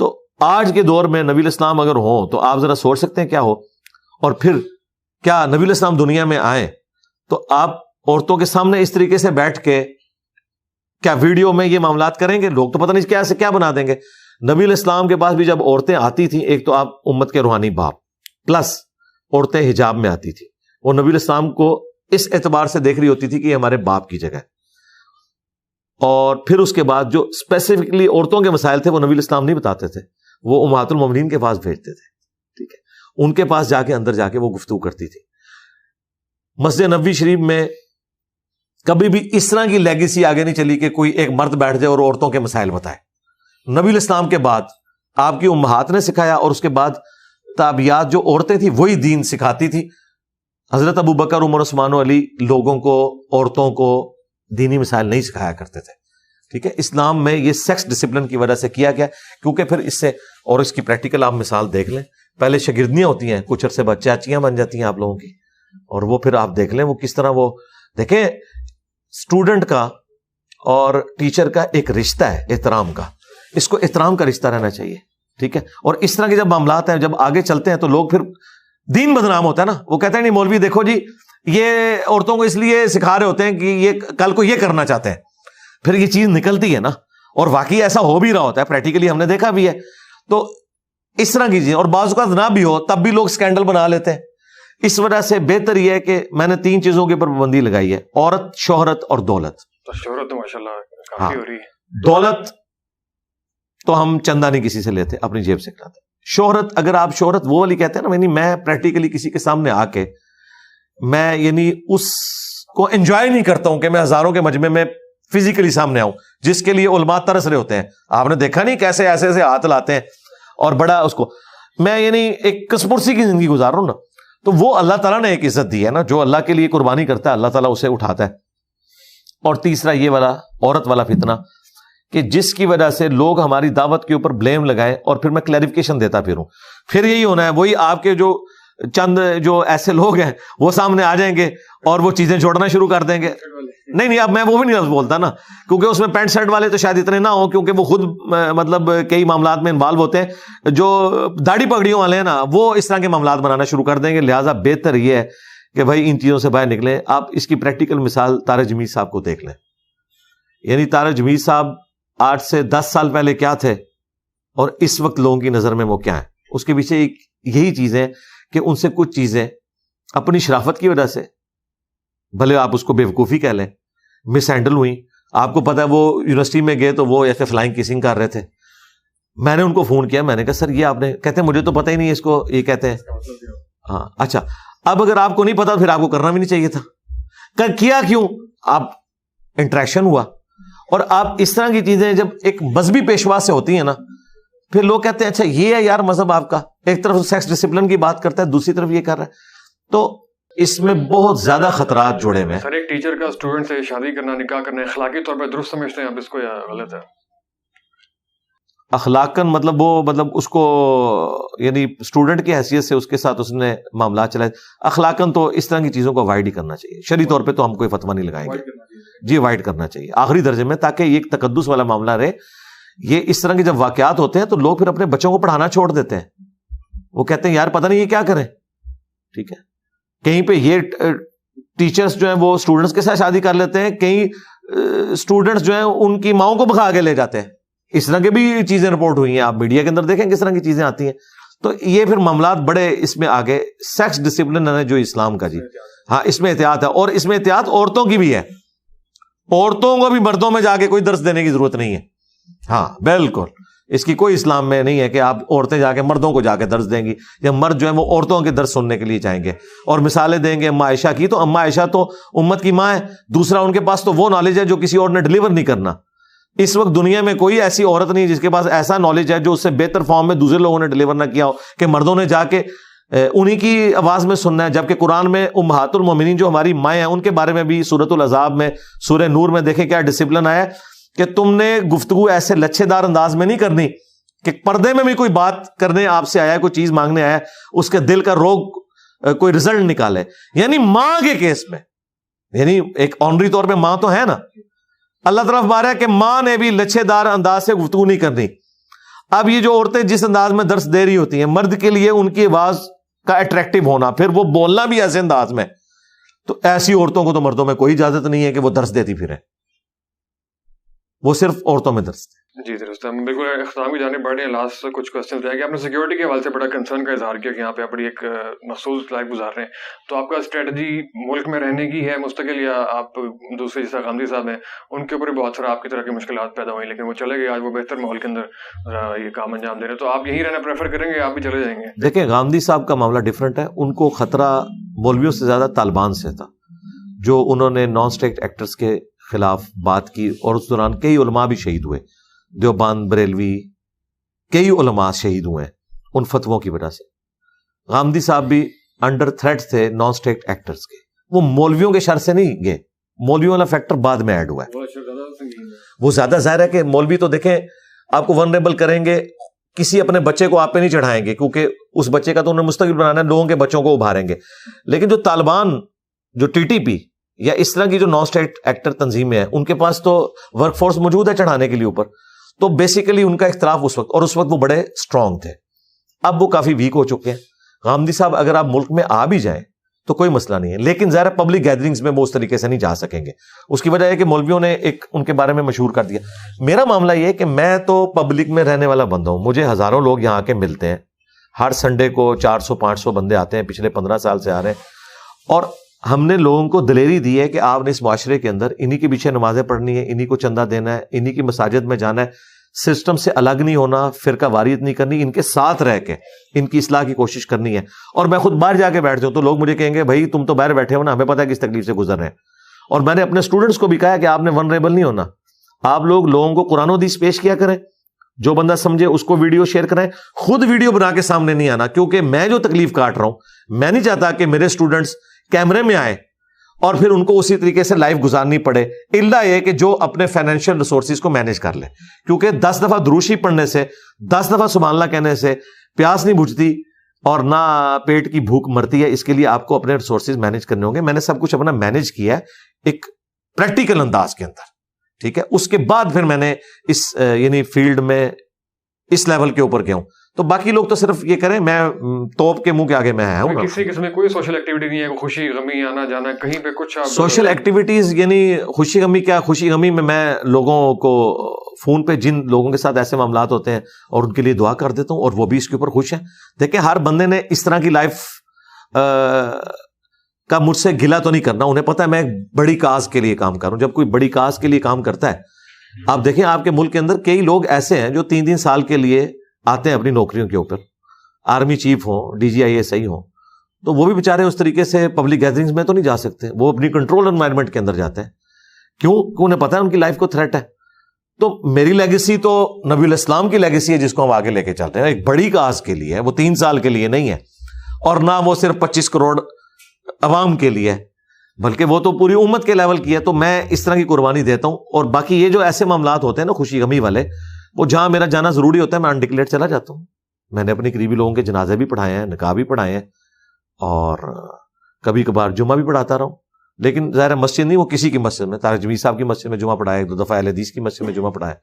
تو آج کے دور میں نبی الاسلام اگر ہوں تو آپ ذرا سوچ سکتے ہیں کیا ہو. اور پھر کیا نبی الاسلام دنیا میں آئیں تو آپ عورتوں کے سامنے اس طریقے سے بیٹھ کے کیا ویڈیو میں یہ معاملات کریں گے؟ لوگ تو پتہ نہیں کیا سے کیا بنا دیں گے. نبی الاسلام کے پاس بھی جب عورتیں آتی تھیں, ایک تو آپ امت کے روحانی باپ, پلس عورتیں حجاب میں آتی تھی, وہ نبی الاسلام کو اس اعتبار سے دیکھ رہی ہوتی تھی کہ یہ ہمارے باپ کی جگہ ہے. اور پھر اس کے بعد جو اسپیسیفکلی عورتوں کے مسائل تھے وہ نبی الاسلام نہیں بتاتے تھے, وہ امہات المومنین کے پاس بھیجتے تھے. ٹھیک ہے, ان کے پاس جا کے اندر جا کے وہ گفتگو کرتی تھی. مسجد نبوی شریف میں کبھی بھی اس طرح کی لیگیسی آگے نہیں چلی کہ کوئی ایک مرد بیٹھ جائے اور عورتوں کے مسائل بتائے. نبی الاسلام کے بعد آپ کی امہات نے سکھایا, اور اس کے بعد تابعیات جو عورتیں تھیں وہی دین سکھاتی تھی. حضرت ابو بکر, عمر, عثمان و علی لوگوں کو, عورتوں کو دینی مسائل نہیں سکھایا کرتے تھے. ٹھیک ہے, اسلام میں یہ سیکس ڈسپلن کی وجہ سے کیا گیا, کیونکہ پھر اس سے, اور اس کی پریکٹیکل آپ مثال دیکھ لیں, پہلے شاگردنیاں ہوتی ہیں, کچھ عرصے بعد چاچیاں بن جاتی ہیں آپ لوگوں کی, اور وہ پھر آپ دیکھ لیں وہ کس طرح, وہ دیکھیں اسٹوڈنٹ کا اور ٹیچر کا ایک رشتہ ہے احترام کا, اس کو احترام کا رشتہ رہنا چاہیے. ٹھیک ہے, اور اس طرح کے جب معاملات ہیں, جب آگے چلتے ہیں تو لوگ پھر دین بدنام ہوتا ہے نا. وہ کہتے ہیں نہیں مولوی دیکھو جی یہ عورتوں کو اس لیے سکھا رہے ہوتے ہیں کہ یہ کل کو یہ کرنا چاہتے ہیں. پھر یہ چیز نکلتی ہے نا, اور واقعی ایسا ہو بھی رہا ہوتا ہے, پریکٹیکلی ہم نے دیکھا بھی ہے. تو اس طرح کی چیزیں, اور بعض اوقات نہ بھی ہو تب بھی لوگ اسکینڈل بنا لیتے ہیں. اس وجہ سے بہتر یہ ہے کہ میں نے 3 چیزوں کے اوپر پابندی لگائی ہے, عورت, شہرت اور دولت. تو شہرت تو ماشاءاللہ کافی ہو رہی ہے. دولت تو ہم چندہ نہیں کسی سے لیتے, اپنی جیب سے کھاتے. شہرت, اگر آپ شہرت وہ والی کہتے ہیں نا, یعنی میں پریکٹیکلی کسی کے سامنے آ کے میں یعنی اس کو انجوائے نہیں کرتا ہوں کہ میں ہزاروں کے مجمع میں فزیکلی سامنے آؤں, جس کے لیے علماء ترس رہے ہوتے ہیں. آپ نے دیکھا نہیں کیسے ایسے ایسے ہاتھ لاتے ہیں, اور بڑا اس کو میں یعنی ایک کسپرسی کی زندگی گزار رہا ہوں نا. تو وہ اللہ تعالیٰ نے ایک عزت دی ہے نا, جو اللہ کے لیے قربانی کرتا ہے اللہ تعالیٰ اسے اٹھاتا ہے. اور تیسرا یہ والا عورت والا فتنہ کہ جس کی وجہ سے لوگ ہماری دعوت کے اوپر بلیم لگائیں, اور پھر میں کلیریفیکیشن دیتا پھروں, پھر یہی ہونا ہے, وہی آپ کے جو چند جو ایسے لوگ ہیں وہ سامنے آ جائیں گے اور وہ چیزیں چھوڑنا شروع کر دیں گے. نہیں اب میں وہ بھی نہیں لفظ بولتا نا, کیونکہ اس میں پینٹ شرٹ والے تو شاید اتنے نہ ہوں, کیونکہ وہ خود مطلب کئی معاملات میں انوالو ہوتے ہیں. جو داڑھی پگڑیوں والے ہیں نا وہ اس طرح کے معاملات بنانا شروع کر دیں گے. لہٰذا بہتر یہ ہے کہ بھائی ان چیزوں سے باہر نکلیں. آپ اس کی پریکٹیکل مثال طارق جمیل صاحب کو دیکھ لیں. یعنی طارق جمیل صاحب 8 سے 10 سال پہلے کیا تھے اور اس وقت لوگوں کی نظر میں وہ کیا ہیں. اس کے پیچھے ایک یہی چیزیں کہ ان سے کچھ چیزیں اپنی شرافت کی وجہ سے, بھلے آپ اس کو بے وقوفی کہہ لیں, مس ہینڈل ہوئی, آپ کو پتا ہے وہ یونیورسٹی میں گئے تو وہ ایسے فلائنگ کیسنگ کر رہے تھے. میں نے ان کو فون کیا, میں نے کہا سر یہ آپ نے, کہتے ہیں مجھے تو پتہ ہی نہیں ہے اس کو یہ کہتے ہیں. ہاں اچھا, اب اگر آپ کو نہیں پتا پھر آپ کو کرنا بھی نہیں چاہیے تھا. کیا کیوں؟ آپ انٹریکشن ہوا. اور آپ اس طرح کی چیزیں جب ایک مذہبی پیشوا سے ہوتی ہیں نا, پھر لوگ کہتے ہیں اچھا یہ ہے یار مذہب آپ کا, ایک طرف سیکس ڈسپلن کی بات کرتا ہے, دوسری طرف یہ کر رہا ہے. تو اس میں بہت زیادہ خطرات جڑے ہوئے ہیں. سر ایک ٹیچر کا اسٹوڈنٹ سے شادی کرنا, نکاح کرنا اخلاقی طور پہ درست سمجھتے ہیں آپ اس کو یا غلط ہے؟ اخلاقاً مطلب وہ مطلب اس کو یعنی اسٹوڈنٹ کی حیثیت سے اس کے ساتھ اس نے معاملات چلائے. اخلاقاً تو اس طرح کی چیزوں کو اوائڈ ہی کرنا چاہیے. شرعی طور پہ تو ہم کوئی فتویٰ نہیں لگائیں گے جی, اوائڈ کرنا چاہیے آخری درجے میں, تاکہ یہ ایک تقدس والا معاملہ رہے. یہ اس طرح کے جب واقعات ہوتے ہیں تو لوگ پھر اپنے بچوں کو پڑھانا چھوڑ دیتے ہیں. وہ کہتے ہیں یار پتہ نہیں یہ کیا کریں. ٹھیک ہے, کہیں پہ یہ ٹیچرز جو ہیں وہ اسٹوڈنٹس کے ساتھ شادی کر لیتے ہیں, کہیں اسٹوڈنٹس جو ہیں ان کی ماؤں کو بھگا کے لے جاتے ہیں. اس طرح کی بھی چیزیں رپورٹ ہوئی ہیں, آپ میڈیا کے اندر دیکھیں کس طرح کی چیزیں آتی ہیں. تو یہ پھر معاملات بڑے اس میں آگے. سیکس ڈسپلن ہے جو اسلام کا جی, ہاں اس میں احتیاط ہے, اور اس میں احتیاط عورتوں کی بھی ہے. عورتوں کو بھی مردوں میں جا کے کوئی درس دینے کی ضرورت نہیں ہے. ہاں بالکل, اس کی کوئی اسلام میں نہیں ہے کہ آپ عورتیں جا کے مردوں کو جا کے درس دیں گی, یا مرد جو ہے وہ عورتوں کے درس سننے کے لیے جائیں گے اور مثالیں دیں گے اماں عائشہ کی. تو اماں عائشہ تو امت کی ماں ہے, دوسرا ان کے پاس تو وہ نالج ہے جو کسی اور نے ڈلیور نہیں کرنا. اس وقت دنیا میں کوئی ایسی عورت نہیں جس کے پاس ایسا نالج ہے جو اس سے بہتر فارم میں دوسرے لوگوں نے ڈلیور نہ کیا ہو, کہ مردوں نے جا کے انہی کی آواز میں سننا ہے. جبکہ قرآن میں امہات المومنین جو ہماری مائیں ہیں ان کے بارے میں بھی سورۃ الاحزاب میں, سورہ نور میں دیکھیں کیا ڈسپلن آیا کہ تم نے گفتگو ایسے لچھے دار انداز میں نہیں کرنی کہ پردے میں بھی کوئی بات کرنے آپ سے آیا, کوئی چیز مانگنے آیا, اس کے دل کا روگ کوئی رزلٹ نکالے. یعنی ماں کے کیس میں, یعنی ایک آنری طور پہ ماں تو ہے نا, اللہ طرف بارہ ہے کہ ماں نے بھی لچھے دار انداز سے گفتگو نہیں کرنی. اب یہ جو عورتیں جس انداز میں درس دے رہی ہوتی ہیں, مرد کے لیے ان کی آواز کا اٹریکٹو ہونا, پھر وہ بولنا بھی ایسے انداز میں, تو ایسی عورتوں کو تو مردوں میں کوئی اجازت نہیں ہے کہ وہ درس دیتی پھریں. وہ صرف عورتوں میں درس دیں. جی درست. ہم بالکل اختتام کی جانب بڑھ رہے ہیں. لاسٹ کچھ کوشچن رہ گئے. آپ نے سیکورٹی کے حوالے سے بڑا کنسرن کا اظہار کیا کہ یہاں پہ اپنی ایک مخصوص لائف گزار رہے ہیں, تو آپ کا اسٹریٹجی ملک میں رہنے کی ہے مستقل, یا آپ دوسرے جیسا غامدی صاحب ہیں ان کے اوپر بھی بہت سارا آپ کی طرح کی مشکلات پیدا ہوئی, لیکن وہ چلے گئے, آج وہ بہتر ماحول کے اندر یہ کام انجام دے رہے ہیں, تو آپ یہیں رہنا پریفر کریں گے یا آپ بھی چلے جائیں گے؟ دیکھیں غامدی صاحب کا معاملہ ڈفرینٹ ہے. ان کو خطرہ مولویوں سے زیادہ طالبان سے تھا, جو انہوں نے نان اسٹیٹ ایکٹرز کے خلاف بات کی, اور اس دوران کئی علماء بھی شہید ہوئے, دیوبند, بریلوی, کئی علماء شہید ہوئے ان فتووں کی وجہ سے. غامدی صاحب بھی انڈر تھریٹ تھے نان اسٹیٹ ایکٹرز کے. وہ مولویوں کے شر سے نہیں گئے, مولویوں والا فیکٹر بعد میں ایڈ ہوا ہے. وہ زیادہ ظاہر ہے کہ مولوی تو دیکھیں آپ کو ونریبل کریں گے, کسی اپنے بچے کو آپ پہ نہیں چڑھائیں گے, کیونکہ اس بچے کا تو انہیں مستقبل بنانا ہے, لوگوں کے بچوں کو ابھاریں گے. لیکن جو طالبان, جو ٹی ٹی پی یا اس طرح کی جو نان اسٹیٹ ایکٹر تنظیمیں ہیں, ان کے پاس تو ورک فورس موجود ہے چڑھانے کے لیے اوپر. تو بیسیکلی ان کا اختلاف اس وقت, اور اس وقت وہ بڑے اسٹرانگ تھے. اب وہ کافی ویک ہو چکے ہیں. غامدی صاحب اگر آپ ملک میں آ بھی جائیں تو کوئی مسئلہ نہیں ہے, لیکن ظاہر پبلک گیدرنگز میں وہ اس طریقے سے نہیں جا سکیں گے. اس کی وجہ ہے کہ مولویوں نے ایک ان کے بارے میں مشہور کر دیا. میرا معاملہ یہ ہے کہ میں تو پبلک میں رہنے والا بندہ ہوں, مجھے ہزاروں لوگ یہاں کے ملتے ہیں, ہر سنڈے کو 400-500 بندے آتے ہیں, پچھلے 15 سال سے آ رہے ہیں. اور ہم نے لوگوں کو دلیری دی ہے کہ آپ نے اس معاشرے کے اندر انہی کے پیچھے نمازیں پڑھنی ہے, انہی کو چندہ دینا ہے, انہی کی مساجد میں جانا ہے, سسٹم سے الگ نہیں ہونا, فرقہ واریت نہیں کرنی, ان کے ساتھ رہ کے ان کی اصلاح کی کوشش کرنی ہے. اور میں خود باہر جا کے بیٹھ جاؤں تو لوگ مجھے کہیں گے بھائی تم تو باہر بیٹھے ہو نا, ہمیں پتہ ہے کس تکلیف سے گزر رہے ہیں. اور میں نے اپنے اسٹوڈنٹس کو بھی کہا کہ آپ نے ونریبل نہیں ہونا, آپ لوگ لوگوں کو قرآن و حدیث پیش کیا کریں, جو بندہ سمجھے اس کو ویڈیو شیئر کریں, خود ویڈیو بنا کے سامنے نہیں آنا, کیونکہ میں جو تکلیف کاٹ رہا ہوں میں نہیں چاہتا کہ میرے اسٹوڈنٹس کیمرے میں آئیں اور پھر ان کو اسی طریقے سے لائف گزارنی پڑے, الا یہ کہ جو اپنے فائنینشیل ریسورسز کو مینیج کر لے. کیونکہ 10 دفعہ دروشی پڑھنے سے, 10 دفعہ سبحان اللہ کہنے سے پیاس نہیں بجھتی اور نہ پیٹ کی بھوک مرتی ہے. اس کے لیے آپ کو اپنے ریسورسز مینیج کرنے ہوں گے. میں نے سب کچھ اپنا مینیج کیا ہے ایک پریکٹیکل انداز کے اندر, ٹھیک ہے. اس کے بعد پھر میں نے اس یعنی فیلڈ میں اس لیول کے اوپر گیا ہوں. تو باقی لوگ تو صرف یہ کریں, میں توپ کے منہ کے آگے میں ہوں. کسی قسم میں کوئی سوشل ایکٹیویٹی نہیں ہے, خوشی غمی آنا جانا کہیں پہ کچھ سوشل ایکٹیویٹیز, یعنی خوشی غمی کیا, خوشی غمی میں لوگوں کو فون پہ جن لوگوں کے ساتھ ایسے معاملات ہوتے ہیں اور ان کے لیے دعا کر دیتا ہوں, اور وہ بھی اس کے اوپر خوش ہیں. دیکھیں ہر بندے نے اس طرح کی لائف کا مجھ سے گلا تو نہیں کرنا. انہیں پتا ہے میں ایک بڑی کاز کے لیے کام کر رہا ہوں. جب کوئی بڑی کاز کے لیے کام کرتا ہے, آپ دیکھیں آپ کے ملک کے اندر کئی لوگ ایسے ہیں جو 3 سال کے لیے آتے ہیں اپنی نوکریوں کے اوپر, آرمی چیف ہوں, DGI ہوں, تو وہ بھی بیچارے اس طریقے سے پبلک گیدرنگز میں تو نہیں جا سکتے, وہ اپنی کنٹرول انوائرمنٹ کے اندر جاتے ہیں. کیوں؟ کہ انہیں پتا ہے ان کی لائف کو تھریٹ ہے. تو میری لیگیسی تو نبی الاسلام کی لیگیسی ہے جس کو ہم آگے لے کے چلتے ہیں, ایک بڑی کاز کے لیے ہے, وہ 3 سال کے لیے نہیں ہے, اور نہ وہ صرف 25 کروڑ عوام کے لیے ہے, بلکہ وہ تو پوری امت کے لیول کی ہے. تو میں اس طرح کی قربانی دیتا ہوں. اور باقی یہ جو ایسے معاملات ہوتے ہیں نا خوشی غمی والے, وہ جہاں میرا جانا ضروری ہوتا ہے میں انڈکلیئر چلا جاتا ہوں. میں نے اپنے قریبی لوگوں کے جنازے بھی پڑھائے ہیں, نکاح بھی پڑھائے ہیں, اور کبھی کبھار جمعہ بھی پڑھاتا رہا ہوں. لیکن ظاہر مسجد نہیں, وہ کسی کی مسجد میں, طارق جمیل صاحب کی مسجد میں جمعہ پڑھایا, 2 دفعہ اہل حدیث کی مسجد میں جمعہ پڑھایا.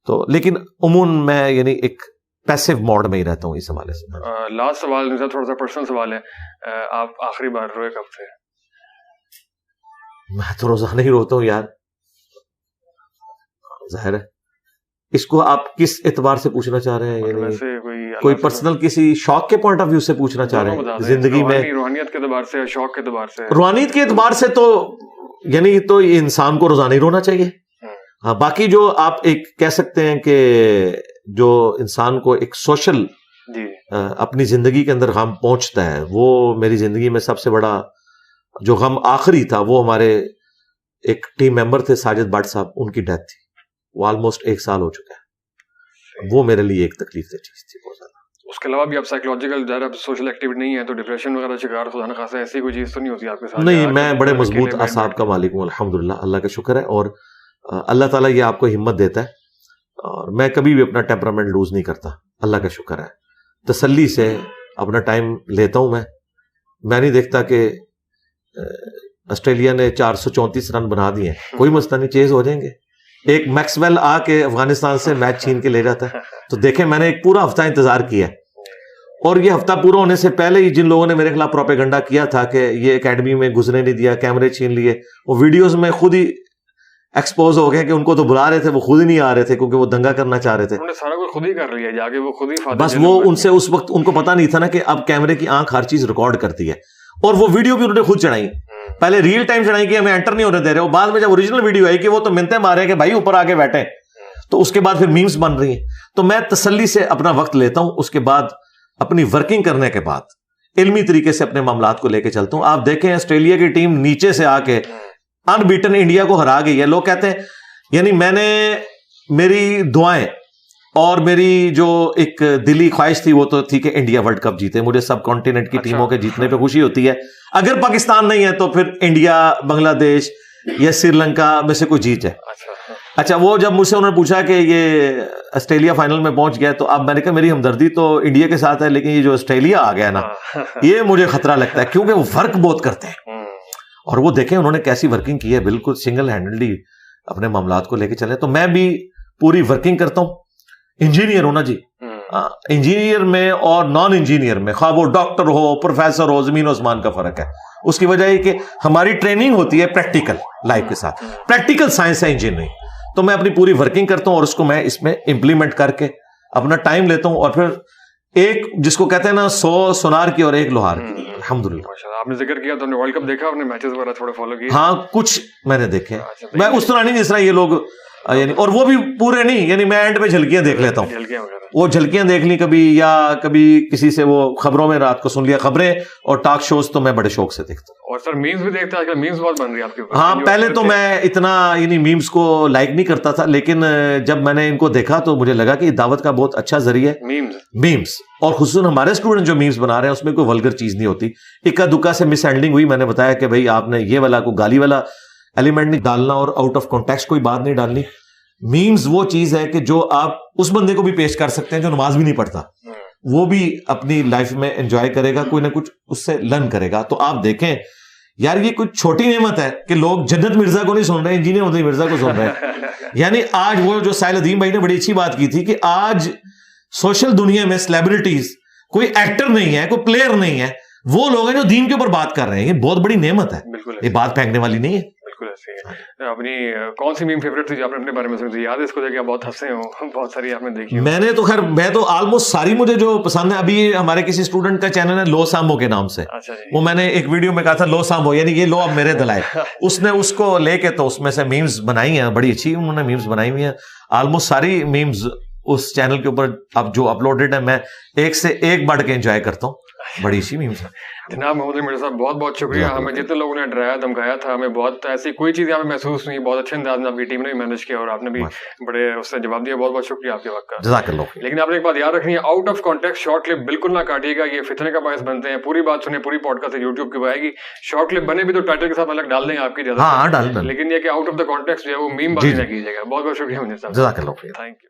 تو لیکن عموماً میں یعنی ایک پیسو موڈ میں ہی رہتا ہوں اس حوالے سے. لاسٹ سوال تھوڑا سا پرسنل سوال ہے, آپ آخری بار روئے کب تھے؟ میں تو روزانہ ہی روتا ہوں یار, ظاہر ہے. اس کو آپ کس اعتبار سے پوچھنا چاہ رہے ہیں؟ یعنی کوئی پرسنل کسی شوق کے پوائنٹ آف ویو سے پوچھنا چاہ رہے ہیں زندگی میں؟ روحانیت کے اعتبار سے, شوق کے اعتبار سے. روحانیت کے اعتبار سے تو یعنی تو یہ انسان کو روزانہ ہی رونا چاہیے. ہاں, باقی جو آپ ایک کہہ سکتے ہیں کہ جو انسان کو ایک سوشل اپنی زندگی کے اندر غم پہنچتا ہے, وہ میری زندگی میں سب سے بڑا جو غم آخری تھا وہ ہمارے ایک ٹیم ممبر تھے ساجد بٹ صاحب, ان کی ڈیتھ تھی. وہ آلموسٹ 1 سال ہو چکا ہے. وہ میرے لیے ایک تکلیف دہ چیز تھی بہت زیادہ. اس کے علاوہ بھی آپ سائیکولوجیکل ذرا سوشل ایکٹیویٹی نہیں ہے تو ڈپریشن وغیرہ شکار خدا نہ خاصا ایسی کوئی چیز تو نہیں ہوتی آپ کے ساتھ؟ نہیں, میں بڑے مضبوط اعصاب کا مالک ہوں الحمدللہ, اللہ کا شکر ہے. اور اللہ تعالیٰ یہ آپ کو ہمت دیتا ہے, اور میں کبھی بھی اپنا ٹیمپرامنٹ لوز نہیں کرتا, اللہ کا شکر ہے. تسلی سے اپنا ٹائم لیتا ہوں. میں نہیں دیکھتا کہ آسٹریلیا نے 434 رن بنا دیے ہیں, کوئی مسئلہ نہیں, چیز ہو جائیں گے. ایک میکسویل آ کے افغانستان سے میچ چھین کے لے جاتا ہے. تو دیکھیں میں نے ایک پورا ہفتہ انتظار کیا, اور یہ ہفتہ پورا ہونے سے پہلے ہی جن لوگوں نے میرے خلاف پروپیگنڈا کیا تھا کہ یہ اکیڈمی میں گزرنے نہیں دیا, کیمرے چھین لیے, وہ ویڈیوز میں خود ہی ایکسپوز ہو گئے کہ ان کو تو بلا رہے تھے, وہ خود ہی نہیں آ رہے تھے کیونکہ وہ دنگا کرنا چاہ رہے تھے. انہوں نے سارا کچھ خود ہی کر لیا جا کے, وہ خود ہی بس وہ ان سے اس وقت ان کو پتا نہیں تھا نا کہ اب کیمرے کی آنکھ ہر چیز ریکارڈ کرتی ہے. اور وہ ویڈیو بھی انہوں نے خود چڑھائی, پہلے ریل ٹائم چڑھائی کہ ہمیں انٹر نہیں ہونے دے رہے, وہ بعد میں جب اوریجنل ویڈیو آئی کہ وہ تو منتیں مارے کہ بھائی اوپر آ کے بیٹھے, تو اس کے بعد پھر میمز بن رہی ہیں. تو میں تسلی سے اپنا وقت لیتا ہوں, اس کے بعد اپنی ورکنگ کرنے کے بعد علمی طریقے سے اپنے معاملات کو لے کے چلتا ہوں. آپ دیکھیں آسٹریلیا کی ٹیم نیچے سے آ کے ان بیٹن انڈیا کو ہرا گئی ہے. لوگ کہتے ہیں یعنی میں نے, میری دعائیں اور میری جو ایک دلی خواہش تھی وہ تو تھی کہ انڈیا ورلڈ کپ جیتے. مجھے سب کانٹیننٹ کی ٹیموں کے جیتنے پہ خوشی ہوتی ہے. اگر پاکستان نہیں ہے تو پھر انڈیا, بنگلہ دیش یا سری لنکا میں سے کوئی جیت جائے. اچھا, وہ جب مجھ سے انہوں نے پوچھا کہ یہ آسٹریلیا فائنل میں پہنچ گیا, تو اب میں نے کہا میری ہمدردی تو انڈیا کے ساتھ ہے, لیکن یہ جو آسٹریلیا آ گیا نا, یہ مجھے خطرہ لگتا ہے کیونکہ وہ فرق بہت کرتے ہیں. اور وہ دیکھیں انہوں نے کیسی ورکنگ کی ہے, بالکل سنگل ہینڈلی اپنے معاملات کو لے کے چلے. تو میں بھی پوری ورکنگ کرتا ہوں. انجینئر ہونا جی, انجینئر میں اور نان انجینئر میں, خواہ وہ ڈاکٹر ہو, پروفیسر ہو, زمین و آسمان کا فرق ہے. اس کی وجہ یہ کہ ہماری ٹریننگ ہوتی ہے پریکٹیکل لائف کے ساتھ, پریکٹیکل سائنس ہے انجینئرنگ. تو میں اپنی پوری ورکنگ کرتا ہوں اور اس کو میں اس میں امپلیمنٹ کر کے اپنا ٹائم لیتا ہوں. اور پھر ایک جس کو کہتے ہیں نا 100 سونار کی اور 1 لوہار کی, الحمدللہ. آپ نے ذکر کیا تو ورلڈ کپ دیکھا, آپ نے میچز وغیرہ تھوڑے فالو کیے؟ ہاں, کچھ میں نے دیکھے. میں اس طرح نہیں جس طرح یہ لوگ, یعنی اور وہ بھی پورے نہیں, یعنی میں اینڈ پہ جھلکیاں دیکھ لیتا ہوں. وہ جھلکیاں دیکھ لی کبھی, یا کبھی کسی سے وہ خبروں میں رات کو سن لیا خبریں, اور ٹاک شوز تو میں بڑے شوق سے دیکھتا ہوں. اور سر میمز بھی دیکھتا ہے, میمز بہت بن رہی ہے آپ کے اوپر. ہاں, پہلے تو میں اتنا یعنی میمز کو لائک نہیں کرتا تھا, لیکن جب میں نے ان کو دیکھا تو مجھے لگا کہ یہ دعوت کا بہت اچھا ذریعہ ہے میمز. اور خصوصاً ہمارے اسٹوڈنٹ جو میمز بنا رہے ہیں اس میں کوئی ولگر چیز نہیں ہوتی. اکا دکا سے مس ہینڈلنگ ہوئی, میں نے بتایا کہ بھائی آپ نے یہ والا کوئی گالی والا ایلیمنٹ نہیں ڈالنا اور آؤٹ آف کانٹیکسٹ کوئی بات نہیں ڈالنی. میمز وہ چیز ہے کہ جو آپ اس بندے کو بھی پیش کر سکتے ہیں جو نماز بھی نہیں پڑھتا, وہ بھی اپنی لائف میں انجوائے کرے گا, کوئی نہ کچھ اس سے لرن کرے گا. تو آپ دیکھیں یار, یہ کچھ چھوٹی نعمت ہے کہ لوگ جنت مرزا کو نہیں سن رہے, انجینئر مدنی مرزا کو سن رہے ہیں. یعنی آج وہ جو ساحل ادیم بھائی نے بڑی اچھی بات کی تھی کہ آج سوشل دنیا میں سیلیبریٹیز کوئی ایکٹر نہیں ہے, کوئی پلیئر نہیں ہے, وہ لوگ ہیں جو دین کے اوپر بات کر رہے ہیں. یہ بہت بڑی نعمت ہے, یہ بات پھینکنے والی نہیں ہے. بالکل ایسے ہی. اپنی کون سی میم فیوریٹ تھی جو آپ نے اپنے بارے میں سنی تھی؟ یاد ہے اس کو دیکھ کے آپ بہت ہنسے ہو؟ بہت ساری آپ نے دیکھی. میں نے تو خیر میں تو آلموسٹ ساری مجھے جو پسند ہے. ابھی ہمارے کسی اسٹوڈنٹ کا چینل ہے لو سامبو کے نام سے, اچھا جی, وہ میں نے ایک ویڈیو میں کہا تھا لو سامبو یعنی یہ لو اب میرے دلائے. اس نے اس کو لے کے تو اس میں سے میمز بنائی ہیں, بڑی اچھی انہوں نے میمز بنائی ہوئی ہیں. آلموسٹ ساری میمز اس چینل کے اوپر اب جو اپلوڈڈ ہے میں ایک سے ایک بڑھ کے انجوائے کرتا ہوں. بڑی اچھی میمز ہے. جناب محمد علی مرزا صاحب بہت بہت شکریہ. ہمیں جتنے لوگوں نے ڈرایا دھمکایا تھا, ہمیں بہت ایسی کوئی چیز یہاں پہ محسوس نہیں. بہت اچھے انداز میں آپ کی ٹیم نے بھی مینج کیا اور آپ نے بھی بڑے اس سے جواب دیا. بہت بہت شکریہ آپ کے وقت کا. جزاک اللہ. لیکن آپ نے ایک بات یاد رکھنی ہے, out of context short clip بالکل نہ کاٹیے گا, یہ فتنے کا باعث بنتے ہیں. پوری بات سنیں, پوری پوڈ کاسٹ یوٹیوب کی آئے گی. شارٹ کلپ بنے بھی تو ٹائٹل کے ساتھ الگ ڈال دیں آپ کی اجازت, ہاں ڈال دیں, لیکن یہ کہ آؤٹ آف دا کانٹیکسٹ جو ہے وہ میم بازی نہ کیجیے گا. بہت بہت شکریہ منیر صاحب. جزاک اللہ. Thank you.